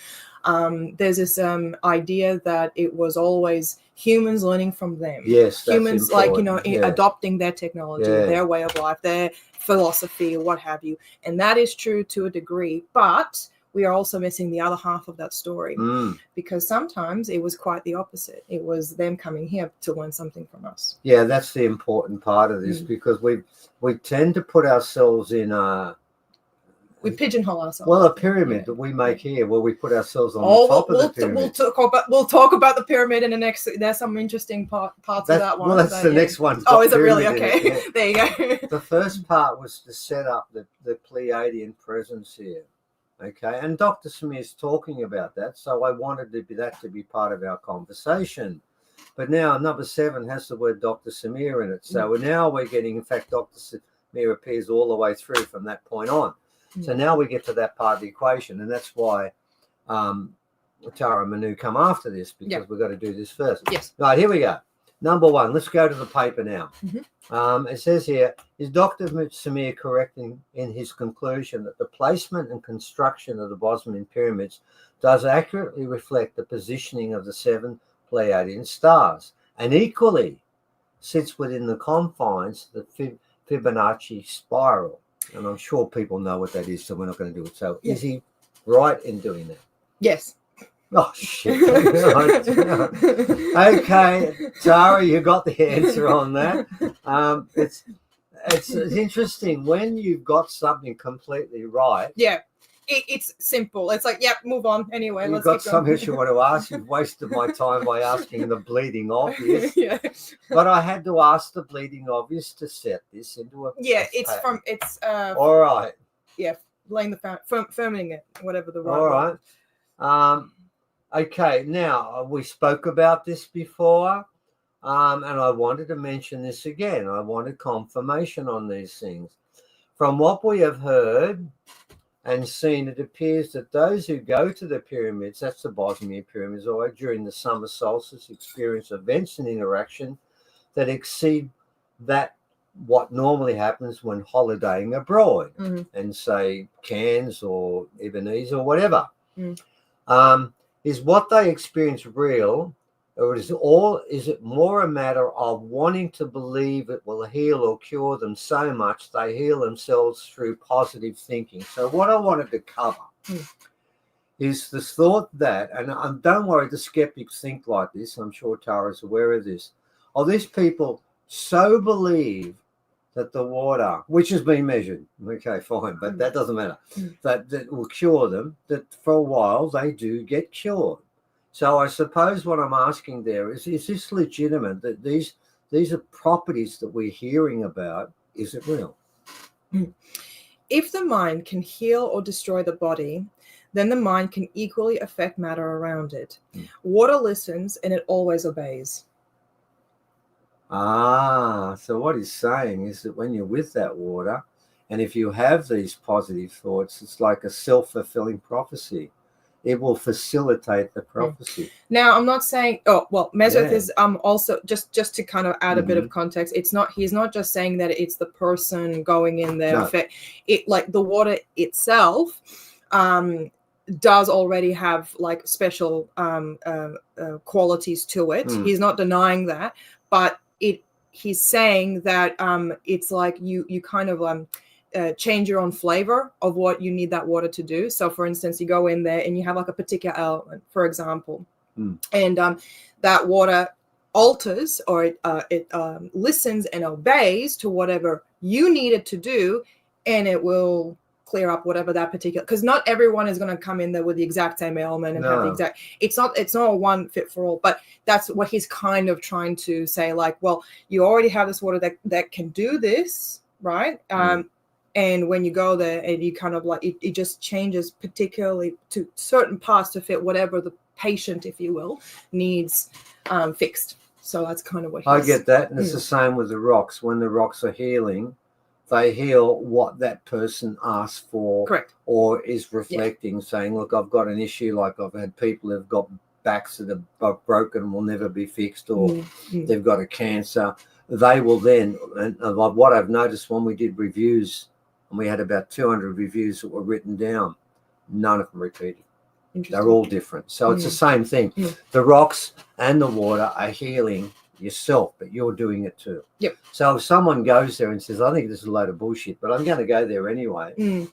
there's this idea that it was always humans learning from them. Yes, humans important. Adopting their technology, their way of life, their philosophy, what have you, and that is true to a degree, but we are also missing the other half of that story, because sometimes it was quite the opposite. It was them coming here to learn something from us. Yeah, that's the important part of this, because we tend to put ourselves in we pigeonhole ourselves. Well, a pyramid that we make here, where we put ourselves on the top of the pyramid. We'll talk about the pyramid in the next. There's some interesting parts of that one. Well, that's the next one. Oh, is it really? Okay, there you go. The first part was to set up the Pleiadian presence here. Okay, and Dr. Samir's talking about that, so I wanted that to be part of our conversation. But now number 7 has the word Dr. Samir in it, so now we're getting, in fact, Dr. Samir appears all the way through from that point on. So now we get to that part of the equation, and that's why Tara and Manu come after this, because we've got to do this first. Yes. Right, here we go. Number 1, let's go to the paper now. It says here, is Dr. Samir correct in his conclusion that the placement and construction of the Bosnian Pyramids does accurately reflect the positioning of the 7 Pleiadian stars, and equally sits within the confines of the Fibonacci spiral? And I'm sure people know what that is, so we're not going to do it. So is he right in doing that? Yes. Oh, shit. Okay, Tara, you got the answer on that. It's interesting when you've got something completely right. Yeah, it's simple. It's like, move on. Anyway, you've got something you want to ask. You've wasted my time by asking the bleeding obvious. But I had to ask the bleeding obvious to set this into a. Yeah, it's all right. Yeah, laying the firming it, whatever the right. All right. Okay, now we spoke about this before, and I wanted to mention this again. I wanted confirmation on these things. From what we have heard and seen, it appears that those who go to the pyramids, that's the Bosnian Pyramids, or during the summer solstice, experience events and interaction that exceed that what normally happens when holidaying abroad, and say Cairns or Ebenezer or whatever. Is what they experience real, or is it more a matter of wanting to believe it will heal or cure them so much they heal themselves through positive thinking? So what I wanted to cover is this thought that, and don't worry, the skeptics think like this, I'm sure Tara's aware of this, these people so believe that the water, which has been measured, okay, fine, but that doesn't matter, that will cure them, that for a while they do get cured. So I suppose what I'm asking there is this legitimate, that these are properties that we're hearing about? Is it real? If the mind can heal or destroy the body, then the mind can equally affect matter around it. Water listens and it always obeys. So what he's saying is that when you're with that water, and if you have these positive thoughts, it's like a self-fulfilling prophecy. it will facilitate the prophecy. Now, I'm not saying. Oh, well, Mesrith Yeah. is also just to kind of add a bit Mhm. of context. It's not. He's not just saying that it's the person going in there. No. It like the water itself. Does already have like special qualities to it. Mm. He's not denying that, but he's saying that it's like you kind of change your own flavor of what you need that water to do. So for instance, you go in there and you have like a particular element, for example, and that water alters or it listens and obeys to whatever you need it to do, and it will clear up whatever that particular, because not everyone is going to come in there with the exact same element and have the exact, it's not a one fit for all, but that's what he's kind of trying to say, like, well, you already have this water that can do this, right? And when you go there and you kind of like it just changes particularly to certain parts to fit whatever the patient, if you will, needs fixed. So that's kind of what I get that, and it's the same with the rocks. When the rocks are healing, they heal what that person asked for. Correct. Or is reflecting, saying, look, I've got an issue, like I've had people who've got backs that are broken and will never be fixed, or they've got a cancer. They will then, and what I've noticed when we did reviews, and we had about 200 reviews that were written down, none of them repeated. They're all different. So it's the same thing. The rocks and the water are healing yourself, but you're doing it too. Yep. So if someone goes there and says, I think this is a load of bullshit, but I'm going to go there anyway, you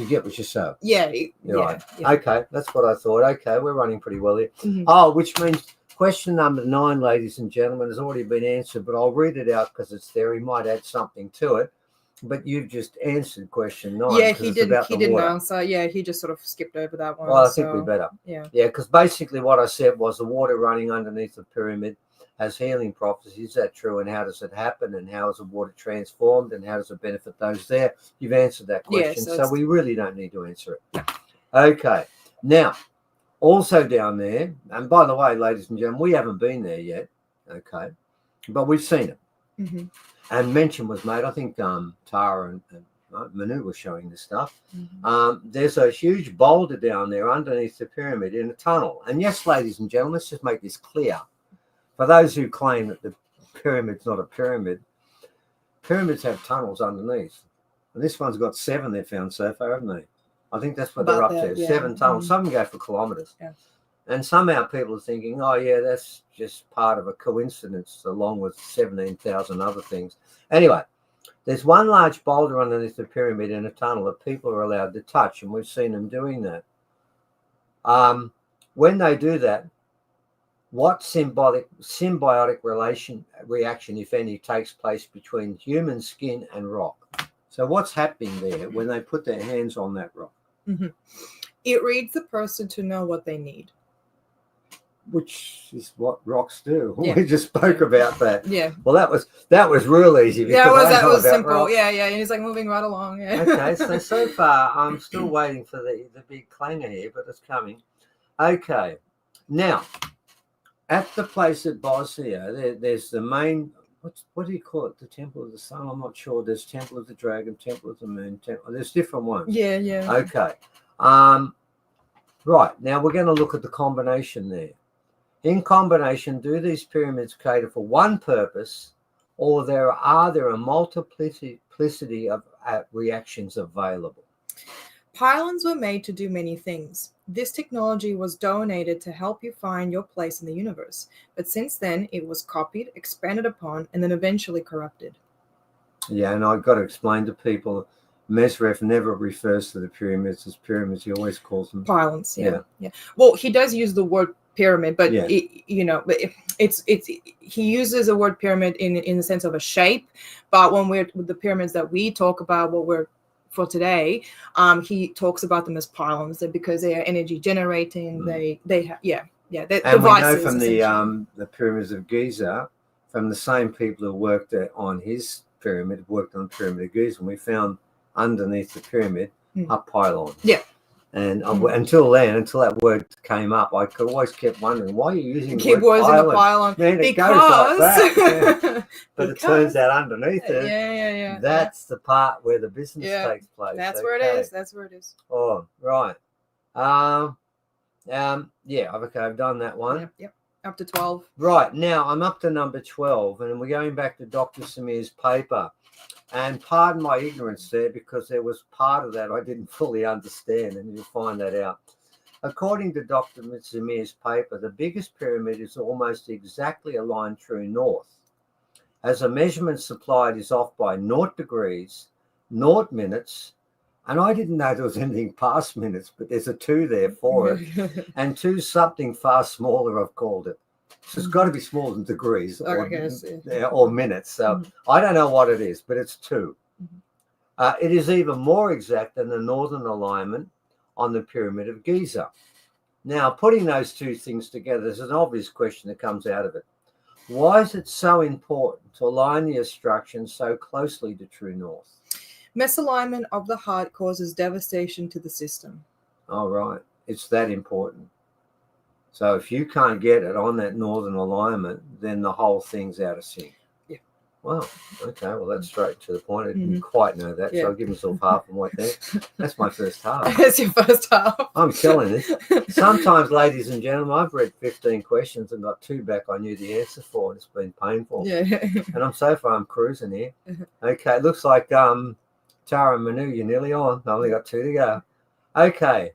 get what you sow. Yeah. Right. Okay, that's what I thought. Okay, we're running pretty well here. Oh, which means question number 9, ladies and gentlemen, has already been answered, but I'll read it out because it's there. He might add something to it. But you've just answered question 9. Yeah, he didn't water. answer. Yeah, he just sort of skipped over that one. Well, I think we better. Yeah. Yeah, because basically what I said was the water running underneath the pyramid has healing properties. Is that true? And how does it happen? And how is the water transformed? And how does it benefit those there? You've answered that question. Yeah, so we really don't need to answer it. No. Okay. Now, also down there, and by the way, ladies and gentlemen, we haven't been there yet. Okay. But we've seen it. And mention was made, I think Tara and Manu were showing this stuff. There's a huge boulder down there underneath the pyramid in a tunnel. And yes, ladies and gentlemen, let's just make this clear. For those who claim that the pyramid's not a pyramid, pyramids have tunnels underneath. And this one's got 7 they've found so far, haven't they? I think that's what they're up to. 7 tunnels. Some go for kilometres. Yeah. And somehow people are thinking, oh, yeah, that's just part of a coincidence along with 17,000 other things. Anyway, there's one large boulder underneath the pyramid in a tunnel that people are allowed to touch, and we've seen them doing that. When they do that, what symbiotic reaction, if any, takes place between human skin and rock? So what's happening there when they put their hands on that rock? It reads the person to know what they need. Which is what rocks do. We just spoke about that. Yeah. Well, that was real easy. That was simple. Rocks. Yeah. And he's like moving right along. Yeah. Okay. So far, I'm still waiting for the big clanger here, but it's coming. Okay. Now, at the place at Bosnia, there's the main. What do you call it? The Temple of the Sun? I'm not sure. There's Temple of the Dragon, Temple of the Moon. There's different ones. Yeah. Okay. Right. Now we're going to look at the combination there. In combination, do these pyramids cater for one purpose, or are there a multiplicity of reactions available? Pylons were made to do many things. This technology was donated to help you find your place in the universe. But since then, it was copied, expanded upon, and then eventually corrupted. Yeah, and I've got to explain to people, Mesrith never refers to the pyramids as pyramids. He always calls them pylons. Yeah. Well, he does use the word pyramid, but he uses the word pyramid in the sense of a shape. But when we're with the pyramids that we talk about, what we're for today, he talks about them as pylons because they are energy generating. They have and we know from the pyramids of Giza, from the same people who worked on his pyramid, worked on the pyramid of Giza, and we found underneath the pyramid are pylons. Yeah. And until that word came up, I always kept wondering, why are you using the word pylon? Man, it goes like that. But it turns out underneath it, that's the part where the business takes place. That's where it is. That's where it is. Oh, right. Yeah, okay, I've done that one. Yep. Up to 12. Right, now I'm up to number 12, and we're going back to Dr. Samir's paper. And pardon my ignorance there, because there was part of that I didn't fully understand, and you'll find that out. According to Dr. Samir's paper, the biggest pyramid is almost exactly aligned true north, as the measurement supplied is off by 0 degrees, 0 minutes, and I didn't know there was anything past minutes, but there's a 2 there for it, and 2 something far smaller, I've called it. So it's got to be smaller than degrees or minutes. So I don't know what it is, but it's 2. It is even more exact than the northern alignment on the Pyramid of Giza. Now, putting those 2 things together, there's an obvious question that comes out of it. Why is it so important to align the instructions so closely to true north? Misalignment of the heart causes devastation to the system. All right. It's that important. So if you can't get it on that northern alignment, then the whole thing's out of sync. Yeah. Wow. Okay. Well, that's straight to the point. I didn't quite know that. So I'll give myself half a point there. That's my first half. That's your first half. I'm telling this. Sometimes, ladies and gentlemen, I've read 15 questions and got 2 back I knew the answer for, and it's been painful. Yeah. And I'm cruising here. Okay. Looks like Tara Manu, you're nearly on. I only got 2 to go. Okay.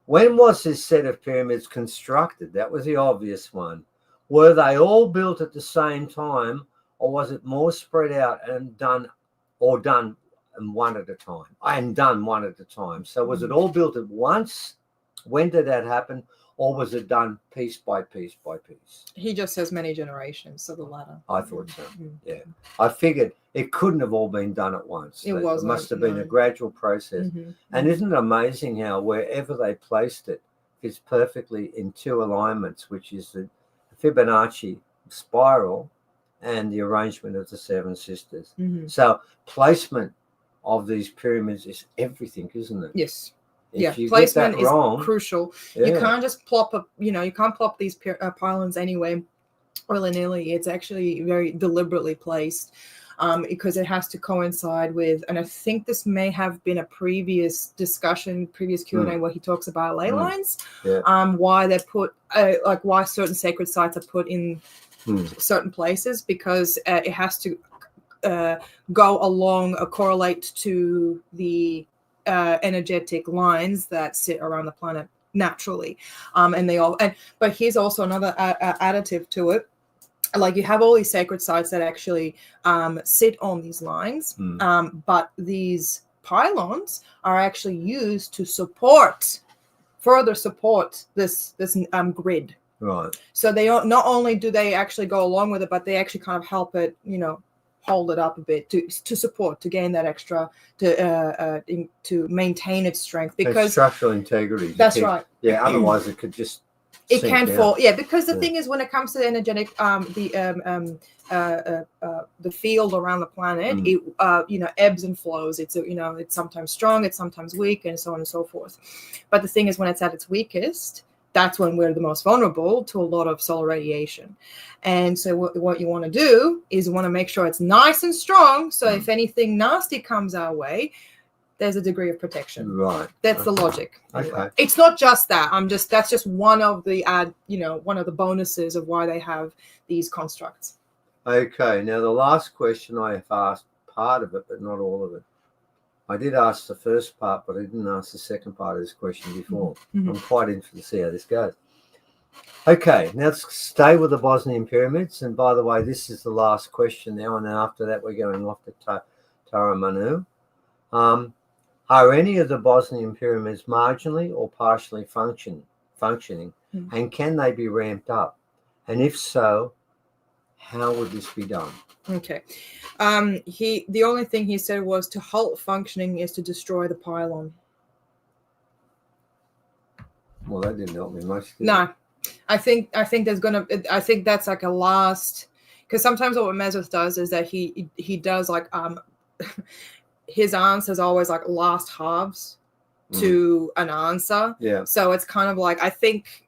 When was this set of pyramids constructed? That was the obvious one. Were they all built at the same time, or was it more spread out and done one at a time? And done one at a time. So was it all built at once? When did that happen? Or was it done piece by piece by piece? He just says many generations, so the latter. I thought so. Yeah. I figured it couldn't have all been done at once. It wasn't. It must have been a gradual process. And isn't it amazing how wherever they placed it, it's perfectly in 2 alignments, which is the Fibonacci spiral and the arrangement of the 7 sisters. So placement of these pyramids is everything, isn't it? Yes. If you placement get that wrong, is crucial. You can't just plop you can't plop these pylons anyway willy-nilly. It's actually very deliberately placed because it has to coincide with, and I think this may have been a previous discussion, previous Q&A where he talks about ley lines, why they're put, why certain sacred sites are put in certain places, because it has to go along, correlate to the energetic lines that sit around the planet naturally, but here's also another additive to it. Like, you have all these sacred sites that actually sit on these lines, but these pylons are actually used to further support this grid. Right. So they not only do they actually go along with it, but they actually kind of help it, hold it up a bit to support, to gain that extra, to maintain its strength, because structural integrity. That's right. Yeah, otherwise it could just fall. Yeah, because the thing is, when it comes to the energetic, the field around the planet, it ebbs and flows. It's it's sometimes strong, it's sometimes weak, and so on and so forth. But the thing is, when it's at its weakest, that's when we're the most vulnerable to a lot of solar radiation. And so what you want to do is you want to make sure it's nice and strong. So if anything nasty comes our way, there's a degree of protection. Right. That's the logic. Okay. It's not just that. That's just one of the one of the bonuses of why they have these constructs. Okay. Now the last question I have asked part of it, but not all of it. I did ask the first part, but I didn't ask the second part of this question before. I'm quite interested to see how this goes. Okay, now let's stay with the Bosnian pyramids. And by the way, this is the last question now, and then after that we're going off to Tara Manu. Are any of the Bosnian pyramids marginally or partially functioning, and can they be ramped up? And if so, how would this be done? Okay. The only thing he said was to halt functioning is to destroy the pylon. Well, that didn't help me much. No. I think that's like a last, because sometimes what Mesut does is that he does like his answers always like last halves to an answer. Yeah. So it's kind of like, I think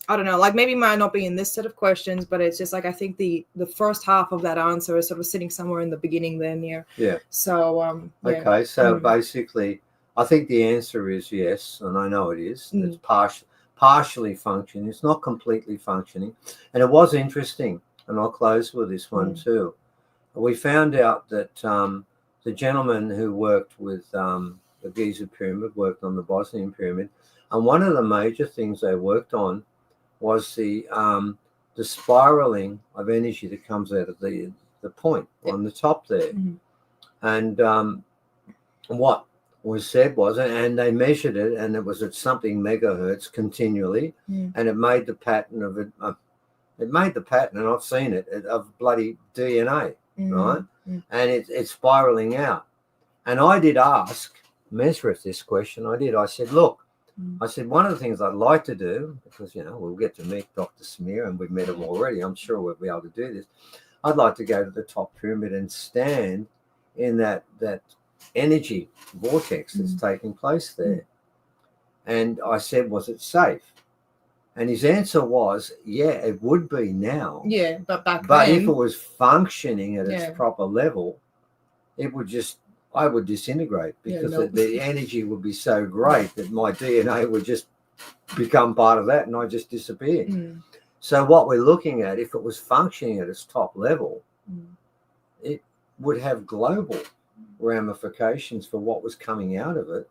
I don't know, like maybe it might not be in this set of questions, but it's just like, I think the first half of that answer is sort of sitting somewhere in the beginning there near. Yeah. So okay, so basically I think the answer is yes, and I know it is. Mm. It's partially functioning. It's not completely functioning. And it was interesting, and I'll close with this one too. We found out that the gentleman who worked with the Giza Pyramid worked on the Bosnian Pyramid, and one of the major things they worked on was the spiraling of energy that comes out of the point on the top there. And what was said was, and they measured it, and it was at something megahertz continually, and it made the pattern of it. It made the pattern, and I've seen it of bloody DNA, right? And it's spiraling out. And I did ask Mesrith this question. I said, look, I said, one of the things I'd like to do, because, you know, we'll get to meet Dr. Smear, and we've met him already. I'm sure we'll be able to do this. I'd like to go to the top pyramid and stand in that energy vortex that's taking place there. And I said, was it safe? And his answer was, yeah, it would be now. Yeah, but back But then, if it was functioning at its proper level, it would just, I would disintegrate, because the energy would be so great that my DNA would just become part of that and I just disappear. So what we're looking at, if it was functioning at its top level, it would have global ramifications for what was coming out of it.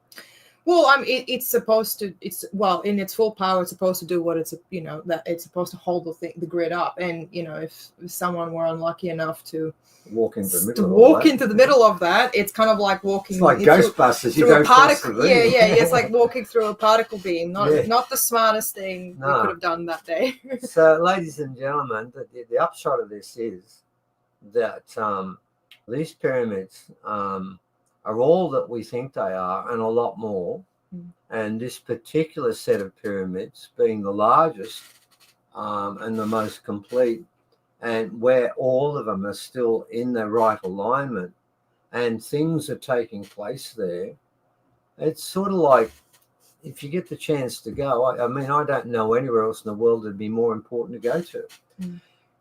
well, I mean, it's supposed to. It's well, in its full power, it's supposed to do what it's, you know, that it's supposed to hold the grid up. And you know, if someone were unlucky enough to walk into the middle of that, it's kind of like walking. It's like Ghostbusters. You don't cross the beam. Yeah. It's like walking through a particle beam. Not the smartest thing we could have done that day. So, ladies and gentlemen, the upshot of this is that these pyramids are all that we think they are, and a lot more. And this particular set of pyramids being the largest and the most complete, and where all of them are still in the right alignment and things are taking place there, it's sort of like, if you get the chance to go, I mean, I don't know anywhere else in the world that'd be more important to go to.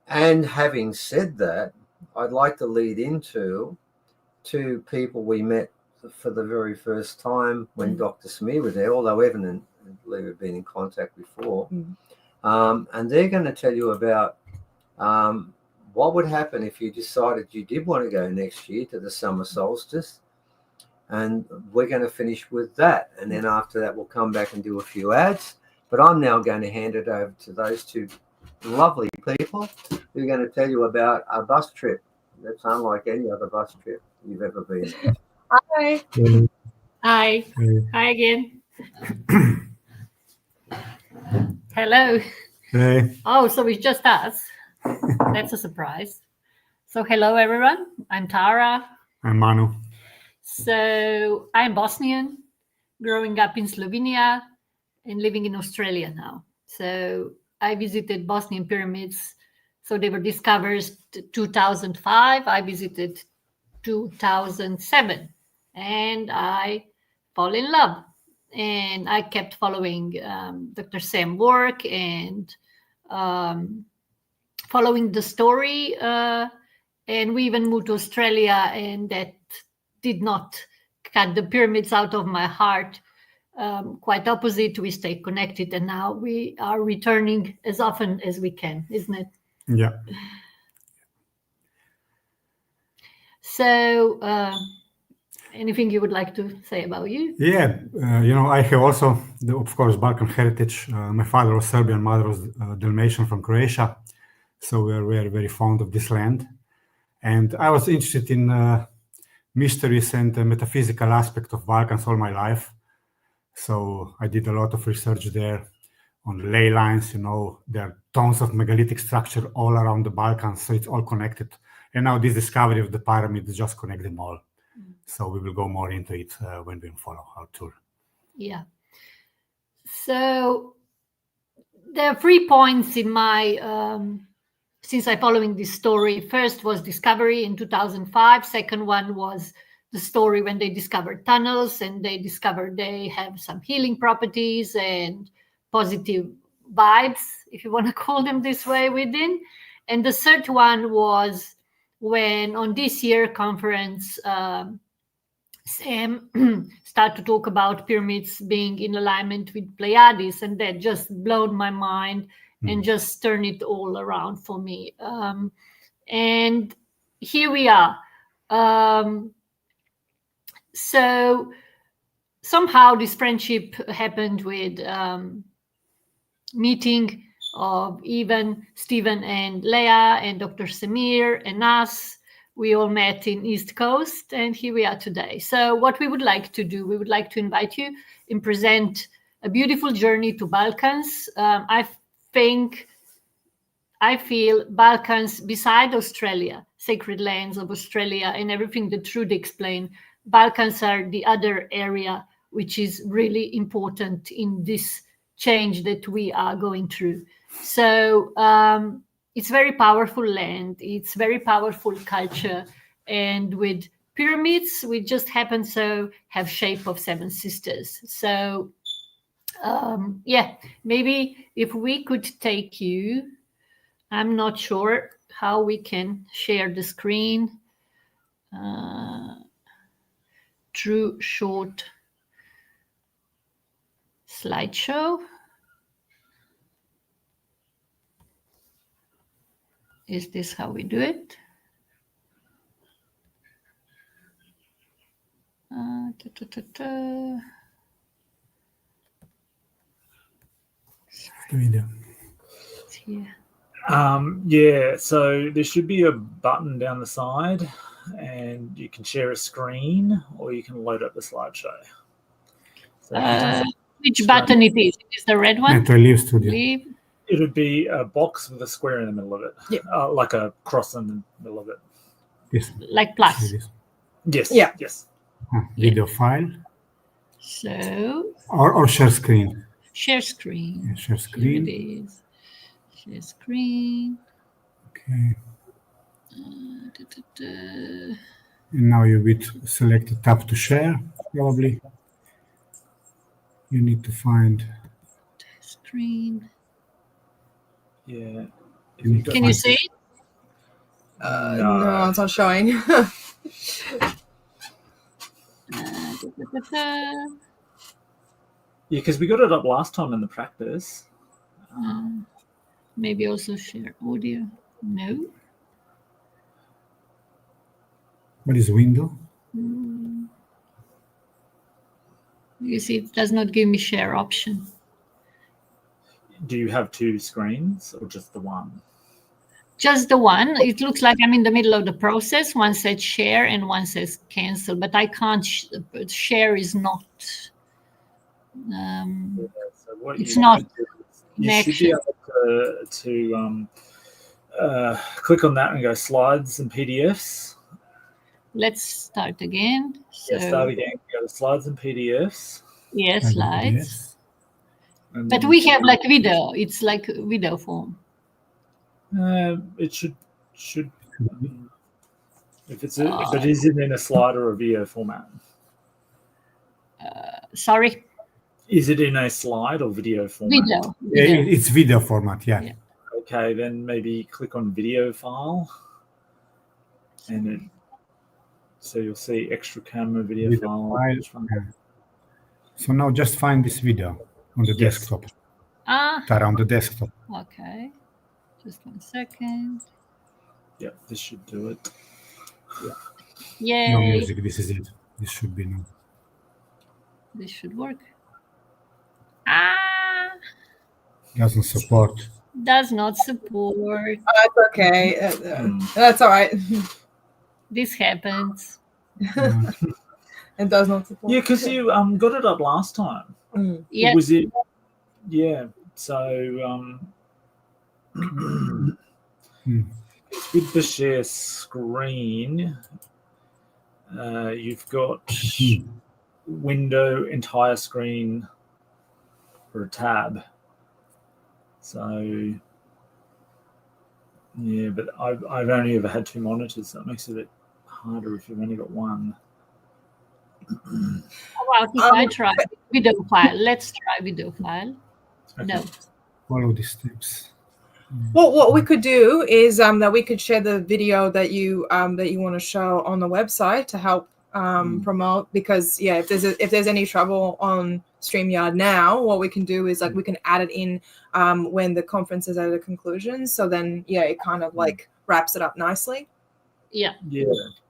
And having said that, I'd like to lead into two people we met for the very first time when Dr. Smear was there, although Evan and Leah have been in contact before. And they're going to tell you about what would happen if you decided you did want to go next year to the summer solstice. And we're going to finish with that. And then after that, we'll come back and do a few ads. But I'm now going to hand it over to those two lovely people who are going to tell you about a bus trip that's unlike any other bus trip you've ever been on. Hi. Hi. Hi again. Hello. Hey. Oh, so it's just us. That's a surprise. So hello, everyone. I'm Tara. I'm Manu. So I'm Bosnian, growing up in Slovenia and living in Australia now. So I visited Bosnian pyramids. So they were discovered 2005. I visited 2007 and I fall in love. And I kept following Dr. Sam's work and following the story. And we even moved to Australia, and that did not cut the pyramids out of my heart. Quite opposite, we stay connected, and now we are returning as often as we can, isn't it? Yeah. So, anything you would like to say about you? Yeah, I have also, of course, Balkan heritage. My father was Serbian, mother was Dalmatian from Croatia. So we are very, very fond of this land. And I was interested in mysteries and metaphysical aspect of Balkans all my life. So I did a lot of research there on the ley lines. There are tons of megalithic structure all around the Balkans, so it's all connected. And now this discovery of the pyramids just connect them all. So we will go more into it when we follow our tour. Yeah. So there are 3 points in my, since I'm following this story. First was discovery in 2005. Second one was the story when they discovered tunnels and they discovered they have some healing properties and positive vibes, if you want to call them this way, within. And the third one was when on this year conference, Sam start to talk about pyramids being in alignment with Pleiades, and that just blowed my mind and just turned it all around for me. And here we are. So somehow this friendship happened with meeting of even Stephen and Leah and Dr. Samir and us. We all met in East Coast, and here we are today. So what we would like to do, we would like to invite you and present a beautiful journey to Balkans. I feel Balkans, beside Australia, sacred lands of Australia and everything that Trudy explained, Balkans are the other area which is really important in this change that we are going through. So it's very powerful land, it's very powerful culture, and with pyramids, we just happen to have shape of seven sisters. So yeah, maybe if we could take you, I'm not sure how we can share the screen through short slideshow. Is this how we do it? The video. It's here. Yeah, so there should be a button down the side, and you can share a screen, or you can load up the slideshow. So Which button it is? It is the red one? And to leave studio. Leave. it would be a box with a square in the middle of it. Yeah. Like a cross in the middle of it. Yes. Like plus. Yes. Yeah. Yes. Video file. So Or share screen. share screen. Yeah, share Here screen. it is. Share screen. Okay. And now you will select the tab to share, probably. You need to find. Screen. Yeah. Can you see it? No, it's not showing. Yeah, because we got it up last time in the practice. Maybe also share audio. No. What is window? You see, it does not give me share option. Do you have two screens or just the one? Just the one. It looks like I'm in the middle of the process. One says share and one says cancel, but I can't. Share is not. So what It's you not should do is you should be able to click on that and go slides and PDFs. Let's start again. So, Yeah, start again. Go to slides and PDFs. yeah, slides. Yes. And But then we have like video. It's like video form. it should if it's if it isn't in a slide or a video format. Sorry, Is it in a slide or video format? video. Yeah, video. it's video format, yeah. Yeah. Okay, then maybe click on video file, and it, so you'll see extra camera video Video file. file, yeah. So now just find this video on the Yes. desktop. Ah, Around the desktop. okay. Just 1 second. Yep, this should do it. Yay. No music, this is it. This should be no. This should work. Ah, Doesn't support. does not support. That's okay. That's all right. This happens. It does not support. Yeah, because you got it up last time. Yeah. Was it? Yeah. So with the share screen, you've got window, entire screen, or a tab. So yeah, but I've only ever had two monitors, so it makes it a bit harder if you've only got one. How about if I try video file? Let's try video file. Okay. No. Follow the steps. Well, what we could do is that we could share the video that you want to show on the website to help promote, because if there's any trouble on StreamYard now, what we can do is like we can add it in when the conference is at a conclusion. So then it kind of like wraps it up nicely. Yeah.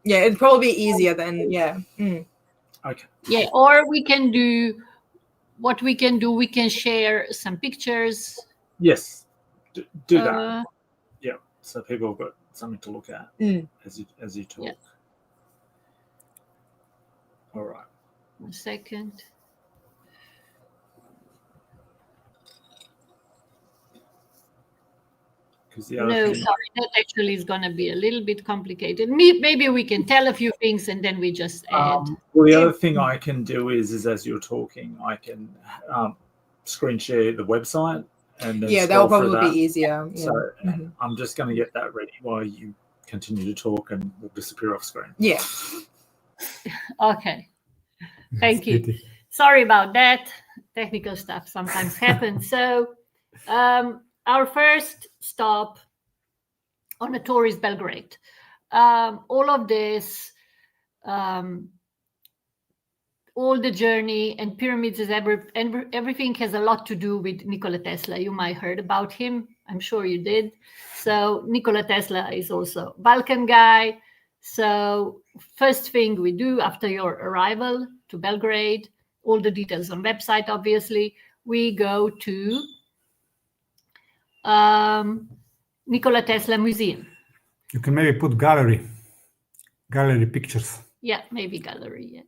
It'd probably be easier then. Okay. Yeah, or we can do what we can do. We can share some pictures. Yes, do that. Yeah, so people have got something to look at as you talk. Yeah. All right. 1 second. No, sorry, that actually is going to be a little bit complicated. Maybe we can tell a few things and then we just add. Well, the other thing I can do is as you're talking, I can screen share the website and then that will probably be easier. So I'm just going to get that ready while you continue to talk, and we'll disappear off screen. Yeah. Okay. Thank you. Sorry about that. Technical stuff sometimes happens. So our first stop on a tour is Belgrade. All of this, all the journey and pyramids is everything has a lot to do with Nikola Tesla. You might heard about him. I'm sure you did. So Nikola Tesla is also Balkan guy. So first thing we do after your arrival to Belgrade, all the details on website, obviously, we go to Nikola Tesla Museum. You can maybe put gallery pictures. Yeah, maybe gallery, yeah.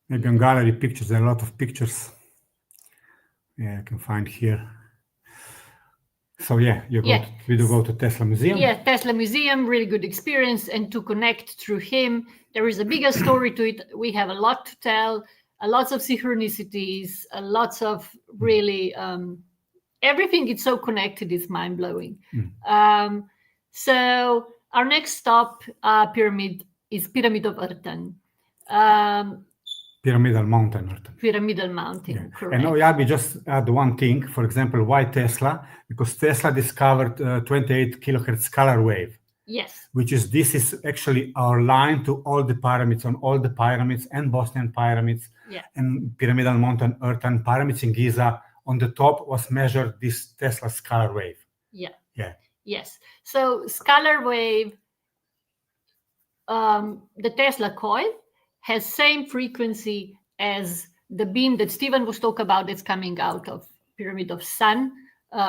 Maybe on gallery pictures, there are a lot of pictures. Yeah, I can find here. So we do go to Tesla Museum. Yeah, Tesla Museum, really good experience. And to connect through him, there is a bigger story to it. We have a lot to tell, lots of synchronicities, lots of really, everything is so connected, it's mind-blowing. So our next stop, pyramid, is Pyramid of Ertan. Pyramidal Mountain. Pyramidal Mountain, correct. And Oyabi, just add one thing. For example, why Tesla? Because Tesla discovered 28 kilohertz scalar wave. Yes. This is actually our line to all the pyramids, on all the pyramids and Bosnian pyramids and Pyramidal Mountain, Ertan, pyramids in Giza. On the top was measured this Tesla scalar wave. Yes. So scalar wave, the Tesla coil has same frequency as the beam that Stephen was talking about that's coming out of Pyramid of Sun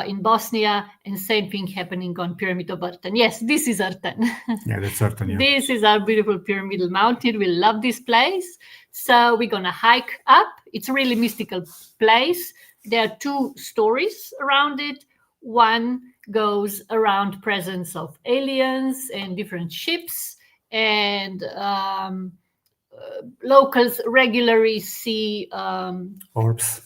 in Bosnia, and same thing happening on Pyramid of Ertan. Yes, this is Ertan. Yeah, that's Ertan, yeah. This is our beautiful pyramidal mountain. We love this place. So we're going to hike up. It's a really mystical place. There are 2 stories around it. One goes around presence of aliens and different ships, and locals regularly see orbs,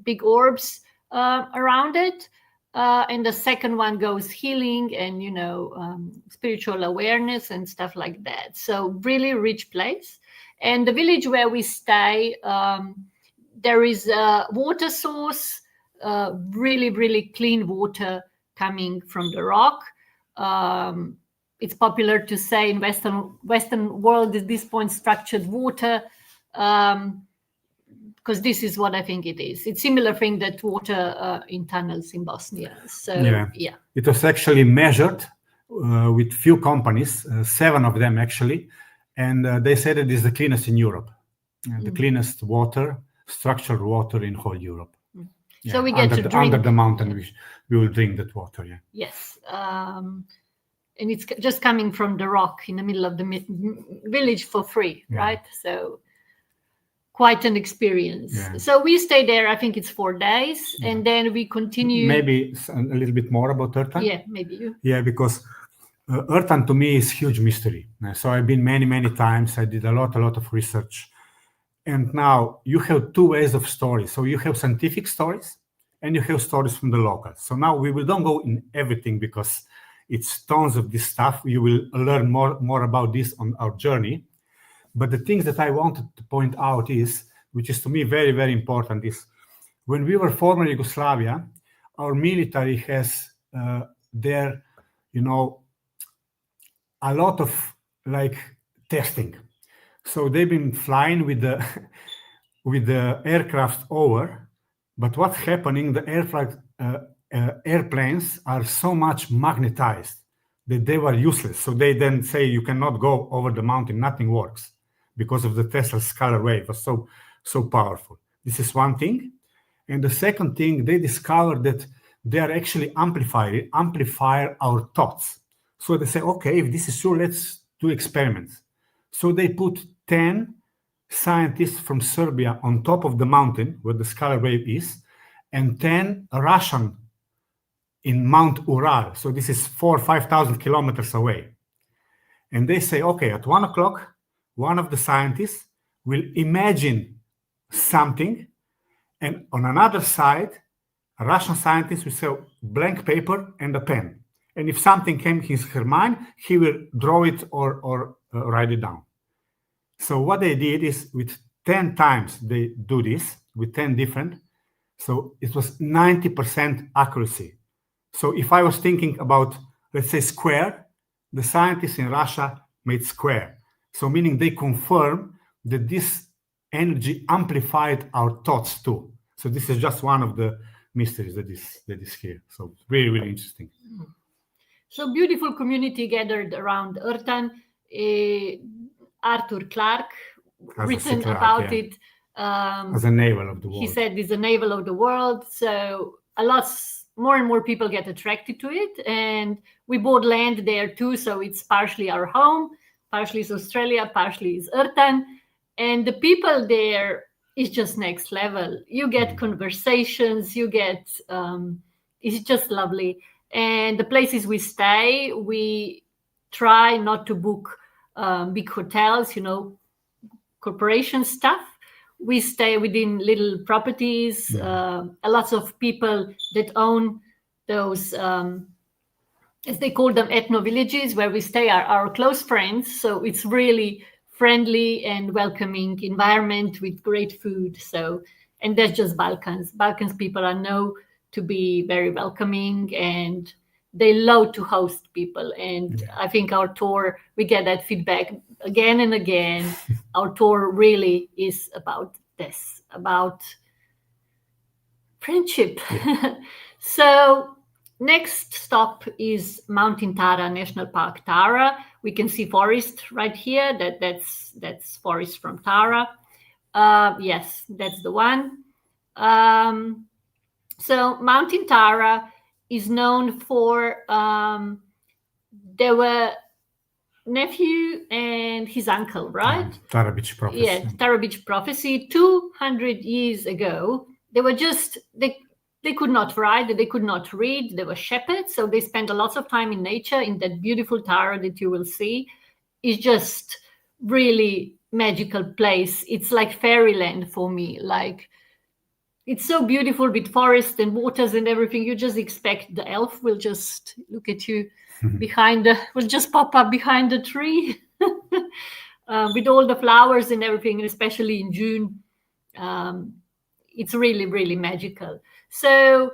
big orbs around it. And the second one goes healing and, spiritual awareness and stuff like that. So really rich place. And the village where we stay, there is a water source, really, really clean water coming from the rock. It's popular to say in Western world at this point structured water, because this is what I think it is. It's similar thing that water in tunnels in Bosnia. So it was actually measured with few companies, 7 of them actually, and they said it is the cleanest in Europe, the cleanest water, structured water in whole Europe. So we get to drink under the mountain. We will drink that water. Yeah. Yes. And it's just coming from the rock in the middle of the village for free, right? So quite an experience. So we stay there, I think it's 4 days, and then we continue. Maybe a little bit more about Ertan? Yeah, maybe you. Yeah, because Ertan to me is huge mystery. So I've been many times. I did a lot of research. And now you have 2 ways of stories. So you have scientific stories and you have stories from the locals. So now we don't go in everything because it's tons of this stuff. You will learn more about this on our journey. But the things that I wanted to point out is, which is to me very important, is when we were former Yugoslavia, our military has a lot of testing. So they've been flying with the with the aircraft over, but what's happening? The airplanes are so much magnetized that they were useless. So they then say you cannot go over the mountain. Nothing works because of the Tesla scalar wave was so powerful. This is one thing. And the second thing, they discovered that they are actually amplify our thoughts. So they say, okay, if this is true, let's do experiments. So they put 10 scientists from Serbia on top of the mountain where the scalar wave is, and 10 Russian in Mount Ural. So this is 4,000 or 5,000 kilometers away. And they say, okay, at 1 o'clock, one of the scientists will imagine something, and on another side, a Russian scientist will say blank paper and a pen. And if something came in her mind, he will draw it or write it down. So what they did is with 10 times they do this with 10 different. So it was 90% accuracy. So if I was thinking about, let's say, square, the scientists in Russia made square. So meaning they confirm that this energy amplified our thoughts too. So this is just one of the mysteries that is here. So really, really interesting. So beautiful community gathered around Ertan. Arthur Clarke written about it. As a navel of the world. He said it's a navel of the world. So more and more people get attracted to it. And we bought land there too. So it's partially our home, partially is Australia, partially is Ertan. And the people there is just next level. You get conversations, you get, it's just lovely. And the places we stay, we try not to book big hotels, corporation stuff. We stay within little properties. Lots of people that own those, as they call them, ethno villages, where we stay are our close friends. So it's really friendly and welcoming environment with great food. So, and that's just Balkans. Balkans people are known to be very welcoming and they love to host people. And I think our tour, we get that feedback again and again. Our tour really is about this, about friendship. So next stop is Mountain Tara National Park, Tara. We can see forest right here. That's forest from Tara. Yes, that's the one. So Mountain Tara is known for, there were nephew and his uncle, right? Tara Beach prophecy. Yeah, Tara Beach prophecy. 200 years ago, they were just, they could not write, they could not read, they were shepherds, so they spent a lot of time in nature, in that beautiful Tara that you will see. It's just really magical place. It's like fairyland for me. Like, it's so beautiful with forests and waters and everything. You just expect the elf will just look at you will just pop up behind the tree with all the flowers and everything, and especially in June. It's really, really magical. So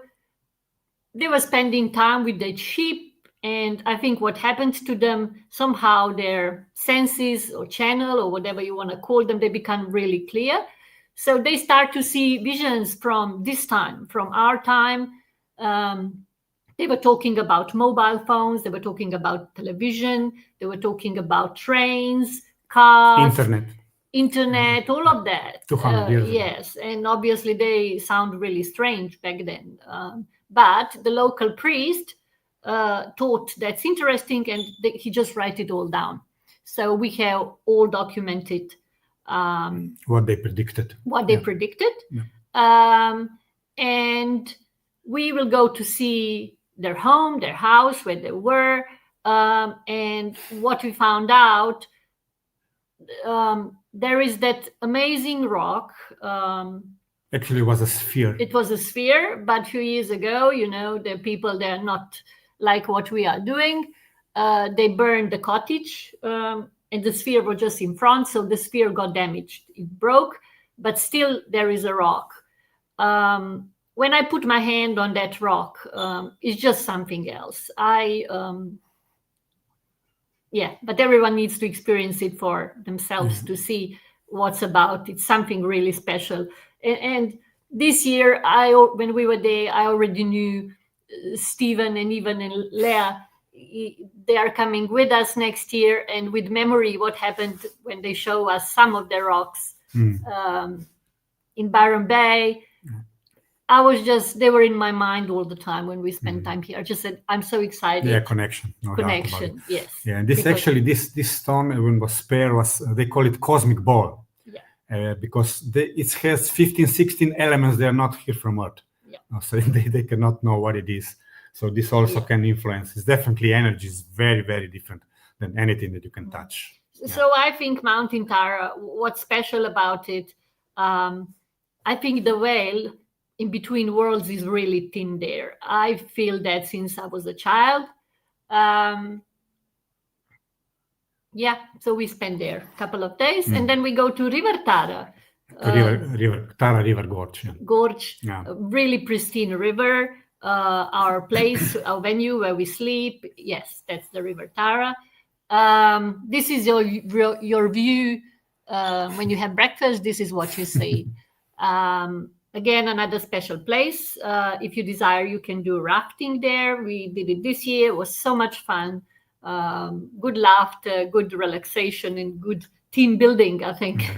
they were spending time with their sheep, and I think what happened to them, somehow their senses or channel or whatever you want to call them, they become really clear. So they start to see visions from this time, from our time. They were talking about mobile phones. They were talking about television. They were talking about trains, cars, internet, all of that. 200 years ago. Yes, and obviously they sound really strange back then. But the local priest thought that's interesting, and he just write it all down. So we have all documented what they predicted. And we will go to see their home, their house, where they were. And what we found out, there is that amazing rock. Actually, it was a sphere. It was a sphere, but a few years ago, the people, they're not like what we are doing. They burned the cottage, and the sphere was just in front, so the sphere got damaged. It broke, but still there is a rock. When I put my hand on that rock, it's just something else. yeah, but everyone needs to experience it for themselves to see what's about. It's something really special. And this year, when we were there, I already knew Stephen and even Leah. They are coming with us next year, and with memory, what happened when they show us some of the rocks in Byron Bay. They were in my mind all the time when we spent time here. I just said, I'm so excited. Yeah, connection. No connection, yes. Yeah, and this stone, when it was spared, they call it cosmic ball. Yeah. Because it has 15, 16 elements. They are not here from Earth. Yeah. So they cannot know what it is. So this also can influence. It's definitely energy is very, very different than anything that you can touch. So I think Mountain Tara, what's special about it, I think the veil in between worlds is really thin there. I feel that since I was a child. So we spend there a couple of days, and then we go to River Tara. River Gorge. Yeah. Gorge, a really pristine river. Our place, our venue where we sleep. Yes, that's the River Tara. This is your view when you have breakfast. This is what you see. Again, another special place. If you desire, you can do rafting there. We did it this year. It was so much fun. Good laughter, good relaxation, and good team building, I think.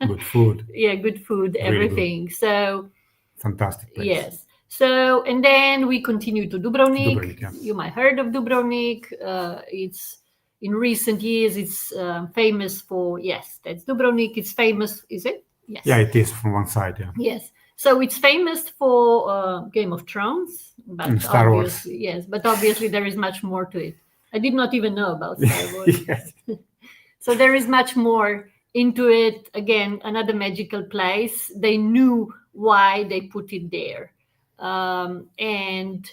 Good food. Yeah, good food, Really everything. good. So fantastic place. Yes. So, and then we continue to Dubrovnik. Dubrovnik, yeah. You might heard of Dubrovnik. It's in recent years, it's famous for, yes, that's Dubrovnik. It's famous, is it? Yes. Yeah, it is from one side, yeah. Yes. So it's famous for Game of Thrones, but Star Wars. Yes, but obviously there is much more to it. I did not even know about Star Wars. Yes. So there is much more into it. Again, another magical place. They knew why they put it there. And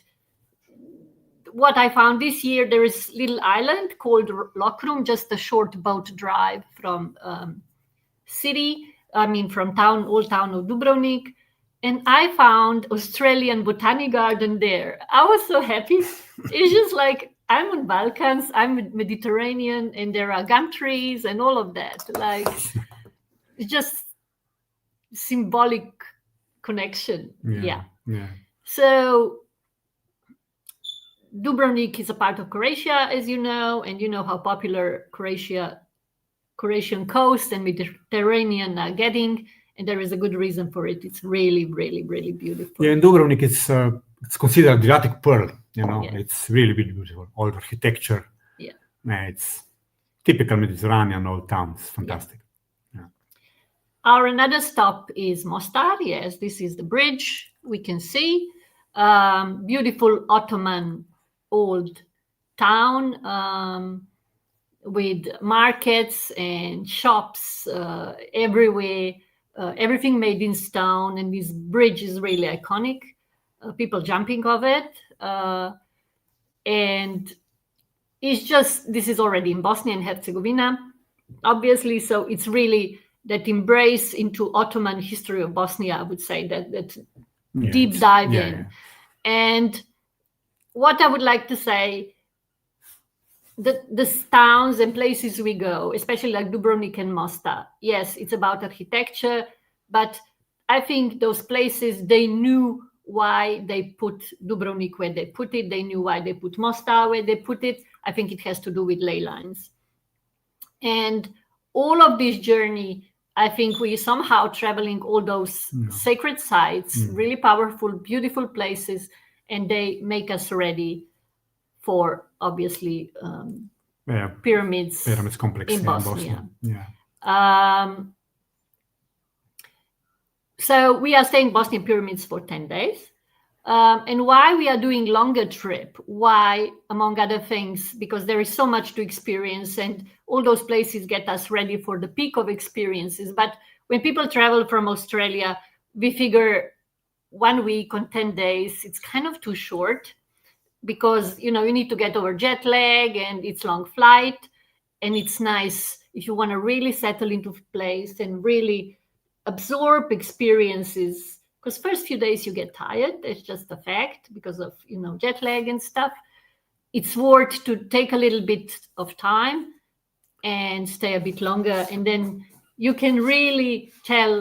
what I found this year, there is a little island called Lokrum, just a short boat drive from from old town of Dubrovnik. And I found Australian Botanic Garden there. I was so happy. It's just like, I'm on Balkans, I'm Mediterranean, and there are gum trees and all of that. Like, it's just symbolic connection. Yeah. So Dubrovnik is a part of Croatia, as you know, and you know how popular Croatian coast and Mediterranean are getting, and there is a good reason for it. It's really, really, really beautiful. Yeah, in Dubrovnik, it's considered the Attic Pearl. Yeah. It's really beautiful. All the architecture. Yeah. It's typical Mediterranean old town. It's fantastic. Yeah. Our another stop is Mostar. Yes, this is the bridge we can see. Beautiful Ottoman old town with markets and shops everywhere. Everything made in stone, and this bridge is really iconic. People jumping off it. And it's just, this is already in Bosnia and Herzegovina, obviously. So it's really that embrace into Ottoman history of Bosnia, I would say, that deep dive in. Yeah. And what I would like to say, the towns and places we go, especially like Dubrovnik and Mostar, yes, it's about architecture, but I think those places, they knew why they put Dubrovnik where they put it. They knew why they put Mostar where they put it. I think it has to do with ley lines. And all of this journey, I think we somehow traveling all those sacred sites, really powerful, beautiful places, and they make us ready for, obviously, pyramids complex in Bosnia. Yeah. So we are staying Bosnian pyramids for 10 days. And why we are doing longer trip? Why, among other things, because there is so much to experience, and all those places get us ready for the peak of experiences. But when people travel from Australia, we figure 1 week on 10 days, it's kind of too short, because, you need to get over jet lag, and it's long flight, and it's nice if you want to really settle into place and really absorb experiences, because first few days you get tired. It's just a fact because of jet lag and stuff. it's worth to take a little bit of time and stay a bit longer, and then you can really tell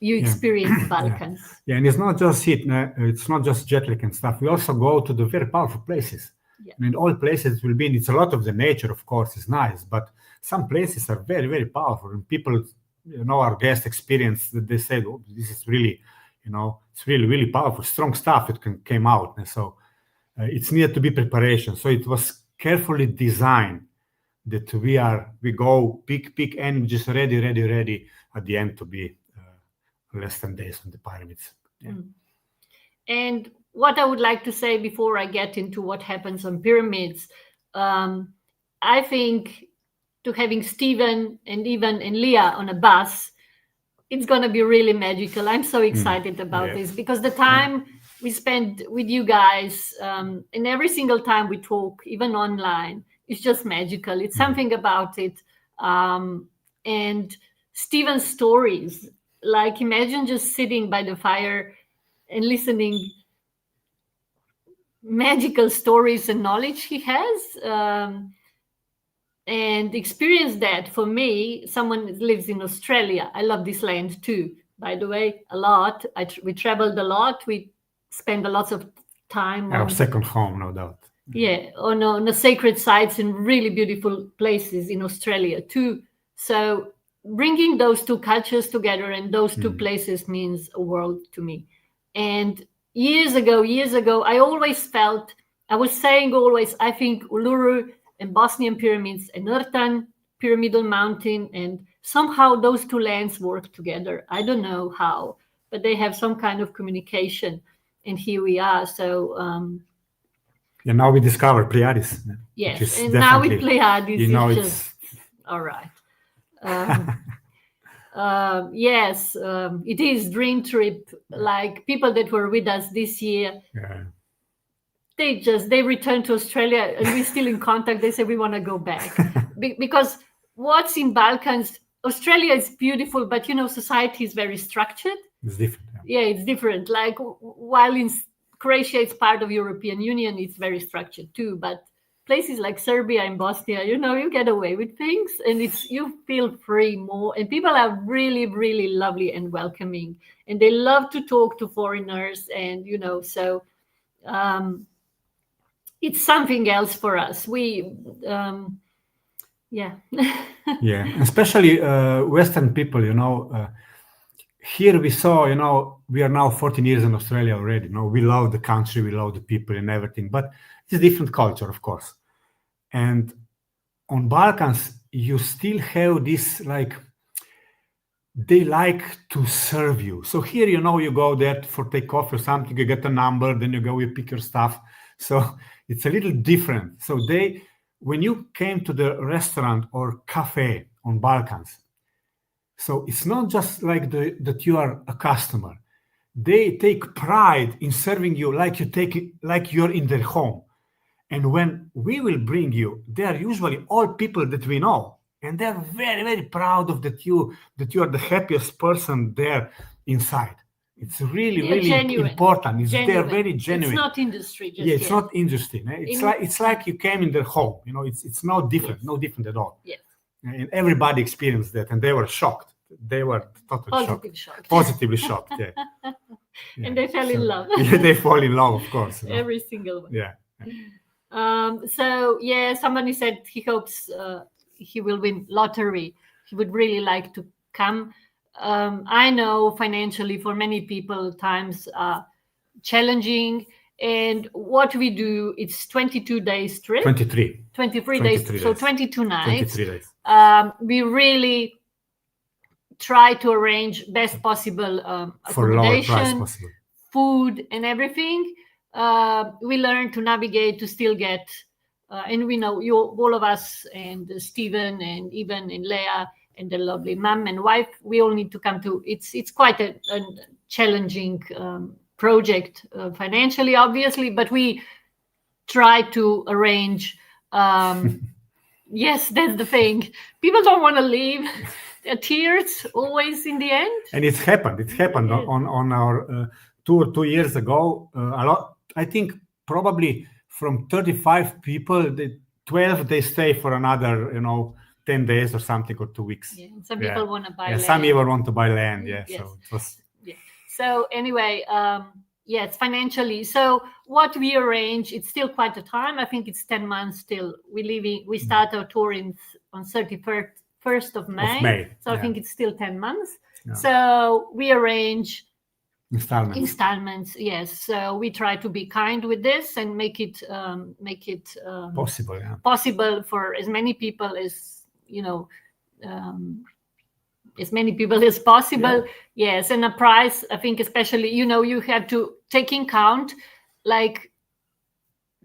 you experience Balkans. Yeah, and it's not just it's not just jet lag and stuff. We also go to the very powerful places. Yeah. I mean, all places will be, and it's a lot of the nature, of course, is nice, but some places are very, very powerful. And people, our guest experience that they said, oh, this is really, it's really, really powerful, strong stuff that came out. And so it's needed to be preparation. So it was carefully designed that we go pick and just ready at the end to be less than days on the pyramids. Yeah. And what I would like to say before I get into what happens on pyramids, I think to having Stephen and Leah on a bus, it's going to be really magical. I'm so excited about this, because the time we spend with you guys, and every single time we talk, even online, it's just magical. It's something about it. And Stephen's stories, like imagine just sitting by the fire and listening magical stories and knowledge he has, and experience that. For me, someone that lives in Australia, I love this land too, by the way, a lot. We traveled a lot. We spend a lot of time. Our second home, no doubt. Yeah, on the sacred sites and really beautiful places in Australia too. So bringing those two cultures together and those two places means a world to me. And years ago, I always felt, I was saying always, I think Uluru and Bosnian Pyramids and Ertan Pyramidal Mountain, and somehow those two lands work together. I don't know how, but they have some kind of communication. And here we are. So and now we discover Pleiades. Yes, and now with Pleiades, it's just all right. Yes, it is dream trip. Like people that were with us this year, they returned to Australia, and we're still in contact. They say we want to go back because what's in Balkans, Australia is beautiful, but society is very structured. It's different. Yeah, it's different. Like while in Croatia, it's part of European Union, it's very structured too. But places like Serbia and Bosnia, you get away with things, and you feel free more. And people are really, really lovely and welcoming, and they love to talk to foreigners. And so it's something else for us. We, yeah, especially Western people. Here we saw, we are now 14 years in Australia already. We love the country, we love the people and everything, but it's a different culture, of course. And on Balkans, you still have this, they like to serve you. So here, you go there for take coffee or something, you get a number, then you go, you pick your stuff. So it's a little different. So when you came to the restaurant or cafe on Balkans, so it's not just like that you are a customer. They take pride in serving you like you're in their home. And when we will bring you, they are usually all people that we know, and they're very, very proud of that you are the happiest person there inside. It's really, really important. They're very genuine. It's not industry. It's not industry. It's like you came in their home. It's no different, no different at all. Yes. And everybody experienced that, and they were shocked. They were totally shocked. Positively shocked, yeah. And they fell in love. Yeah, they fall in love, of course. Every single one. Yeah. So, somebody said he hopes he will win lottery. He would really like to come. I know financially for many people times are challenging. And what we do, it's 22 days trip. 23 days. So 22 nights. 23 days. We really try to arrange best possible accommodation, food, and everything. We learn to navigate to still get, and we know all of us, and Stephen and Ivan and Leah and the lovely mom and wife, we all need to come to. It's quite a challenging project financially, obviously, but we try to arrange. Yes, that's the thing. People don't want to leave. Tears always in the end. And it's happened. On our tour 2 years ago. A lot. I think probably from 35 people, 12 they stay for another, 10 days or something, or 2 weeks. Yeah. Some people want to buy Yeah, land. some even want to buy land. Yeah. Yes. So it was. Yeah. So anyway, yes, financially. So what we arrange, it's still quite a time. I think it's 10 months still. We start our tour on 31st of May. So I think it's still 10 months. Yeah. So we arrange Installments. Yes. So we try to be kind with this and make it possible. Yeah. Possible for as many people as as many people as possible. Yeah. Yes, and the price, I think, especially you have to take in count, like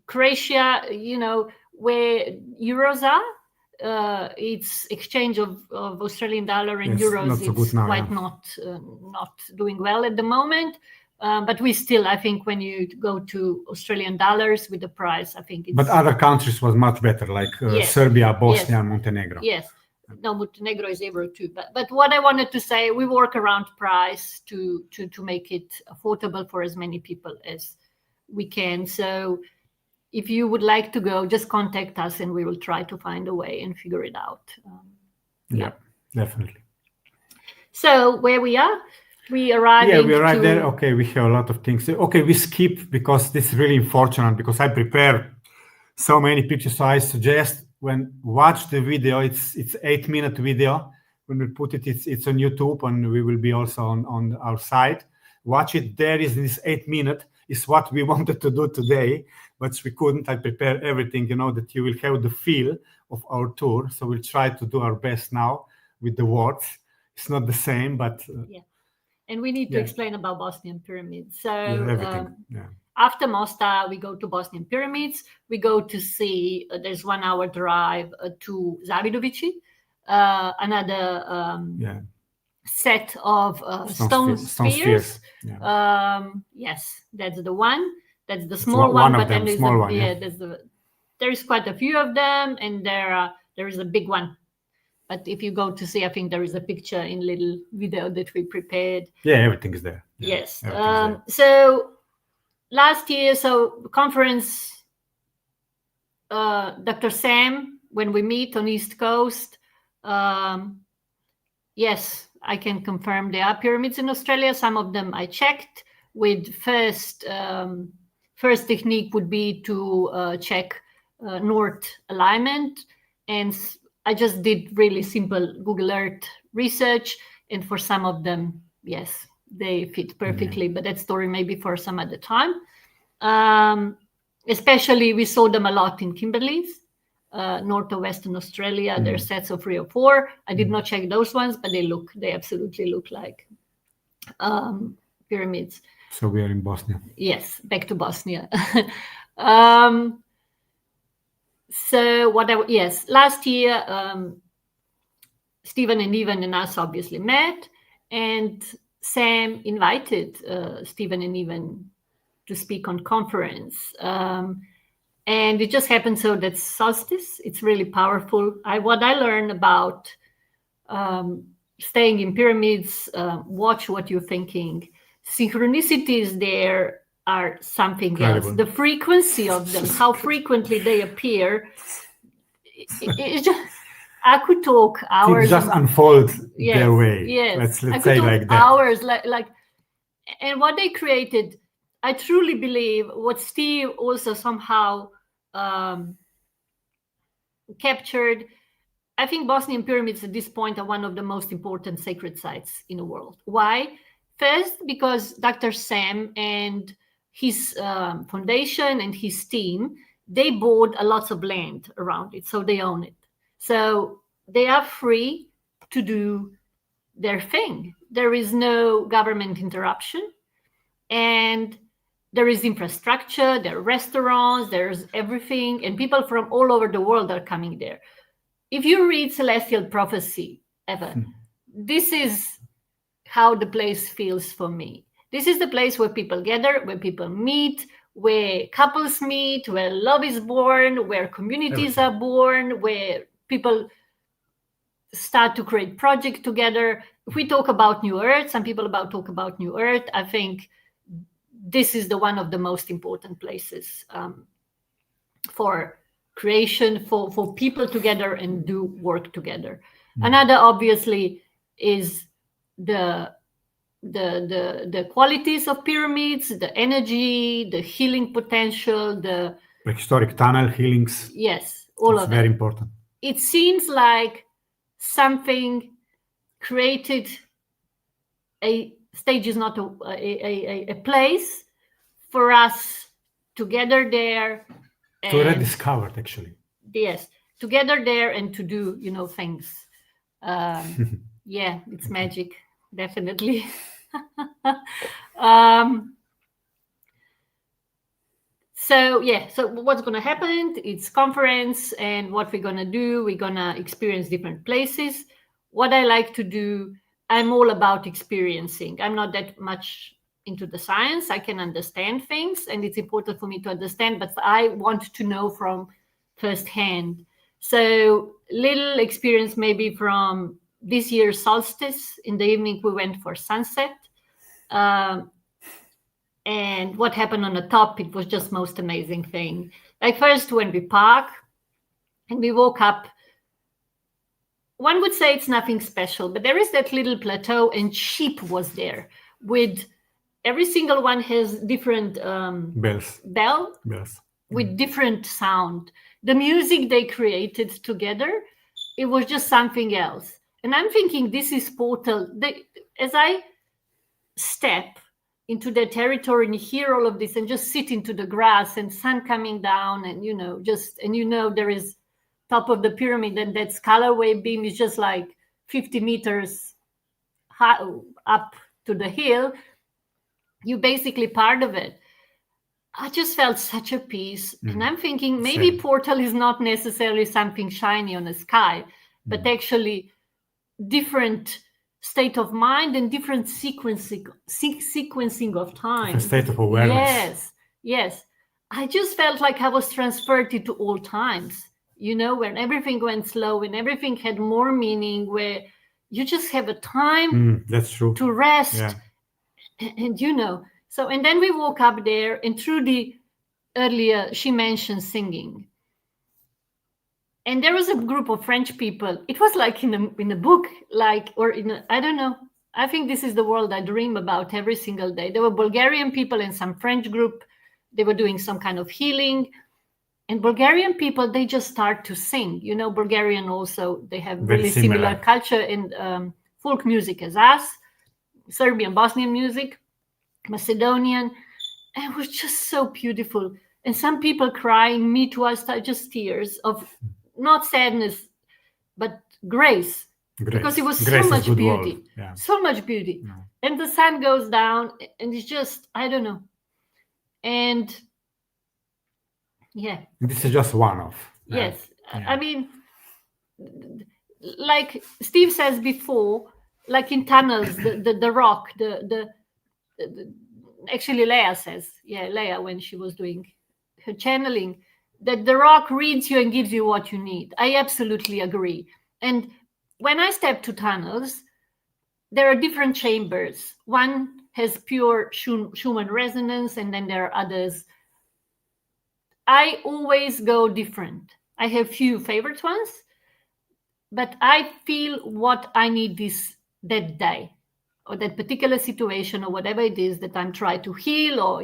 Croatia, where euros are. It's exchange of Australian dollar and euros. It's now, quite not doing well at the moment. But we still, I think, when you go to Australian dollars with the price, I think it's... But other countries was much better, like Serbia, Bosnia, and Montenegro. Yes. No, Montenegro is able too. But what I wanted to say, we work around price to make it affordable for as many people as we can. So if you would like to go, just contact us and we will try to find a way and figure it out. Yeah, definitely. So where we are? We arrive. Yeah, we arrived there. Okay, we have a lot of things. Okay, we skip because this is really unfortunate because I prepared so many pictures. So I suggest when watch the video, it's 8-minute video. When we put it, it's on YouTube and we will be also on our site. Watch it. There is this 8-minute is what we wanted to do today, but we couldn't. I prepared everything, that you will have the feel of our tour. So we'll try to do our best now with the words. It's not the same, but yeah. And we need to explain about Bosnian Pyramids. So everything. After Mostar, we go to Bosnian Pyramids. We go to see, there's 1 hour drive to Zavidovići, another set of stone spheres. Yeah. Yes, that's the one. That's the small one. But then there is quite a few of them, and there is a big one. But if you go to see, I think there is a picture in little video that we prepared. Yeah, everything is there. Yeah, yes. So last year, conference, Dr. Sam, when we meet on East Coast, yes, I can confirm there are pyramids in Australia. Some of them I checked. With first technique would be to check north alignment, and I just did really simple Google Earth research, and for some of them, yes, they fit perfectly, but that story maybe for some other time. Especially, we saw them a lot in Kimberleys, North or Western Australia. There are sets of 3 or 4. I did not check those ones, but they absolutely look like pyramids. So we are in Bosnia. Yes, back to Bosnia. Last year, Stephen and Evan and us obviously met, and Sam invited Stephen and Evan to speak on conference. And it just happened so that solstice, it's really powerful. What I learned about staying in pyramids, watch what you're thinking. Synchronicities there are something else. The frequency of them, how frequently they appear, it's just, I could talk hours. Things just unfold their way. Yes, let's say like that. Hours, like, and what they created, I truly believe what Steve also somehow captured. I think Bosnian pyramids at this point are one of the most important sacred sites in the world. Why? First, because Dr. Sam and his foundation and his team, they bought a lot of land around it, so they own it. So they are free to do their thing. There is no government interruption, and there is infrastructure, there are restaurants, there's everything, and people from all over the world are coming there. If you read Celestial Prophecy, Evan, this is how the place feels for me. This is the place where people gather, where people meet, where couples meet, where love is born, where communities are born, where people start to create projects together. If we talk about New Earth, some people talk about New Earth, I think this is one of the most important places for creation, for people together and do work together. Another obviously is the qualities of pyramids, the energy, the healing potential, the prehistoric tunnel healings. Yes, all it's of very it. important. It seems like something created. A stage is not a place for us to gather there. To rediscover it, actually. Yes, to gather there and to do, things. Yeah, it's magic, definitely. So what's going to happen? It's conference, and what we're going to do, we're going to experience different places. What I like to do, I'm all about experiencing. I'm not that much into the science. I can understand things, and it's important for me to understand, but I want to know from firsthand. So little experience maybe from this year's solstice. In the evening, we went for sunset. And what happened on the top, it was just most amazing thing. Like first when we park and we woke up, one would say it's nothing special, but there is that little plateau and sheep was there with every single one has different bells with different sound. The music they created together, it was just something else. And I'm thinking this is portal. As I step into their territory and hear all of this and just sit into the grass and sun coming down and, there is top of the pyramid and that scalar wave beam is just like 50 meters high, up to the hill. You're basically part of it. I just felt such a peace. And I'm thinking maybe portal is not necessarily something shiny on the sky, but actually different state of mind and different sequencing of time. A state of awareness. Yes. I just felt like I was transferred into all times, when everything went slow and everything had more meaning, where you just have a time that's true. to rest. Yeah. And so, and then we woke up there, and Trudy earlier, she mentioned singing. And there was a group of French people. It was like in a book, I don't know. I think this is the world I dream about every single day. There were Bulgarian people and some French group. They were doing some kind of healing. And Bulgarian people, they just start to sing. Bulgarian also, they have really similar culture in folk music as us, Serbian, Bosnian music, Macedonian. And it was just so beautiful. And some people crying, me too, I started just tears of not sadness, but grace. Because it was so much beauty. Yeah. So much beauty. Yeah. And the sun goes down and it's just, I don't know. And yeah. This is just one of. Yes. Yeah. I mean, like Steve says before, like in tunnels, the rock, actually Leah says, Leah, when she was doing her channeling, that the rock reads you and gives you what you need. I absolutely agree. And when I step to tunnels, there are different chambers. One has pure Schumann resonance, and then there are others. I always go different. I have few favorite ones, but I feel what I need that day, or that particular situation, or whatever it is that I'm trying to heal, or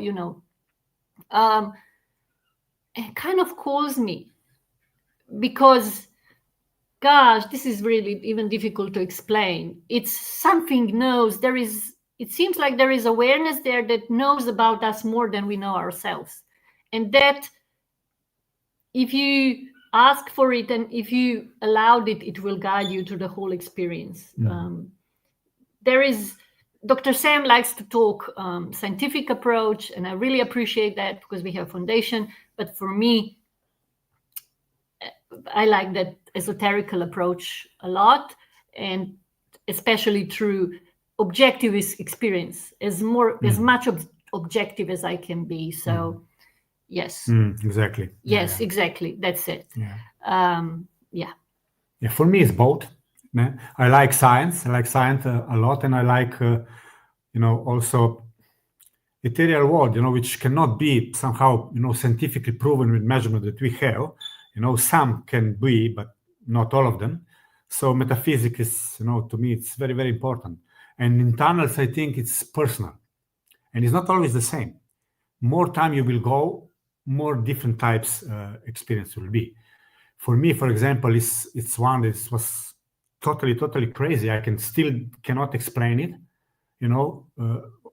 it kind of calls me, because gosh, this is really even difficult to explain. It's something knows. It seems like there is awareness there that knows about us more than we know ourselves. And that if you ask for it and if you allowed it, it will guide you to the whole experience. Dr. Sam likes to talk scientific approach, and I really appreciate that because we have foundation. But for me, I like that esoterical approach a lot, and especially through objective experience, as much objective as I can be. So, yes, exactly. Yes, exactly. That's it. Yeah. For me, it's both. I like science. I like science a lot, and I like, also ethereal world, which cannot be somehow, scientifically proven with measurement that we have. Some can be, but not all of them. So metaphysics is, to me, it's very, very important. And in tunnels, I think it's personal. And it's not always the same. More time you will go, more different types experience will be. For me, for example, it's one that was totally crazy. I still cannot explain it.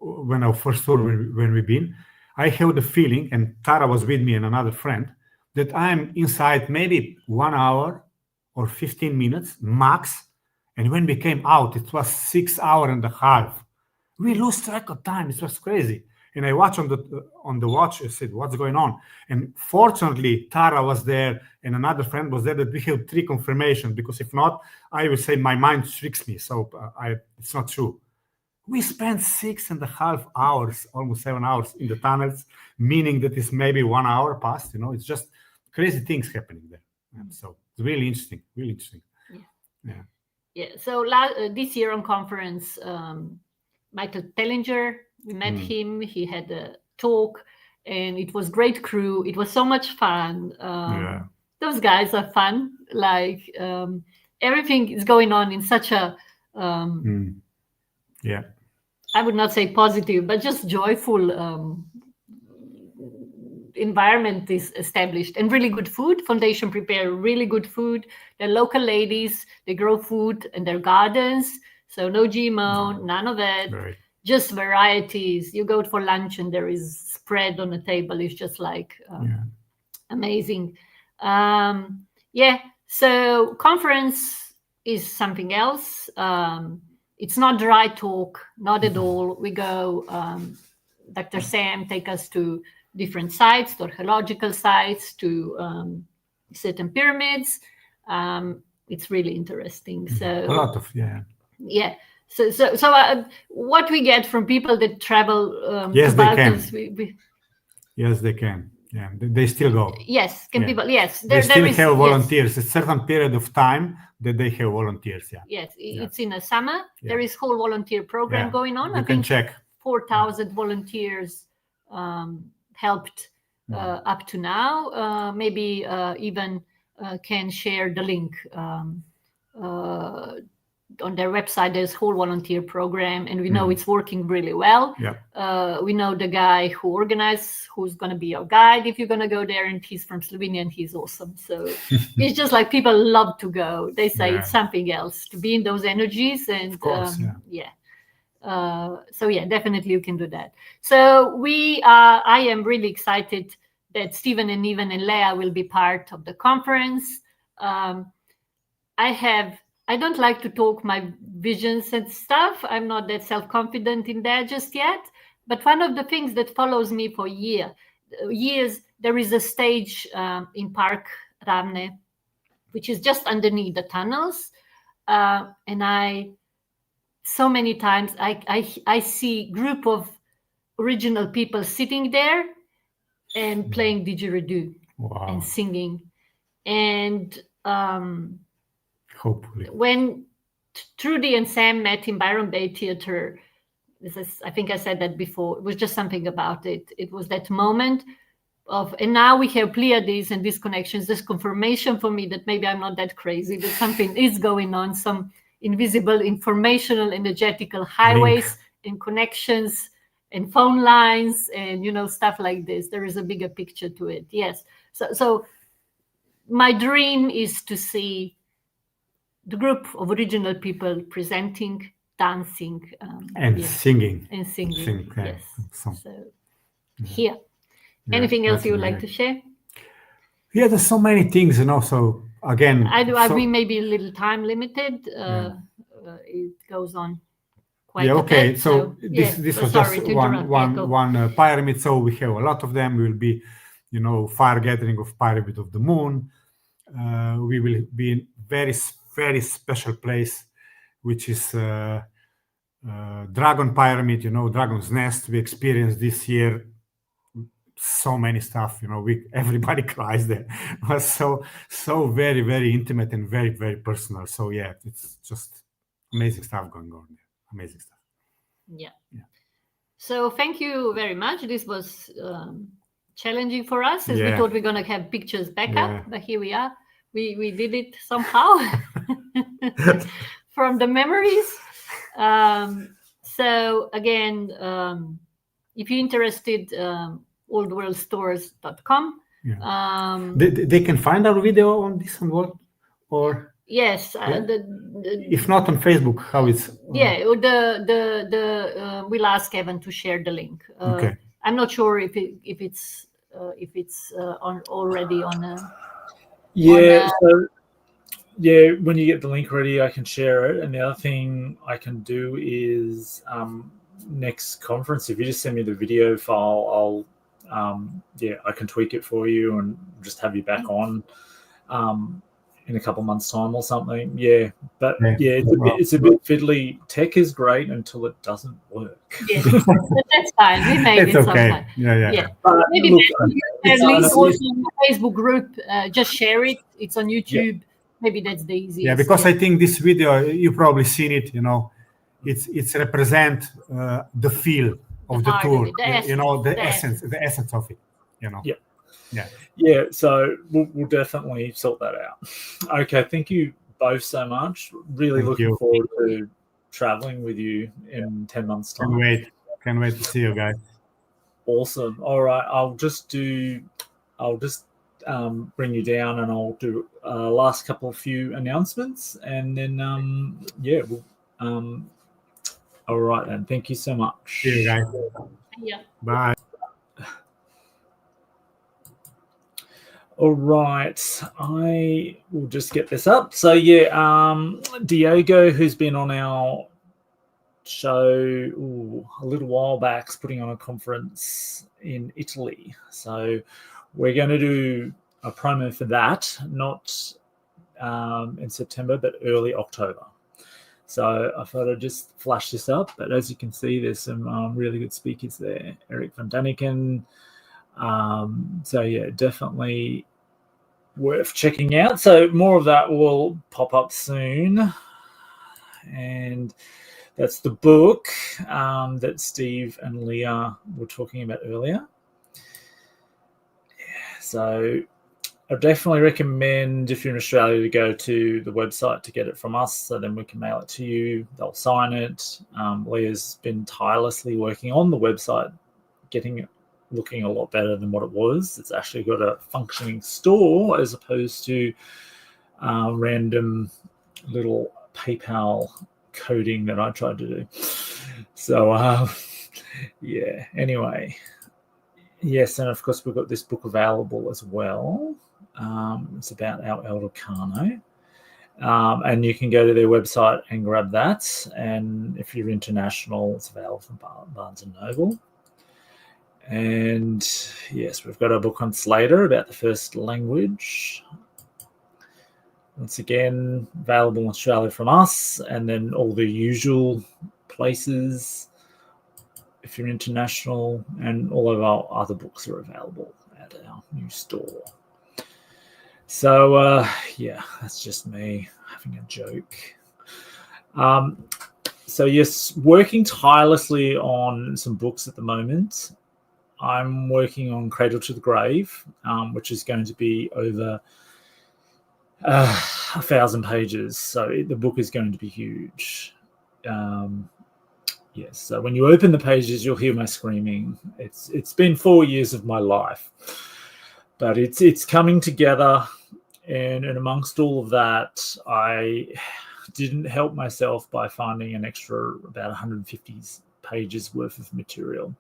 When I first tour, when we've been, I have the feeling, and Tara was with me and another friend, that I'm inside maybe 1 hour or 15 minutes max. And when we came out, it was 6 hours and a half. We lose track of time. It was crazy. And I watched on the watch. I said, "What's going on?" And fortunately, Tara was there, and another friend was there. That we have 3 confirmations. Because if not, I will say my mind tricks me. So it's not true. We spent 6.5 hours, almost 7 hours in the tunnels, meaning that it's maybe 1 hour past. It's just crazy things happening there. And so it's really interesting. Really interesting. Yeah. So this year on conference, Michael Tellinger, we met him. He had a talk, and it was great crew. It was so much fun. Those guys are fun. Like everything is going on in such a I would not say positive, but just joyful environment is established, and really good food. Foundation prepare really good food. They're local ladies. They grow food in their gardens. So no GMO, none of that. Right. Just varieties. You go for lunch and there is spread on the table. It's just like amazing. So conference is something else. It's not dry talk, not at all. We go, Dr. Sam take us to different sites, to archaeological sites, to certain pyramids. It's really interesting. So a lot of, So what we get from people that travel yes, to they Balkans, can. Yes, they can. Yeah, they still go. Yes, people? Yes, they still have volunteers. Yes. A certain period of time that they have volunteers. Yeah. Yes, it's in the summer. Yeah. There is whole volunteer program going on. You can check. 4,000 volunteers helped up to now. Maybe even can share the link. On their website, there's whole volunteer program, and we know it's working really well. Yeah. We know the guy who organized, who's going to be your guide if you're going to go there, and he's from Slovenia, and he's awesome. So it's just like people love to go. They say it's something else to be in those energies, and of course, so definitely you can do that. So I am really excited that Stephen and Niven and Leah will be part of the conference. I don't like to talk my visions and stuff. I'm not that self-confident in that just yet. But one of the things that follows me for years, there is a stage in Park Ravne, which is just underneath the tunnels. And so many times I see group of original people sitting there and playing didgeridoo and singing. And hopefully, when Trudy and Sam met in Byron Bay Theatre, I think I said that before, it was just something about it. It was that moment and now we have Pleiades and these connections, this confirmation for me that maybe I'm not that crazy, that something is going on, some invisible informational, energetical highways and connections and phone lines and, stuff like this. There is a bigger picture to it. Yes. So my dream is to see the group of original people presenting, dancing, and singing. And singing. Sing, yes. So here. Anything else you would like to share? Yeah, there's so many things, So again, I mean, maybe a little time limited. It goes on quite a bit. So this was just one pyramid. So we have a lot of them. We will be, fire gathering of Pyramid of the Moon. We will be in very special place, which is Dragon Pyramid, Dragon's Nest. We experienced this year so many stuff, everybody cries there. It was so very intimate and very personal. So it's just amazing stuff going on there. Amazing stuff. Yeah. So thank you very much. This was challenging for us, as we thought we're going to have pictures back up, but here we are. We did it somehow from the memories. So again, if you're interested, oldworldstores.com. They can find our video on this and what, or yes, if not on Facebook, how it's we'll ask Evan to share the link. Okay. I'm not sure if it's already on a when you get the link ready, I can share it. And the other thing I can do is next conference, if you just send me the video file, I'll I can tweak it for you and just have you back on in a couple months' time or something. But it's a bit fiddly. Tech is great until it doesn't work. Yeah, that's fine. We made it sometime. Yeah. Maybe link also in the Facebook group. Just share it. It's on YouTube. Maybe that's the easiest. Yeah, because I think this video, you've probably seen it. It's represent the feel of the tour. The essence of it. So we'll definitely sort that out. Okay, thank you both so much. Really looking forward to traveling with you in 10 months' time. Can't wait to see you guys. Awesome. All right, I'll just bring you down, and I'll do last few announcements, and then all right then. Thank you so much. See you guys. Yeah. Bye. All right, I will just get this up. So Diego, who's been on our show a little while back, is putting on a conference in Italy. So we're going to do a promo for that, not in September, but early October. So I thought I'd just flash this up. But as you can see, there's some really good speakers there. Eric van Daniken. Definitely worth checking out. So more of that will pop up soon. And that's the book that Steve and Leah were talking about earlier. So I definitely recommend, if you're in Australia, to go to the website to get it from us, so then we can mail it to you. They'll sign it. Leah's been tirelessly working on the website, getting it looking a lot better than what it was. It's actually got a functioning store as opposed to random little PayPal coding that I tried to do. So, anyway. Yes, and of course we've got this book available as well. It's about our Elder Kano. And you can go to their website and grab that. And if you're international, it's available from Barnes & Noble. And yes, we've got a book on Slater about the first language. Once again, available in Australia from us, and then all the usual places if you're international, and all of our other books are available at our new store. So, that's just me having a joke. So, yes, working tirelessly on some books at the moment. I'm working on Cradle to the Grave, which is going to be over 1,000 pages. So the book is going to be huge. Yes, so when you open the pages, you'll hear my screaming. It's been 4 years of my life, but it's coming together. And amongst all of that, I didn't help myself by finding an extra about 150 pages worth of material,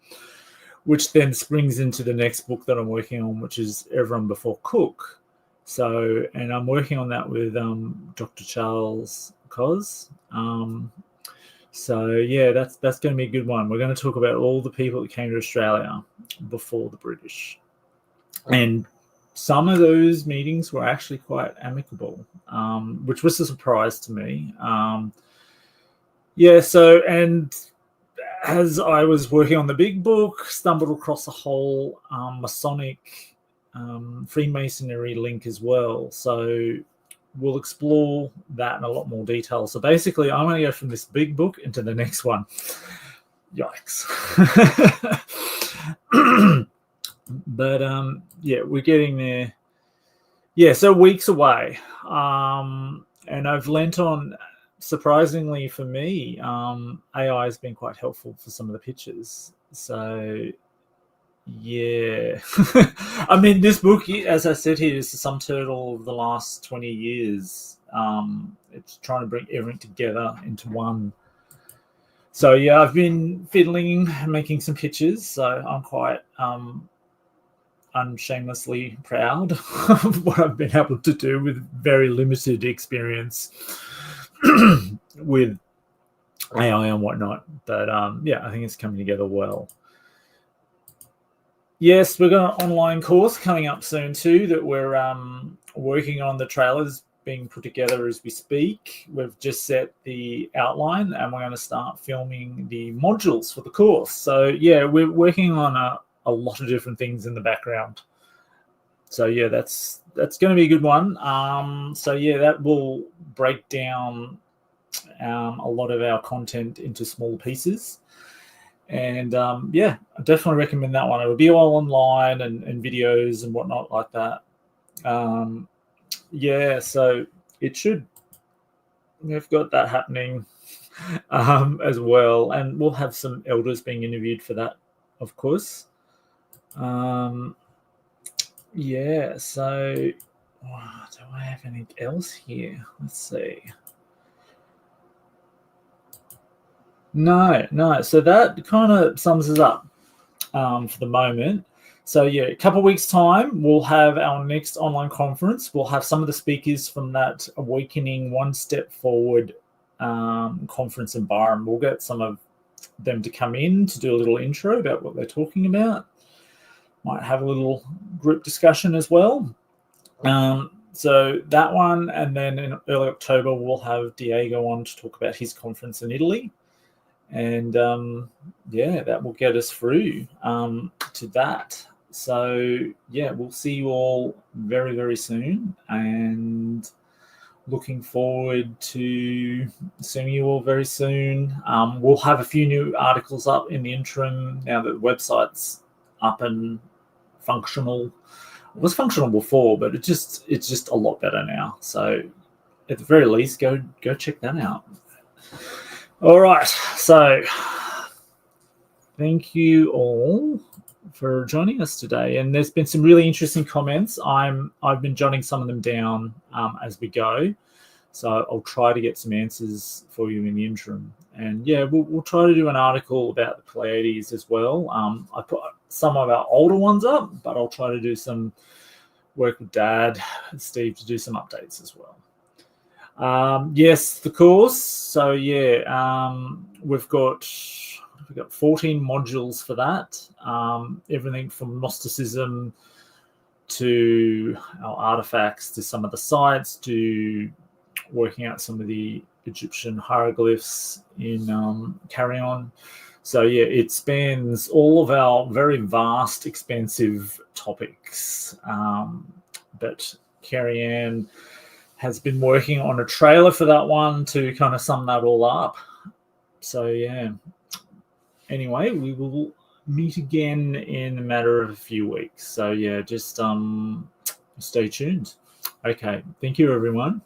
which then springs into the next book that I'm working on, which is Everyone Before Cook. So, and I'm working on that with Dr. Charles Cos. That's going to be a good one. We're going to talk about all the people that came to Australia before the British. And some of those meetings were actually quite amicable, which was a surprise to me. And as I was working on the big book, stumbled across a whole Masonic Freemasonry link as well. So we'll explore that in a lot more detail. So basically, I'm going to go from this big book into the next one. yikes. But yeah, we're getting there. Yeah, so weeks away. And I've lent on, surprisingly for me, AI has been quite helpful for some of the pictures. So yeah. I mean, this book, as I said here, is the sum total of the last 20 years. It's trying to bring everything together into one. So yeah, I've been fiddling, making some pictures. So I'm quite unshamelessly proud of what I've been able to do with very limited experience with AI and whatnot. But yeah, I think it's coming together well. Yes, we've got an online course coming up soon too that we're working on. The trailers being put together as we speak. We've just set the outline and we're going to start filming the modules for the course. So yeah, we're working on a lot of different things in the background. So yeah, that's going to be a good one. So yeah, that will break down a lot of our content into small pieces. And yeah, I definitely recommend that one. It'll be all online and videos and whatnot like that. Yeah, so it should. We've got that happening as well, and we'll have some elders being interviewed for that, of course. Yeah, so do I have anything else here? Let's see. No. So that kind of sums us up for the moment. So yeah, a couple of weeks' time, we'll have our next online conference. We'll have some of the speakers from that Awakening One Step Forward conference in Byron. We'll get some of them to come in to do a little intro about what they're talking about. Might have a little group discussion as well. So that one, and then in early October, we'll have Diego on to talk about his conference in Italy. And yeah, that will get us through to that. So yeah, we'll see you all very, very soon, and looking forward to seeing you all very soon. We'll have a few new articles up in the interim now that the website's up and functional. It was functional before, but it's just a lot better now. So at the very least, go check that out. All right, so thank you all for joining us today. And there's been some really interesting comments. I've been jotting some of them down as we go. So I'll try to get some answers for you in the interim. And yeah, we'll try to do an article about the Pleiades as well. I put some of our older ones up, but I'll try to do some work with Dad and Steve to do some updates as well. Yes, the course. So yeah, we've got 14 modules for that. Everything from Gnosticism to our artifacts to some of the sites to working out some of the Egyptian hieroglyphs in Carry-On. So yeah, it spans all of our very vast, expansive topics. But Carrie-Anne has been working on a trailer for that one to kind of sum that all up. So yeah. Anyway, we will meet again in a matter of a few weeks. So yeah, just stay tuned. Okay, thank you everyone.